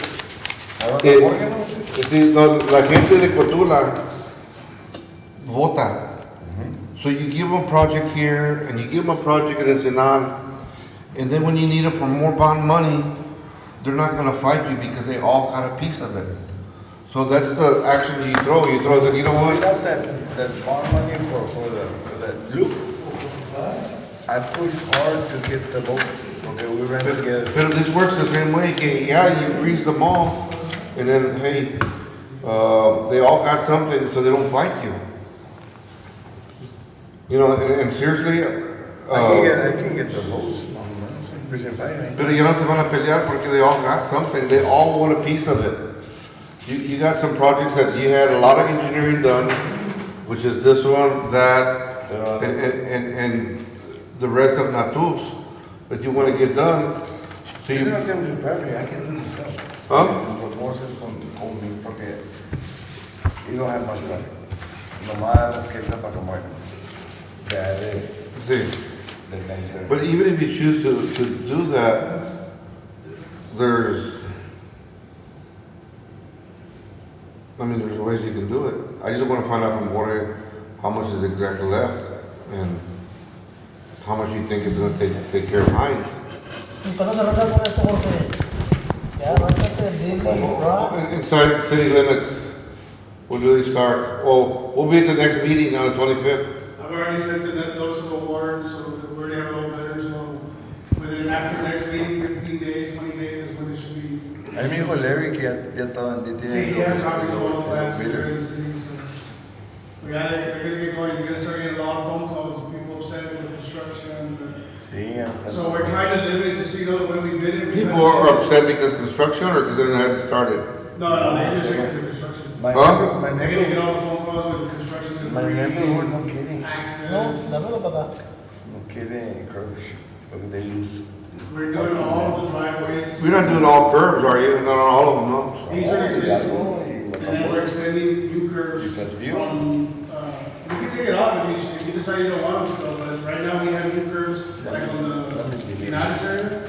la gente de Cotula vota. So you give them a project here, and you give them a project in Ensenada, and then when you need them for more bond money, they're not gonna fight you because they all got a piece of it. So that's the action you throw. You throw that, you know We what? got that bond money for that loop. I pushed hard to get the votes, okay, we ran together. But this works the same way, que, yeah, you grease them all, and then, hey, they all got something, so they don't fight you. You know, and seriously, I can get the votes, Precinct 5, right? pero ya no te van a pelear porque they all got something, they all want a piece of it. You got some projects that you had a lot of engineering done, which is this one, that, and the rest of Natus, that you wanna get done. So You you, don't have to prepare, I can do this stuff. huh? Por more con me, porque you don't have much money. Nomás que está para tomar. See, De vencer. but even if you choose to do that, there's ways you can do it. I just wanna find out from Jorge how much is exactly left, and how much you think it's gonna take care of Heinz. ¿Y cuándo se arranca con esto, Jorge? Ya, arráncate, dile, Rob. Inside city limits, when do they start? Oh, we'll be at the next meeting on the 25th. I've already sent the notice of award, so that we already have a little better, so within after next meeting, 15 days, 20 days is when it should be. A mí me dijo Larry que ya estaban, ya Sí, tienen. he has copies of all the plans for Peter. the city, so. They're gonna get going, you're gonna start getting a lot of phone calls, people upset with construction, Sí, so we're trying to limit, just so you know, the way we did it. we're People trying to- are upset because construction or because they didn't have it started? No, they're just saying it's a construction. My Huh? neighbor, my They're gonna get neighbor, all the phone calls with the construction my neighborhood debris, no quiere, access. No, dámelo, papá. no quiere curbs, porque they lose. We're doing all the driveways. You're not doing all curbs, are you? Not on all of them, no? These are existing, and then we're extending new curves Is that view? from, we can take it off if you decide you don't want them still, but right now we have new curves, like on the United area,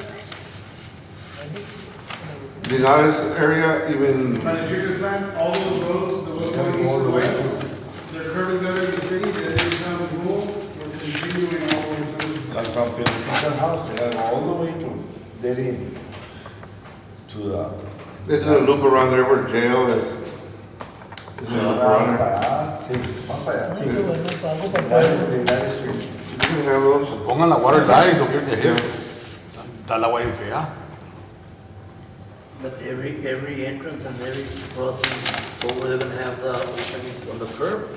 The United area, even, by the treatment plant, all those roads, the ones going east and west, they're curb and gutter in the city, that is kind of rule, where Like from Philippine's house, they gotta go all the way to dead end. To the. There's a loop around there where jail is. There's a loop around there. Sí, van para allá. Sí, qué bueno, algo para De United Street. You can have those. Pongan la water line, lo que decir. Está el agua bien fea. But every entrance and every crossing over, they're gonna have the openings on the curb.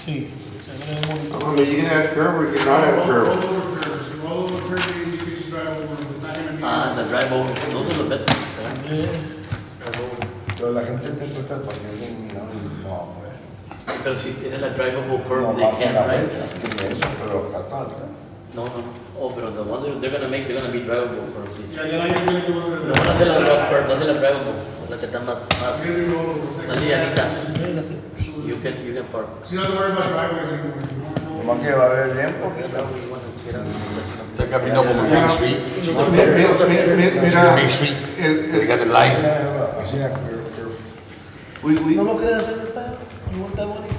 Sí, se ve muy bonito. I mean, you can add curb or you can not add curb. Roll over curves, roll over curves, you can just drive over, it's not gonna be. And the drive over, those are the best ones, right? Drive over. Pero la gente te cuesta poniendo no, pues. Pero si tiene la drivable No curb, they más en can, la right? venta, tiene eso, pero acá falta. No. Oh, pero the one they're gonna make, they're gonna be drivable curbs. Ya la gente que va a hacer. No van a hacer la rough curb, no de la drivable, la que está más, Maybe roll over. más livianita. You can park. Si no te worry about driveways anymore. Nomás que va a haber tiempo. Está camino como Main Street. Mira, Main Street. el- They got the line. Así es, we, ¿No lo querés hacer, ¿verdad? Igual está bonito.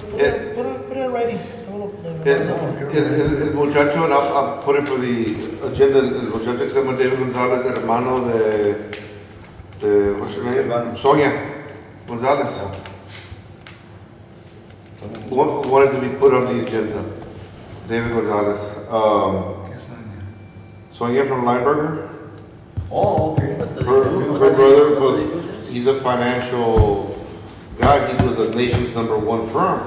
Put it ready. el muchacho, and I'll put it for the agenda, el muchacho que se llama David González, hermano de what's her name? Sonia González. Wanted to be put on the agenda. David González. Sonia from Lineberger. Oh, okay. Her brother, because he's a financial guy, he's with the nation's #1 firm.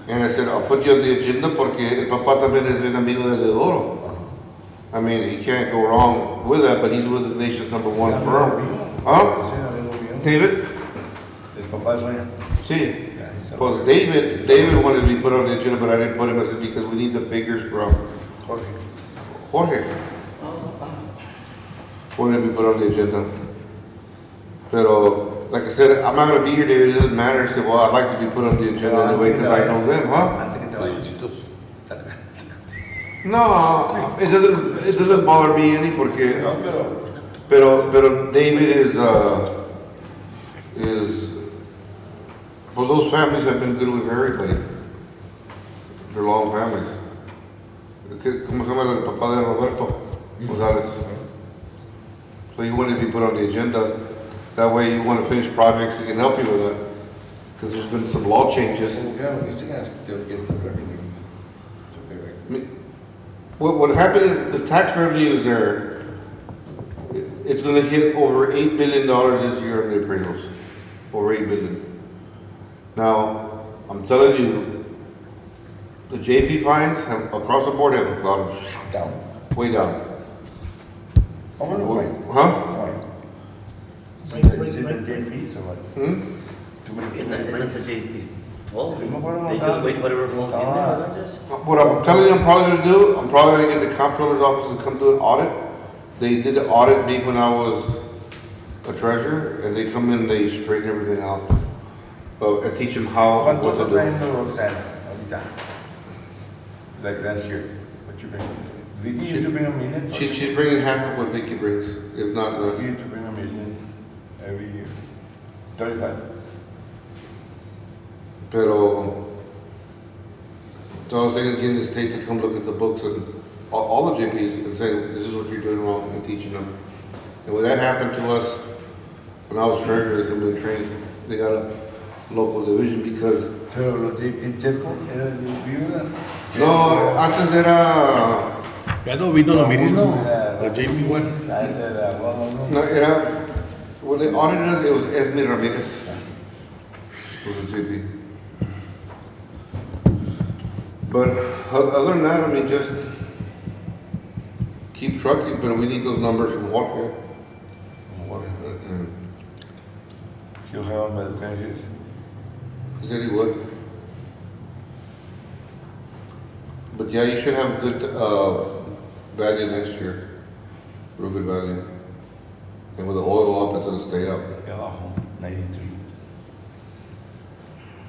And I said, I'll put you on the agenda porque el papá también es bien amigo de Leodoro. I mean, he can't go wrong with that, but he's with the nation's #1 firm. Huh? David? El papá es Sonia. Sí. Pues David wanted to be put on the agenda, but I didn't put him, I said, because we need the figures from Jorge. Wanted to be put on the agenda. Pero, like I said, I'm not gonna be here, David, it doesn't matter. I said, well, I'd like to be put on the agenda anyway, because I know them, huh? Antes que te vayas. No, it doesn't bother me any porque, No, pero. pero David is, well, those families have been good with everybody. They're long families. ¿Cómo se llama el papá de Roberto González? So you wanted to be put on the agenda. That way you want to finish projects, he can help you with that. Because there's been some law changes. Yeah, we still gotta get the revenue. What happened, the tax revenue is there. It's gonna hit over $8 billion this year on the appraisals. Over $8 billion. Now, I'm telling you, the JP fines have, across the board have gone Down. way down. I wonder why. Huh? Why? Is it the JPs or what? Hmm? Too many Isn't that breaks? the JP's fault? Yo me acuerdo They just wait whatever falls in there, right, Judge? What I'm telling you I'm probably gonna do, I'm probably gonna get the comptroller's office to come do an audit. They did an audit me when I was a treasurer, and they come in, they straighten everything out. I teach them how, ¿Cuánto what to está do. trayendo Roxana ahorita? Like last year? What you bring? Vicky used to bring $1 million. She's bringing half of what Vicky brings, if not less. Vicky used to bring $1 million every year. 35. Pero, so I was thinking of getting the state to come look at the books and all the JPs and say, this is what you're doing wrong, and teaching them. And when that happened to us, when I was treasurer, they come in and train. They got a local division because, Pero los JP Checo era de viuda. no, antes era, Ya no vino los miris, no. The JP one. no, era, when they audited it, it was Esme Ramirez. Was the JP. But other than that, I mean, just keep trucking, but we need those numbers from Walker. He'll have them by the 25th. He said he would. But yeah, you should have good, value next year. Real good value. And with the oil up, it's gonna stay up. Y abajo, 93.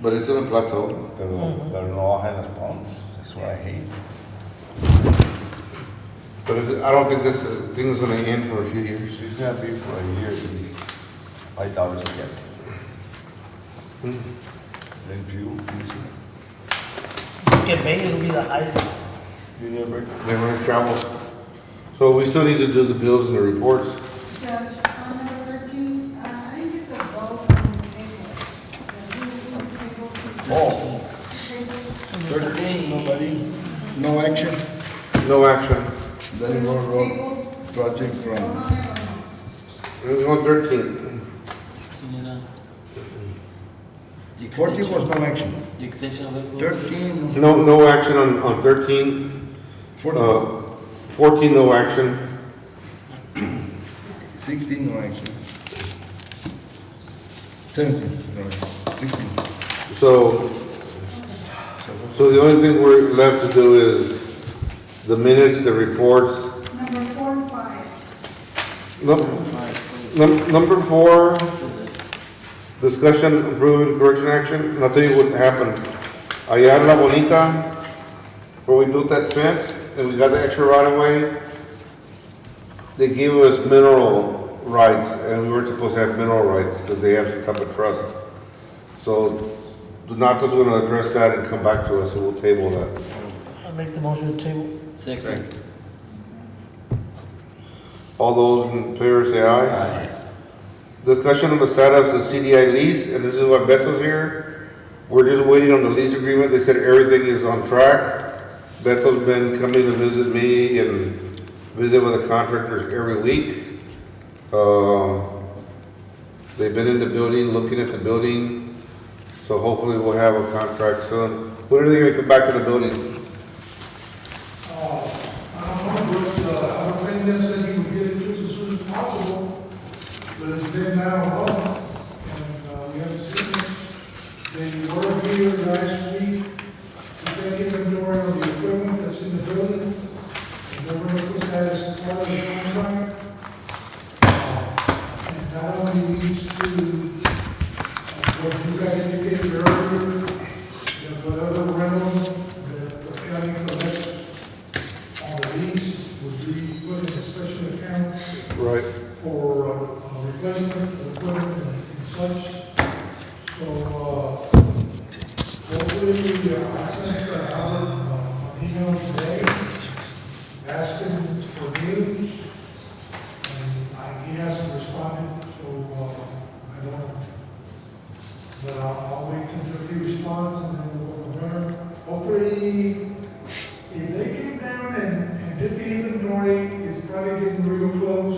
But it's gonna plateau. Pero no baja en las pumps. That's what I hate. But I don't think this thing is gonna end for a few years. It's gonna be for a year at least. $5 again. Then fuel. Que May will be the highest. You need a break? They want to travel. So we still need to do the bills and the reports. Judge, on number 13, I didn't get the vote on the table. Oh. Table. 13, nobody, no action. No action. Then we go road project Vote from, on it or no? We're on 13. The 14 was extension- no action. The extension of it. 13, No action on 13. 14, 14, no action. 16, no action. 17, no, 16. So the only thing we're left to do is the minutes, the reports. Number 4 and 5. Number 4, discussion, approving correction action. Nothing would happen. Allá en La Bonita, where we built that fence and we got the extra right of way, they gave us mineral rights and we weren't supposed to have mineral rights because they have some type of trust. So Donato's gonna address that and come back to us and we'll table that. I make the motion to table. Second. All those in favor say aye. Discussion on the status of the CDI lease, and this is what Beto's here. We're just waiting on the lease agreement. They said everything is on track. Beto's been coming to visit me and visit with the contractors every week. They've been in the building, looking at the building, so hopefully we'll have a contract soon. When are they gonna come back to the building? I don't know, but I don't think that's that you would get it just as soon as possible, but it's been now a month, and we haven't seen it. They were here last week to take inventory of the equipment that's in the building, and they were going to put that as part of the contract. And not only these two, what you guys indicated earlier, that whatever rental that the county collects on the lease would be put in a special account Right. for replacement of equipment and such. So, hopefully, I sent Albert an email today asking for news, and he hasn't responded, so I don't, but I'll wait until he responds and then we'll go from there. Hopefully, if they came down and did the inventory, it's probably getting real close.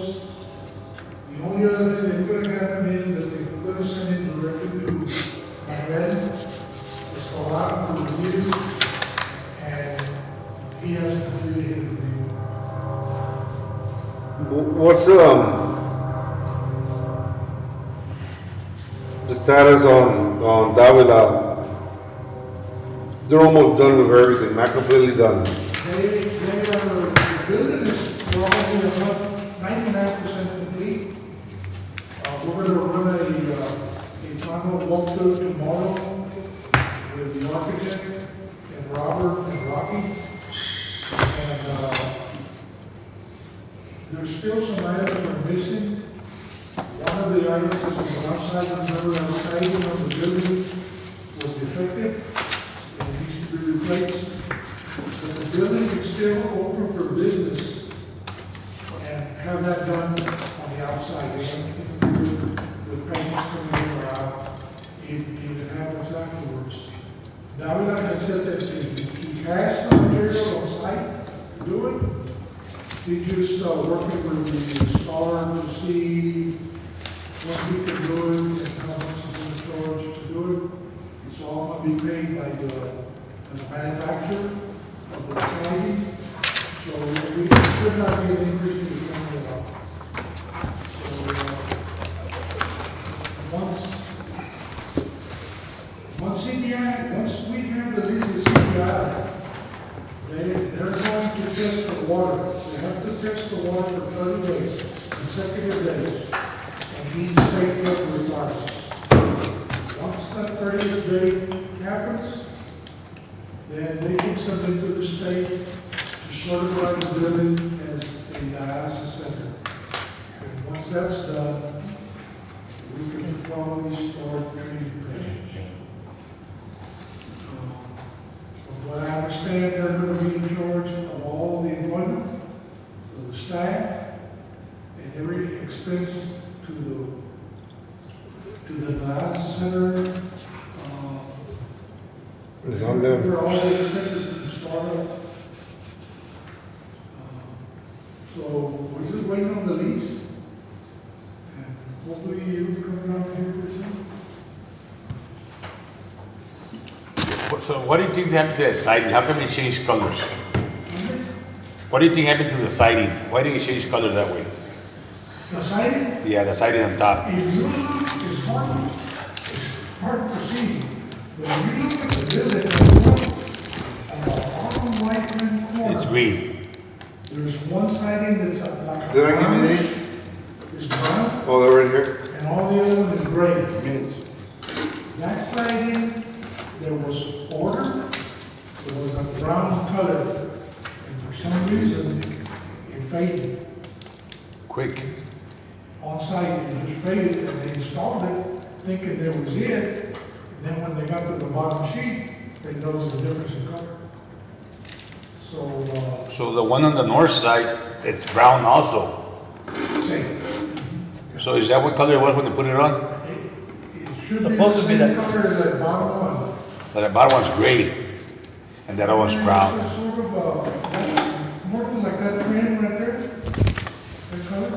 The only other thing that could have happened is that they could have sent it directly to my friend, it's a lot of review, and he hasn't completed his review. What's the status on Davila? They're almost done with everything, not completely done. The building is probably about 99% complete. We're going to run a final walkthrough tomorrow with the architect and Robert and Rocky. And there's still some items that are missing. One of the items is on the outside, remember that siding of the building was defective and needs to be replaced. But the building is still open for business and have that done on the outside. They don't think with patients coming in or out, it happens afterwards. Davila had said that he has the material on site to do it. He just working with the installer to see what he can do it and how much he's going to charge to do it. It's all going to be paid by the manufacturer of the siding. So we should not be an increase in the county at all. So once CDI, once we have the lease with CDI, they're going to test the water. They have to test the water for 30 days, consecutive days, and meet state code requirements. Once that 30th day happens, then they can submit to the state to certify the building as a dialysis center. And once that's done, we can probably start treating patients. From what I understand, they're going to be in charge staff, and every expense to the dialysis center. It's on them. Remember all the expenses to the startup. So we're just waiting on the lease, and hopefully it'll be coming out here pretty soon. So what do you think happened to that siding? How come it changed colors? What do you think happened to the siding? Why did it change colors that way? The siding, Yeah, the siding on top. if you look, it's hard to see, but if you look at the building, on the bottom right-hand corner. It's green. There's one siding that's like a Did I give you brownish, these? it's brown, Oh, they're in here? and all the other one is gray. Minutes. That siding, there was order, it was a brown color, and for some reason, it faded. Quick. On site, it just faded, and they installed it, thinking that was it. And then when they got to the bottom sheet, they noticed the difference in color. So, So the one on the north side, it's brown also. same. So is that what color it was when they put it on? It should Supposed to be be the same that- color as that bottom one. The bottom one's gray, and the other one's brown. It's sort of, more like that trim right there, that color.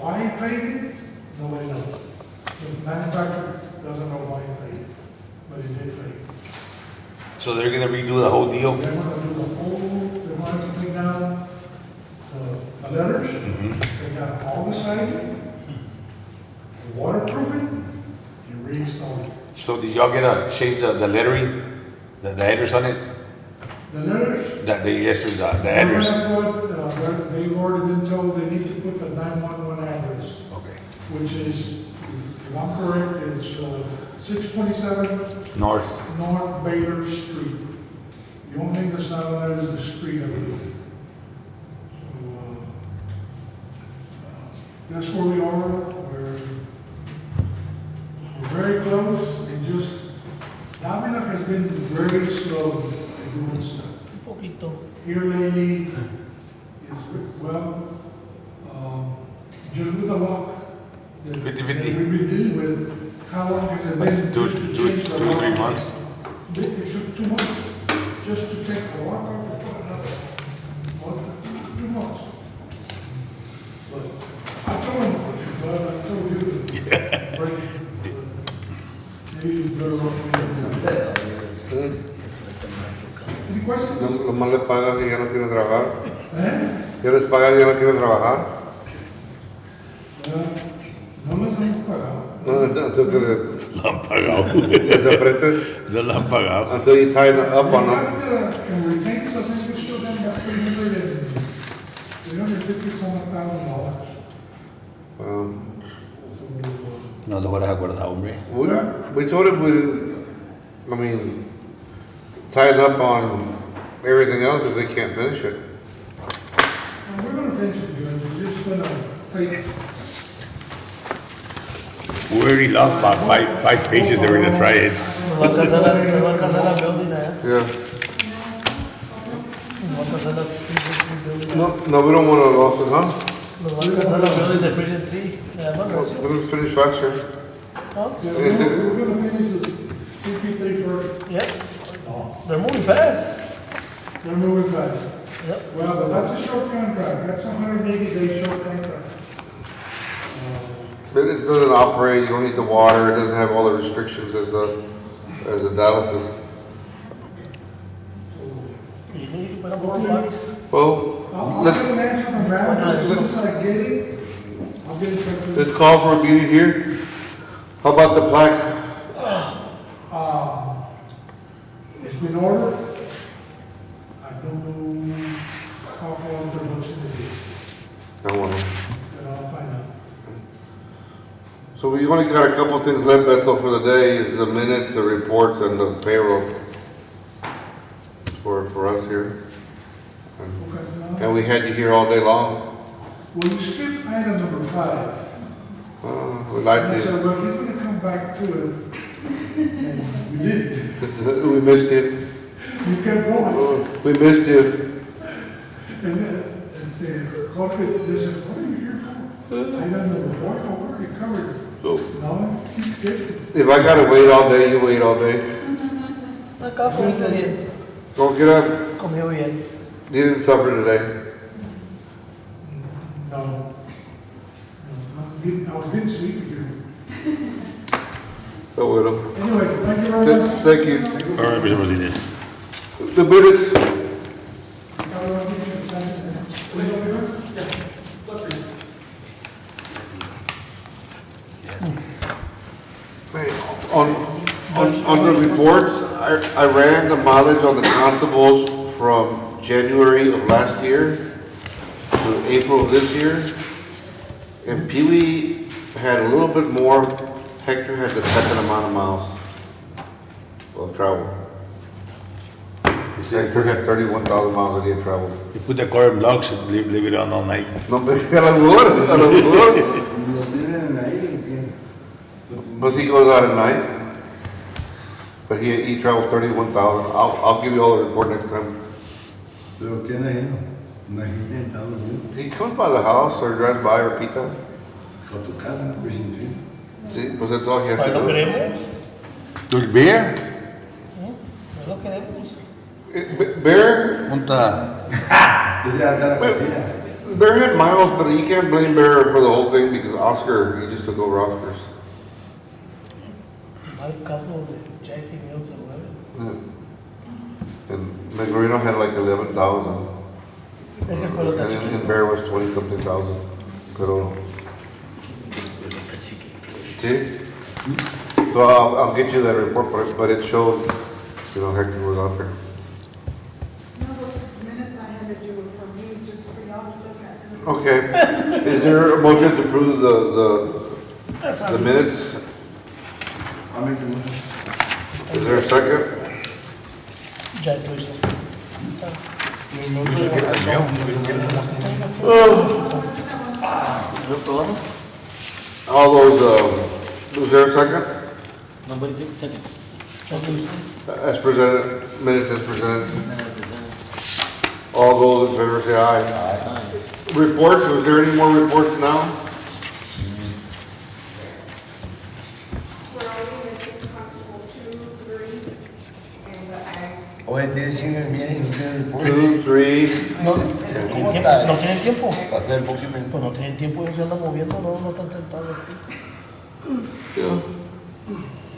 Why it faded, nobody knows. The manufacturer doesn't know why it faded, but it did fade. So they're gonna redo the whole deal? They want to do the whole, they want to take down the letters, take down all the siding, waterproofing, and reinstall it. So did y'all get a change the lettering, the address on it? The letters. Yes, sir, the address? They've already been told they need to put the 911 address, Okay. which is, if I'm correct, is 627 North. North Baylor Street. The only thing that's not on there is the street, I believe. So, that's where we are. We're very close. It just, Davila has been very slow in doing stuff. Un poquito. Here lately is, well, just with the lock. that- 50-50. that we've been dealing with, how long has it been? Like two, just to two, change the 2 or 3 lock? months? It took 2 months just to take the lock off and put another. Well, 2 months. But I told him, but I told you to break it. But maybe you better off me. Any questions? Nomás les pagan que ya no quieren trabajar. ¿Eh? Ya les pagan que ya no quieren trabajar. No les hemos pagado. No, until que Lo han pagado. les apretes. No lo han pagado. Until you tighten up on them. And retained, I think we still got about $350,000. No te voy a acordar, hombre. We told him we didn't, I mean, tighten up on everything else if they can't finish it. And we're gonna finish it, Judge. We're just gonna take. We already lost about five pages that we're gonna try it. Nos va a alcanzar la building allá. Yeah. Nos va a alcanzar la building. No, we don't want to lose it, huh? Nos va a alcanzar la building de Prison 3. We're gonna finish faster. We're gonna finish the CP3 first. Yep. They're moving fast. They're moving fast. Yep. Well, but that's a short contract. That's a 180-day short contract. But it doesn't operate, you don't need the water, it doesn't have all the restrictions as the dialysis. You need to put up more bodies. Well, I'll let's, get an answer from Brad, as soon as I get it, I'll get in touch with let's call for a meeting here. How about the plaque? It's been ordered. I don't know how far production it is, I want to. but I'll find out. So we only got a couple things left, Beto, for the day, is the minutes, the reports, and the payroll for us here. Okay, now, And we had you here all day long. will you skip item number 5? We And liked I it. said, well, he's gonna come back to it, and we didn't. We missed you. You kept going. We missed you. And Jorge, this is, what are you here for? I don't know, before, I already covered it. So, No, he's scared. if I gotta wait all day, you wait all day. Acá comiste bien, Go get up, comió bien. you didn't suffer today. No. I was getting sleepy here. So, well, Anyway, thank you very much. thank you. All right, Mr. Martinez. The minutes, on the reports, I ran the mileage on the constables from January of last year to April of this year. And Pee Wee had a little bit more, Hector had the second amount of miles of travel. Hector had 31,000 miles that he had traveled. You put the car in blocks and leave it on all night. No, but a lo mejor. Lo tienen ahí, tienen. But he goes out at night. But he traveled 31,000. I'll give you all the report next time. Pero tiene ahí, no gente en Estados Unidos. He comes by the house or drives by or pita. Con tu casa, pues sin ti. Sí, pues that's all he has Pues to lo do. queremos, ¿Tú beer? pues lo queremos. Bear, Punta. Yo ya está la cocina. Bear had miles, but you can't blame Bear for the whole thing because Oscar, he just took over Oscar's. Al caso de Jackie Mills o whatever. And Negrino had like 11,000. Es que el pueblo está And chiquito. Bear was 20-something thousand. Pero, see? So I'll get you that report, but it showed, you know, Hector was out there. No, those minutes I had to do for me, just for y'all to look at. Okay. Is there a motion to approve the minutes? I'll make the motion. Is there a second? Ya lo hizo. ¿No probamos? All those, was there a second? Nobody took second. Ya lo hizo. As presented, minutes as presented. All those in favor say aye. Aye. Reports, was there any more reports now? We're only missing Constable 2, 3, and the ag. Oye, tienes chingas bien, no tienes reporte. 2, 3, No, tienen tiempo, no tienen tiempo. Va a ser el Pokémon. Pues no tienen tiempo, ellos se andan moviendo, no están sentados aquí.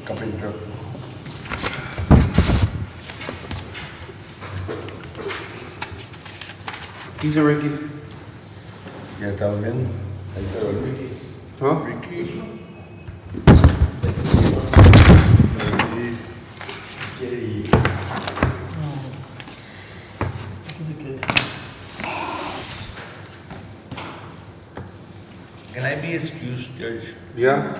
Carpintero. ¿15 Ricky? Ya estamos viendo. Ahí está el Ricky. Huh? Ricky. Aquí se queda. Can I be excused, Judge? ¿Ya?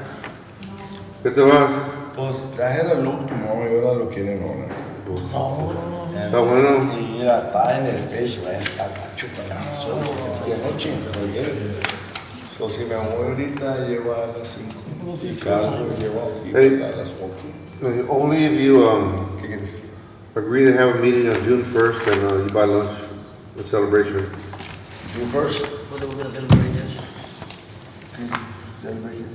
¿Qué te vas? Pues I had a look tomorrow y ahora lo quieren ahora. No. Está bueno. Y mira, está en el pecho, está gacho para nosotros. De noche, pero ayer. So, si me voy ahorita, llego a las 5. Y cargo, llego aquí Hey. a las 8. Only if you ¿Qué quieres? agree to have a meeting on June 1st and you buy lunch with celebration. You first. What are we gonna celebrate this? Celebration.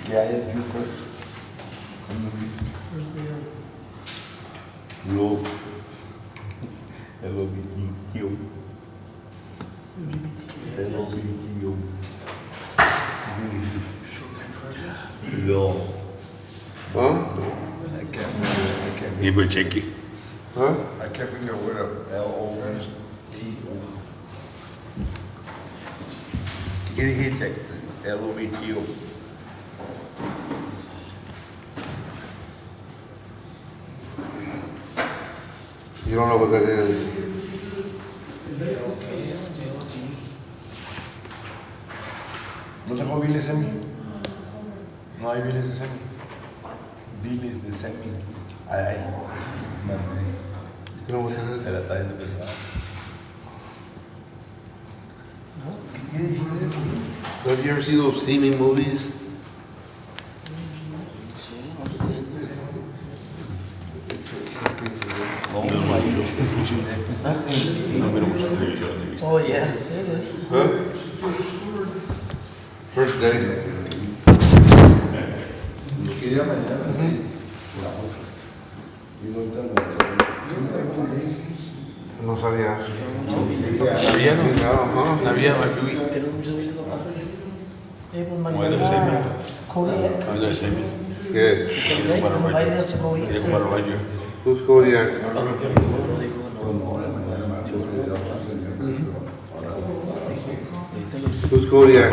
Que haya you first. Lo. LOBTO. LOBTO. Lo. Huh? I can't Y por cheque. Huh? I can't bring the word up. LOBTO. Get it here, check. LOBTO. You don't know what that is. ¿No tengo biles semi? No hay biles de semi. Biles de semi. Ay. Mami. You know what that Se la está yendo pesada. is? Have you ever seen those steaming movies? No, No miramos la televisión, he visto. Oh, yeah, it is. Huh? First day. Quería mañana, la 8. Y no No sabía. ¿Sabía, no? Ajá. ¿Sabía, Martín? Tenemos mucho bilio, papá. Pues Bueno, mañana, Kodiak, Cuando es semi. ¿Qué? Quiero comprar un invited Roger. us to go eat. Quiero comprar un Roger. Who's Kodiak? No lo quiero, no dijo, no. Who's Kodiak?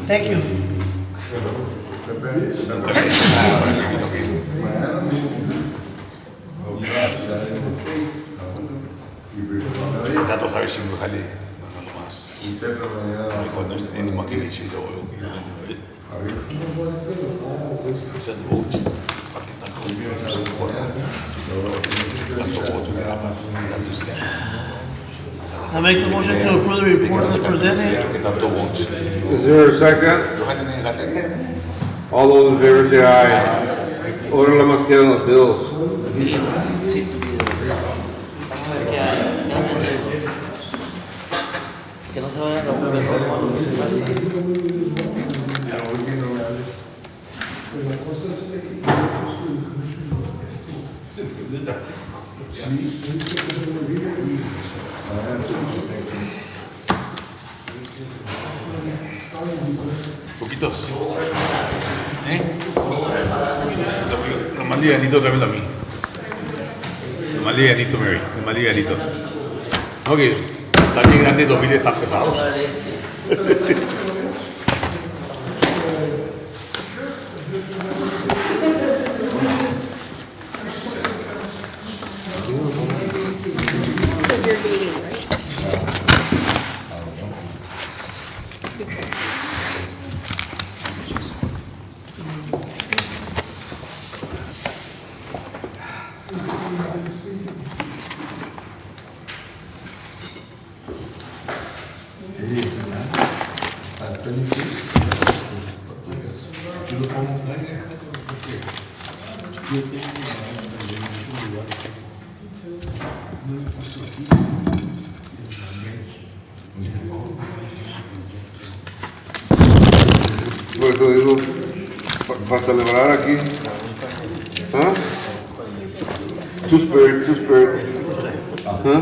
Thank you. Trato de saber si me jale. No más. Cuando es en más que el chile o votes. Para que tanto se corra. Tanto voto me da más. I make the motion to approve the report as presented. Que tanto votos. Is there a second? Yo jale. All those in favor say aye. Ahora más quedan los bills. Sí. Que no se vaya a romper. Pero la cosa es que Poquitos. Lo más livianito también a mí. Lo más livianito, Mary. Lo más livianito. No, que están bien grandes, 2000 están pesados. You're dating, right? Por eso digo, para celebrar aquí. ¿Ah? Two Spirit. Huh?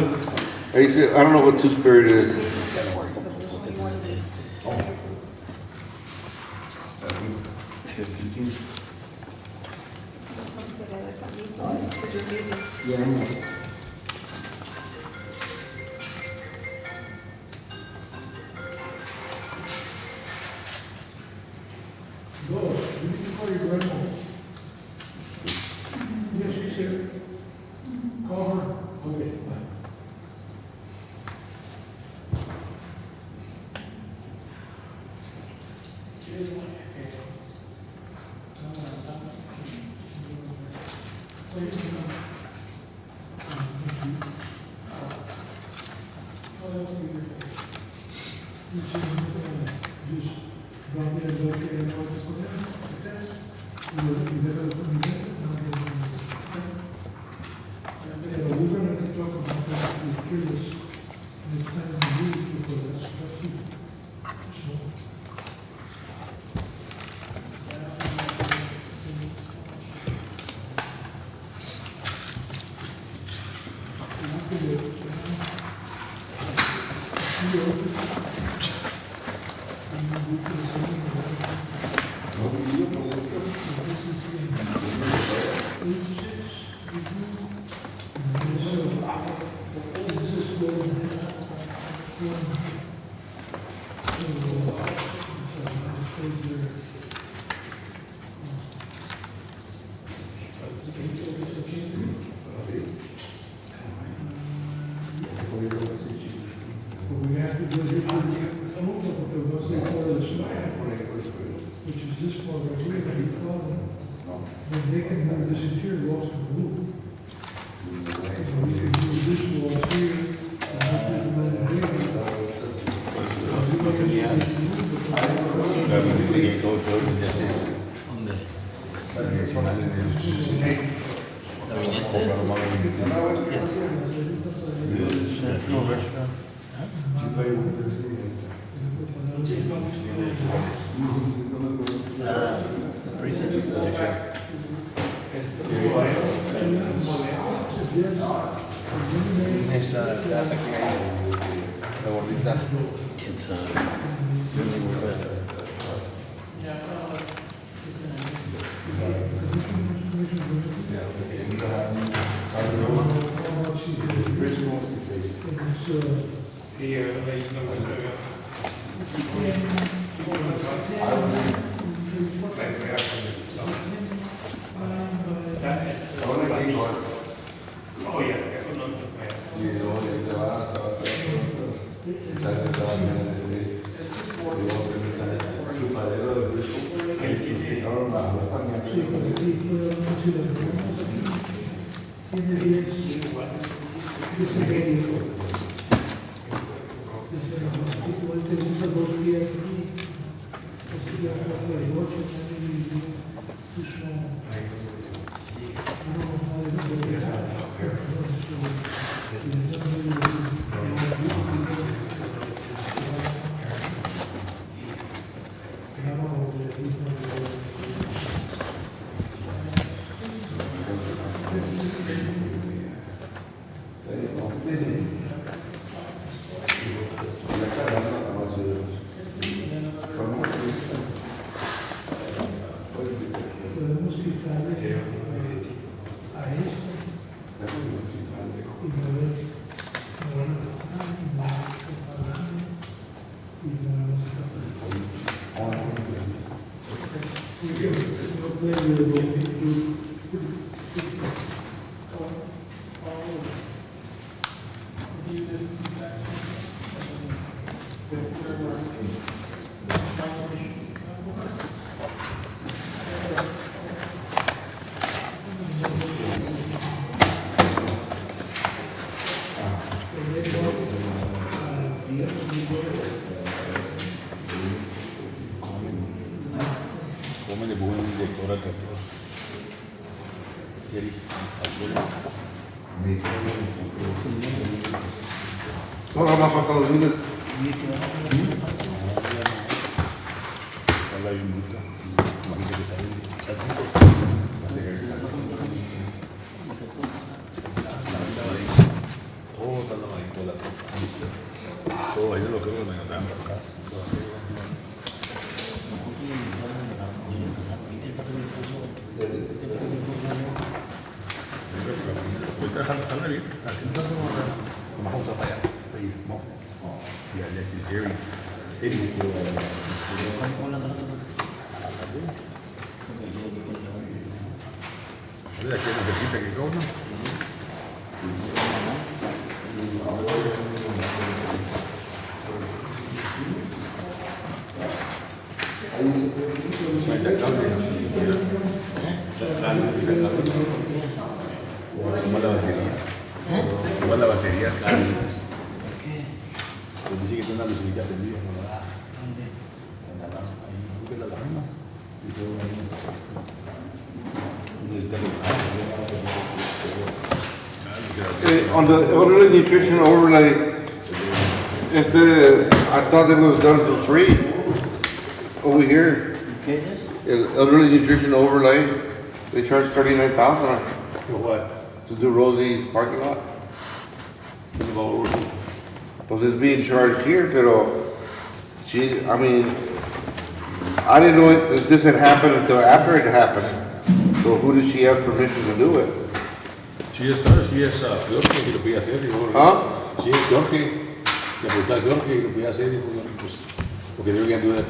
I don't know what Two Spirit is. Dos, you need to call your grandma. Yes, she's here. Call her. Okay, bye. Just drop in and look at what's going on. So we're gonna talk about that with curious next time we meet, because that's you. We have to do it, some of them, because once they call the slide, which is this part right here, that you call them, then they can move this interior walls to move. So we can move this wall here, and that is another building. ¿Dónde? It's, podemos quitarle a esto y mover, ¿Cómo le pongo un director al tractor? Ahora más faltan los miles. Habla bien busca. Imagínate que sale. Todo está lavadito la tropa. Todo ahí lo que me mandaron a casa. Voy trabajando bien. Vamos a fallar. Y allá aquí, Jerry. Mira, aquí necesita que coma. Igual la batería. Igual la batería. Pues dice que tiene una lucecita prendida. Ahí, busca la alarma. Y todo ahí. On the elderly nutrition overlay, I thought it was done for free over here. ¿Qué es? El elderly nutrition overlay, they charge 39,000 For what? to do Rosie's parking lot. What about Rosie? Pues it's being charged here, pero I mean, I didn't know that this had happened until after it happened. So who did she have permission to do it? Sí, es Jorge que lo podía hacer. ¿Ah? Sí, es Jorge. Le pregunté a Jorge que lo podía hacer. Dijo, bueno, pues, porque they were going to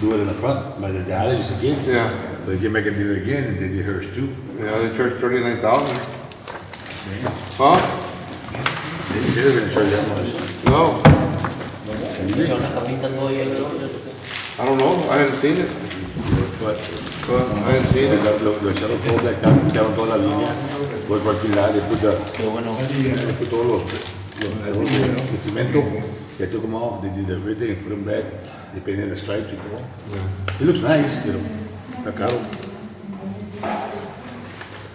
do it in the front, by the allergies again. Yeah. But they came back and did it again, and they did hers too. Yeah, they charged 39,000. Huh? They were going to charge that much. No, Hizo una capita todavía, I don't know. I haven't seen it. But, I haven't seen it. lo echaron todo de acá, quedaron todas las líneas, por cualquier lado, después Qué bueno. todos los de cemento, ya esto como, they did everything and put them back, they painted the stripes y todo. It looks nice, pero está caro.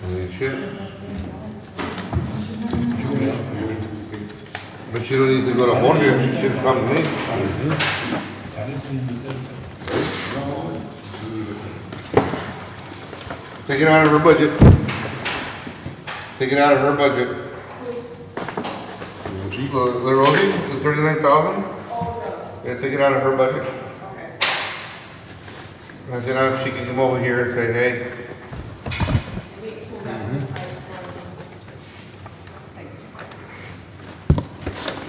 I mean, shit. But you don't need to go to Jorge, you should come to me. Take it out of her budget. Take it out of her budget. The Rosie, the 39,000? Yeah, take it out of her budget. And then she can come over here and say, hey,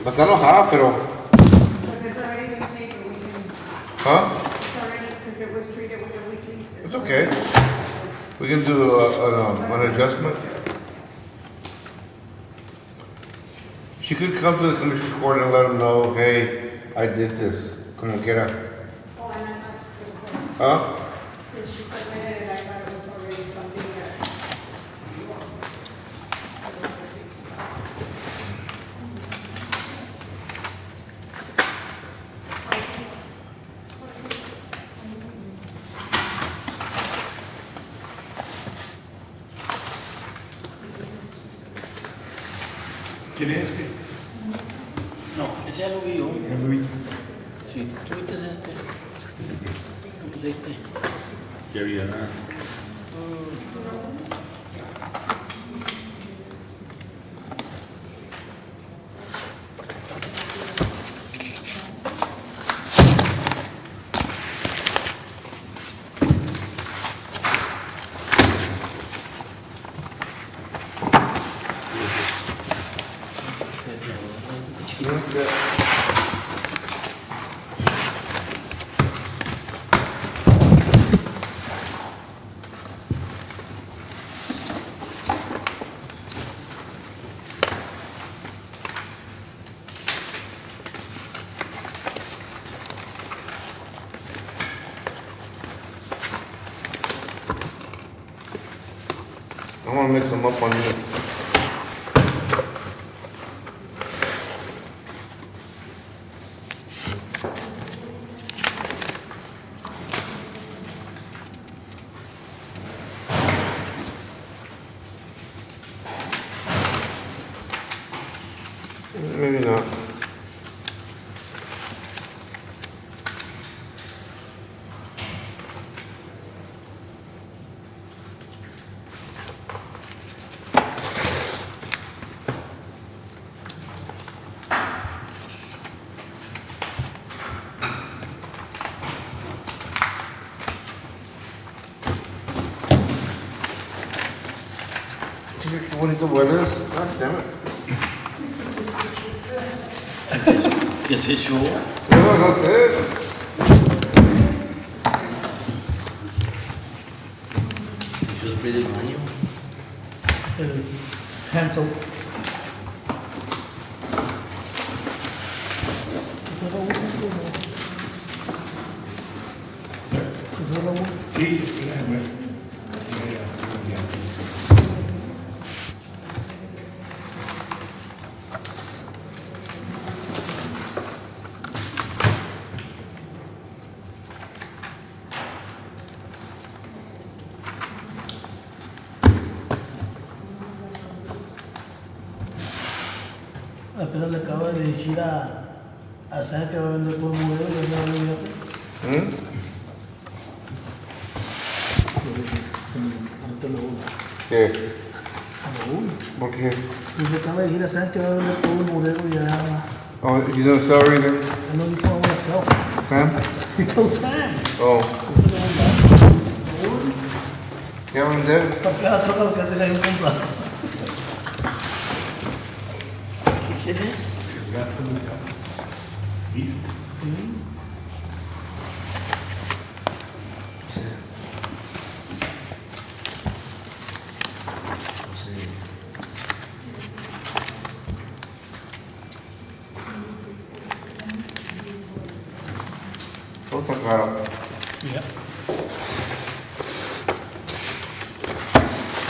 pues está enojada, pero, Because it's already been paid, we can, huh? it's already, because it was treated with the weekly. It's okay. We can do an adjustment. She could come to the commissioner's court and let them know, hey, I did this, como quiera. Oh, and I'm not, Huh? since she submitted it, I thought it was already something that. ¿Quién es este? No, ese ya lo vi yo. Ya lo vi. Sí, tú viste este. Este. Ya había nada. I want to mix them up on you. Maybe not. Qué bonito hueles. God damn it. ¿Qué es eso? No sé. Eso es spray del baño. Es el hand soap. Sí, ya, bueno. Apenas le acaba de decir a Salle que va a vender por modelo y ya va a vender. Ahorita lo uno. ¿Qué? Lo uno. ¿Por qué? Pues le acaba de decir a Salle que va a vender por modelo y ya. Oh, you don't sell everything? I know you call myself. Sam? He told Sam. Oh. ¿Qué van a vender? Para cada troca lo que tenga ahí comprado. ¿Qué es? El gato de la disco. Sí. Todo está caro. Yeah.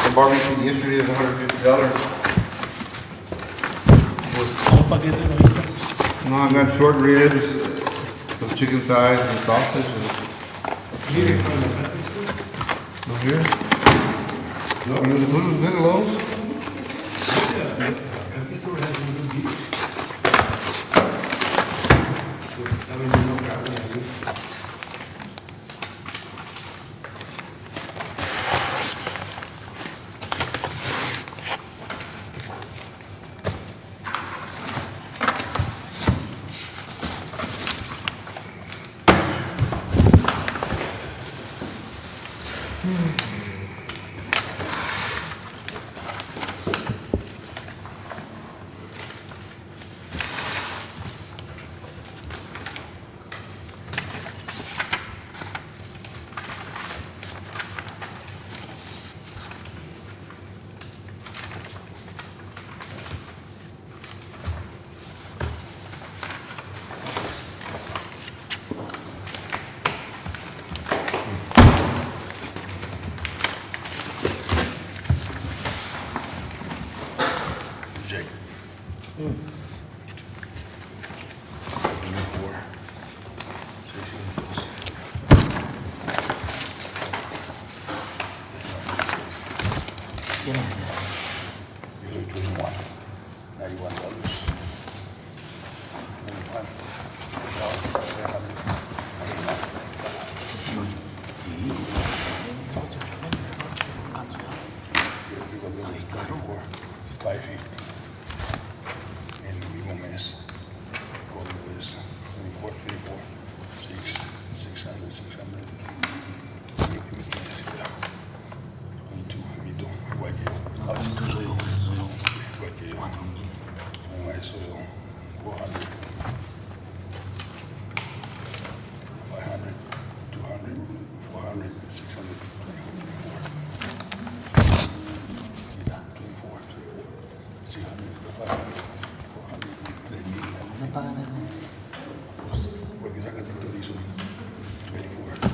The barbecue yesterday is $150. Un paquete de bajitas. No, I got short ribs, some chicken thighs and sausage and... No here? No, who's good at Lowe's? Jake. 600. You know, Yo doy 21. $91. 21. Yo digo, yo doy 24. 550. En el mismo mes. Código es 24, 24, 600, 600. 22, igual que yo. Igual que yo. Eso yo. 400. 500, 200, 400, 600, 24. Mira, 24, 600, 500, 400, 3,000. me pagan eso. Pues, porque saca tanto diesel. 24.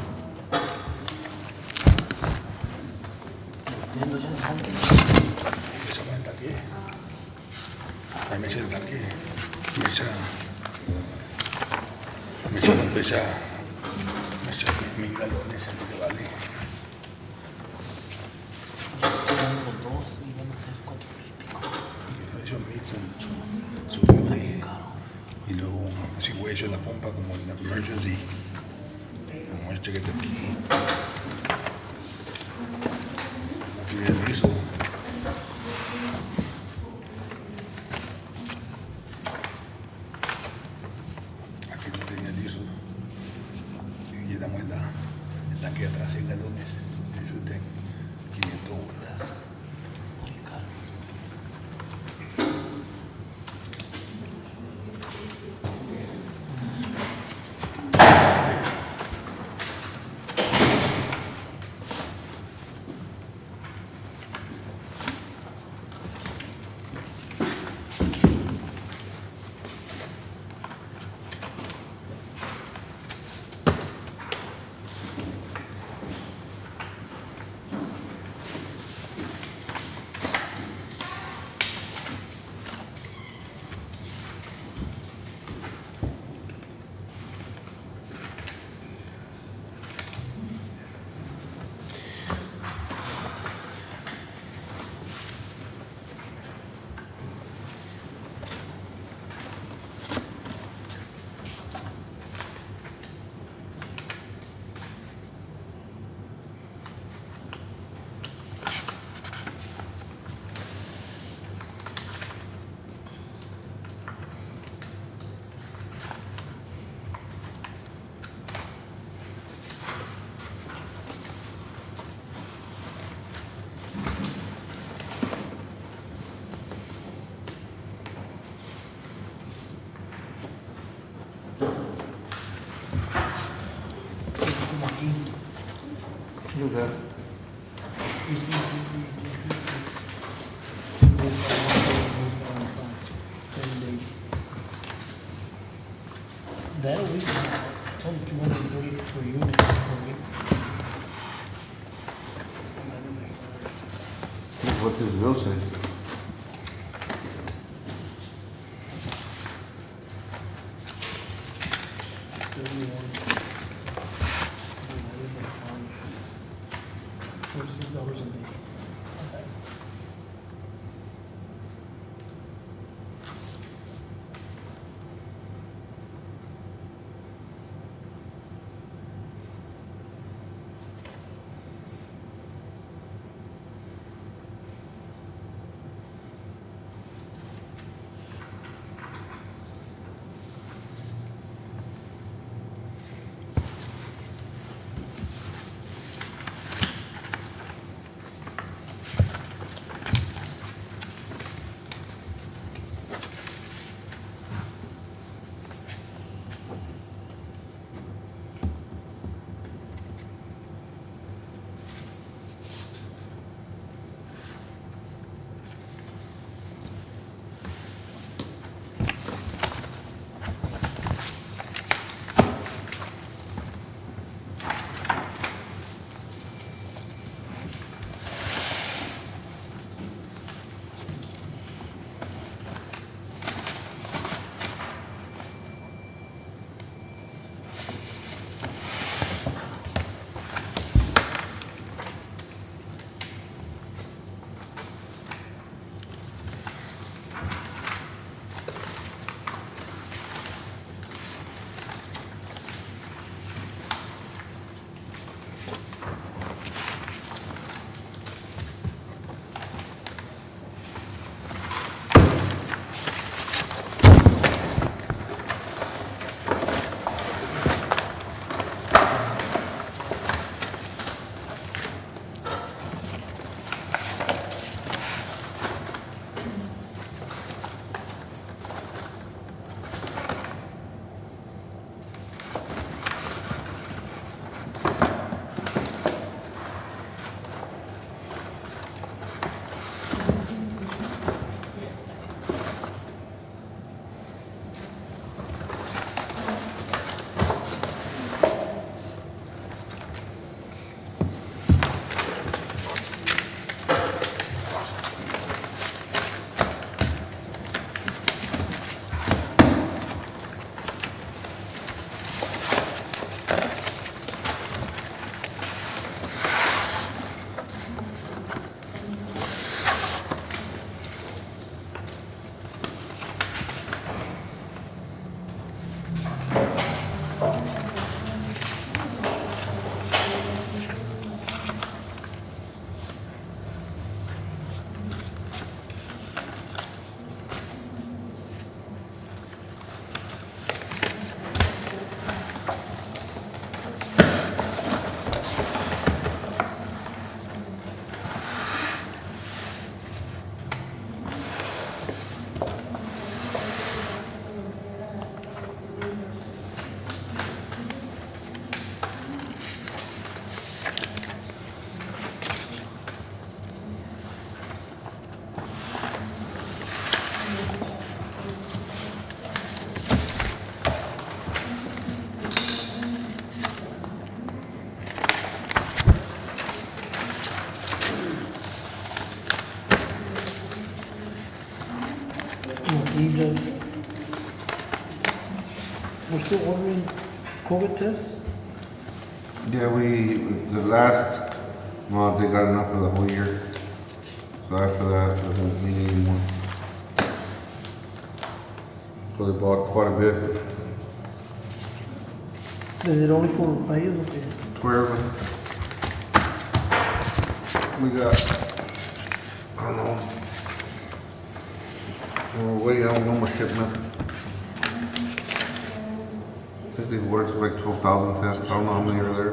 Entiendo, ya sale. Esa va el tanque. Ahí me echa el tanque. Me echa 1,000 galones, es lo que vale. Ya me quedan los dos y van a ser 4,000 y pico. Y esos 1,000 subió de. Y luego, si voy a echar la pompa como en la emergency, como este que te dije. No tiene el piso. Aquí no tenía liso. Y llenamos el tanque de atrás 100 galones. Disfruten 500 bolas. Muy caro. Como aquí. Okay. That a week, it's only 230 per unit per week. What does Bill say? $46 a day. Okay. Okay, Judge. We're still ordering COVID tests? Yeah, the last month, they got enough for the whole year. So after that, doesn't need any more. So they bought quite a bit. Is it only for payers? Okay. For everyone. We got, I don't know. We're waiting on one more shipment. I think they ordered like 12,000 tests. I don't know how many are there.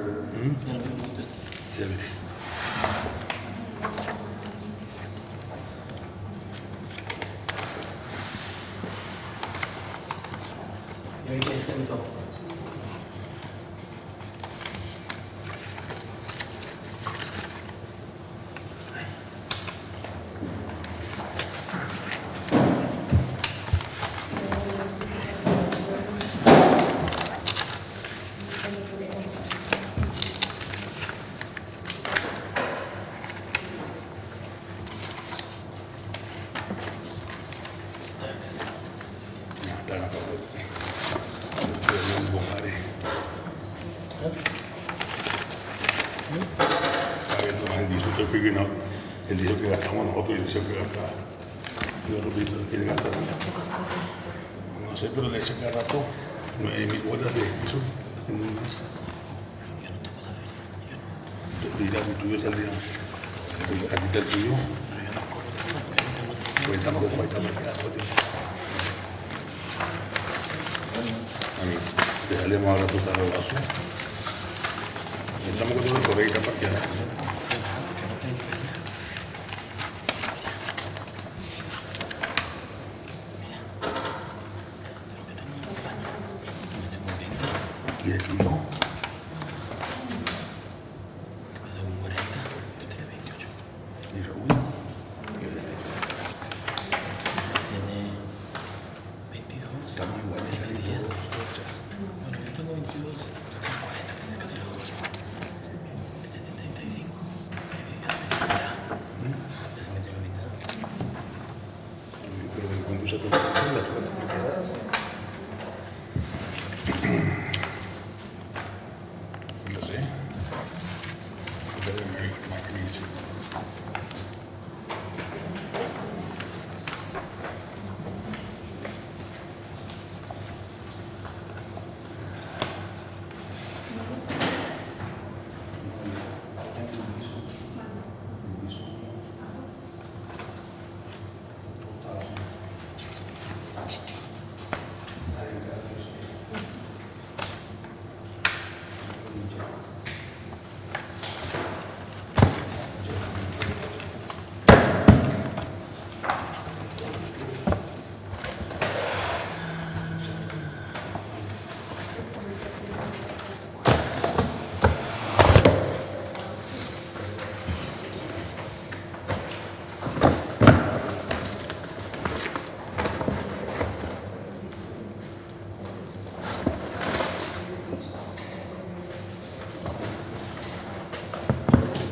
El dice que gastamos nosotros y el dice que gasta. Y otro tiene gastado. No sé, pero le echa cada rato 9,000 bolas de eso en un mes. Yo no tengo esa feria. Mira, el tuyo saldría. Aquí está el tuyo. Pero yo no acuerdo. Cuéntame cómo está para quedar. A mí, déjale más ahora tu salvazo. Estamos con el correo para quedar. ¿Y el tuyo? De un 40, tú tienes 28. ¿Y Raúl? Tiene 22. Estamos iguales, casi 10. Bueno, yo tengo 22, tú tienes 40, tienes casi los dos. Este tiene 35. Ya se metió la mitad. Pero cuando se toma la chocolate te quedas. No sé.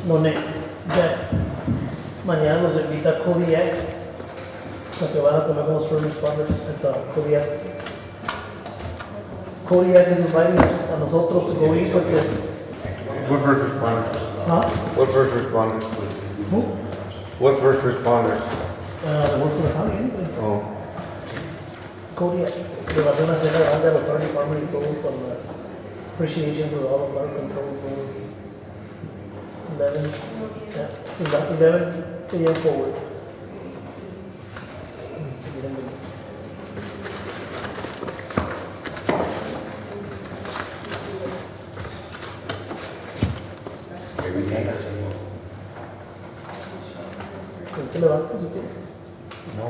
Donde ya mañana nos invita Kodiak, lo que van a comer con los first responders at Kodiak. Kodiak is inviting a nosotros to go eat with them. What first responders? Huh? What first responders? Who? What first responders? Work for the county, anything. Oh. Kodiak, le va a hacer una cena grande a los fire department y todo con las appreciation for all the fire control. 11 a.m. forward. ¿Te levantas o qué? No.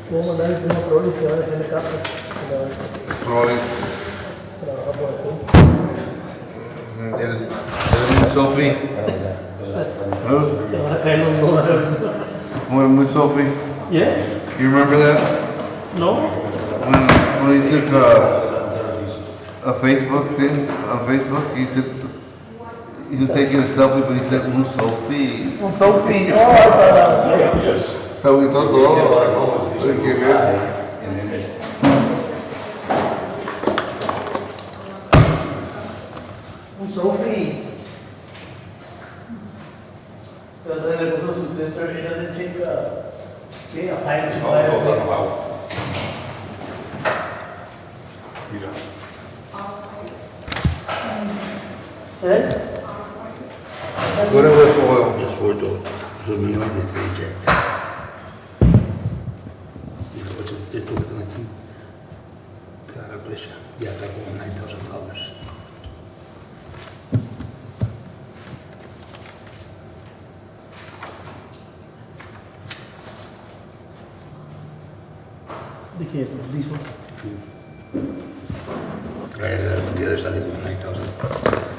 Puedo mandar el primo Trolis que va a dejar de casa. Troy. Trabaja por aquí. El Sophie. Se van a caer los dólares. When with Sophie. Yeah? You remember that? No? When he took a Facebook thing on Facebook, he said he was taking a selfie, but he said, Sophie. On Sophie, oh, I saw that, yes. So we thought, Oye, qué bien. and then it's- On Sophie. So then it was his sister, it doesn't take a pipe to fly No, no, away. no. Mira. ¿Eh? Whatever foil. Los vuelto, esos millones de Jack. Y luego esto que están aquí, cada flecha, ya está como $9,000. ¿De qué es eso? ¿Diesel? The other side como $9,000.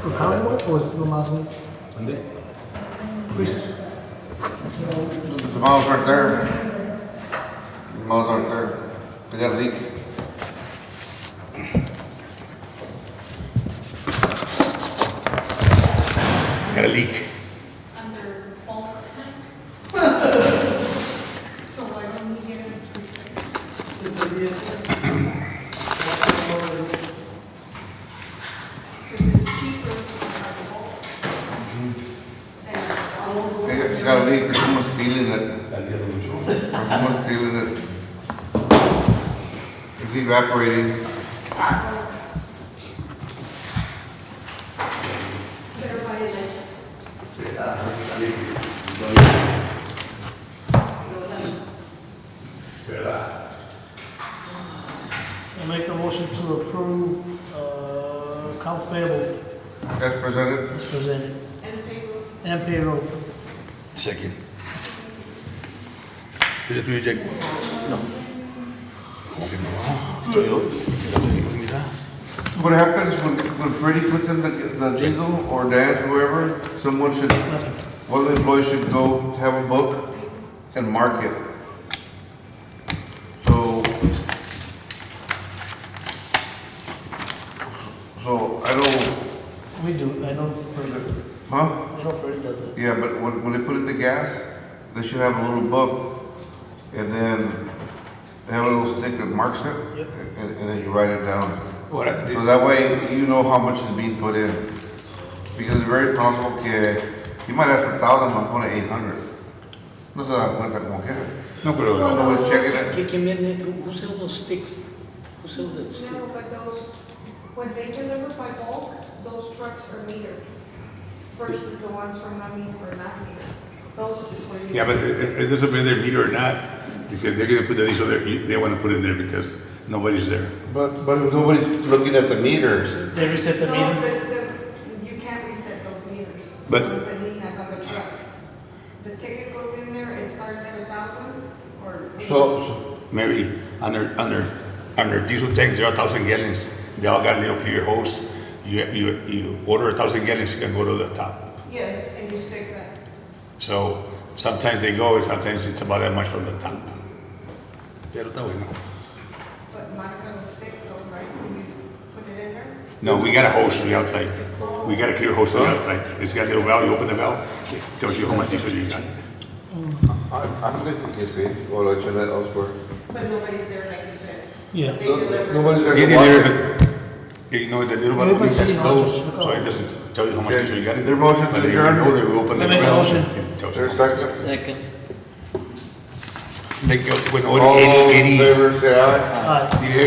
¿For Conway o es lo más un? ¿Dónde? Chris? The miles aren't there. The miles aren't there. They got a leak. Got a leak. Under bulk tank. So why don't we get it replaced? Because it's cheaper to buy bulk. And all They got a leak, or someone's stealing it. That's the other one. Or someone's stealing it. It's evaporating. better buy electric. I make the motion to approve, accounts payable As presented. as presented And payroll. and payroll. Second. ¿Es el tuyo, Jack? No. ¿Cómo que no? Estoy yo. Mira. What happens when Freddie puts in the jingle, or Dan, whoever, someone should, one of the employees should go have a book and mark it. So I don't, We do, I know Freddie, huh? I know Freddie does it. Yeah, but when they put in the gas, they should have a little book, and then they have a little stick that marks it, Yep. and then you write it down. What I did. So that way, you know how much is being put in. Because it's very possible que you might have 1,000, but pone 800. No se da cuenta como que. No, pero. Nobody's checking it. ¿Quién vende? Who sells those sticks? Who sells that stick? No, but those, when they deliver by bulk, those trucks are metered versus the ones from Mummies or not metered. Those is where you. Yeah, but it doesn't matter meter or not, because they're gonna put the diesel there, they wanna put it in there because nobody's there. But nobody's looking at the meters. They reset the No, meter. you can't reset those meters. But- The ones that he has on the trucks. The ticket goes in there, it starts at 1,000 or. So, Mary, on their diesel tanks, they're 1,000 gallons, they all got a little clear hose. You order 1,000 gallons, you can go to the top. Yes, and you stick that. So sometimes they go, and sometimes it's about that much from the top. Pero está bueno. But not gonna stick though, right? When you put it in there? No, we got a hose on the outside. We got a clear hose on the outside. It's got a little valve, you open the valve, it tells you how much diesel you got. I don't think we can see, well, I should let elsewhere. But nobody's there, like you said. Yeah. They deliver. Nobody's there They to watch deliver, it. but you know, the little We one open that's city hall, closed, just look so up. it doesn't tell you how much Okay. diesel you got in Their there. motion to But they adjourn? know they open the I make a valve, motion. it tells you. There's a second. Second. Like, when All those in 80, favor, say aye. Aye. the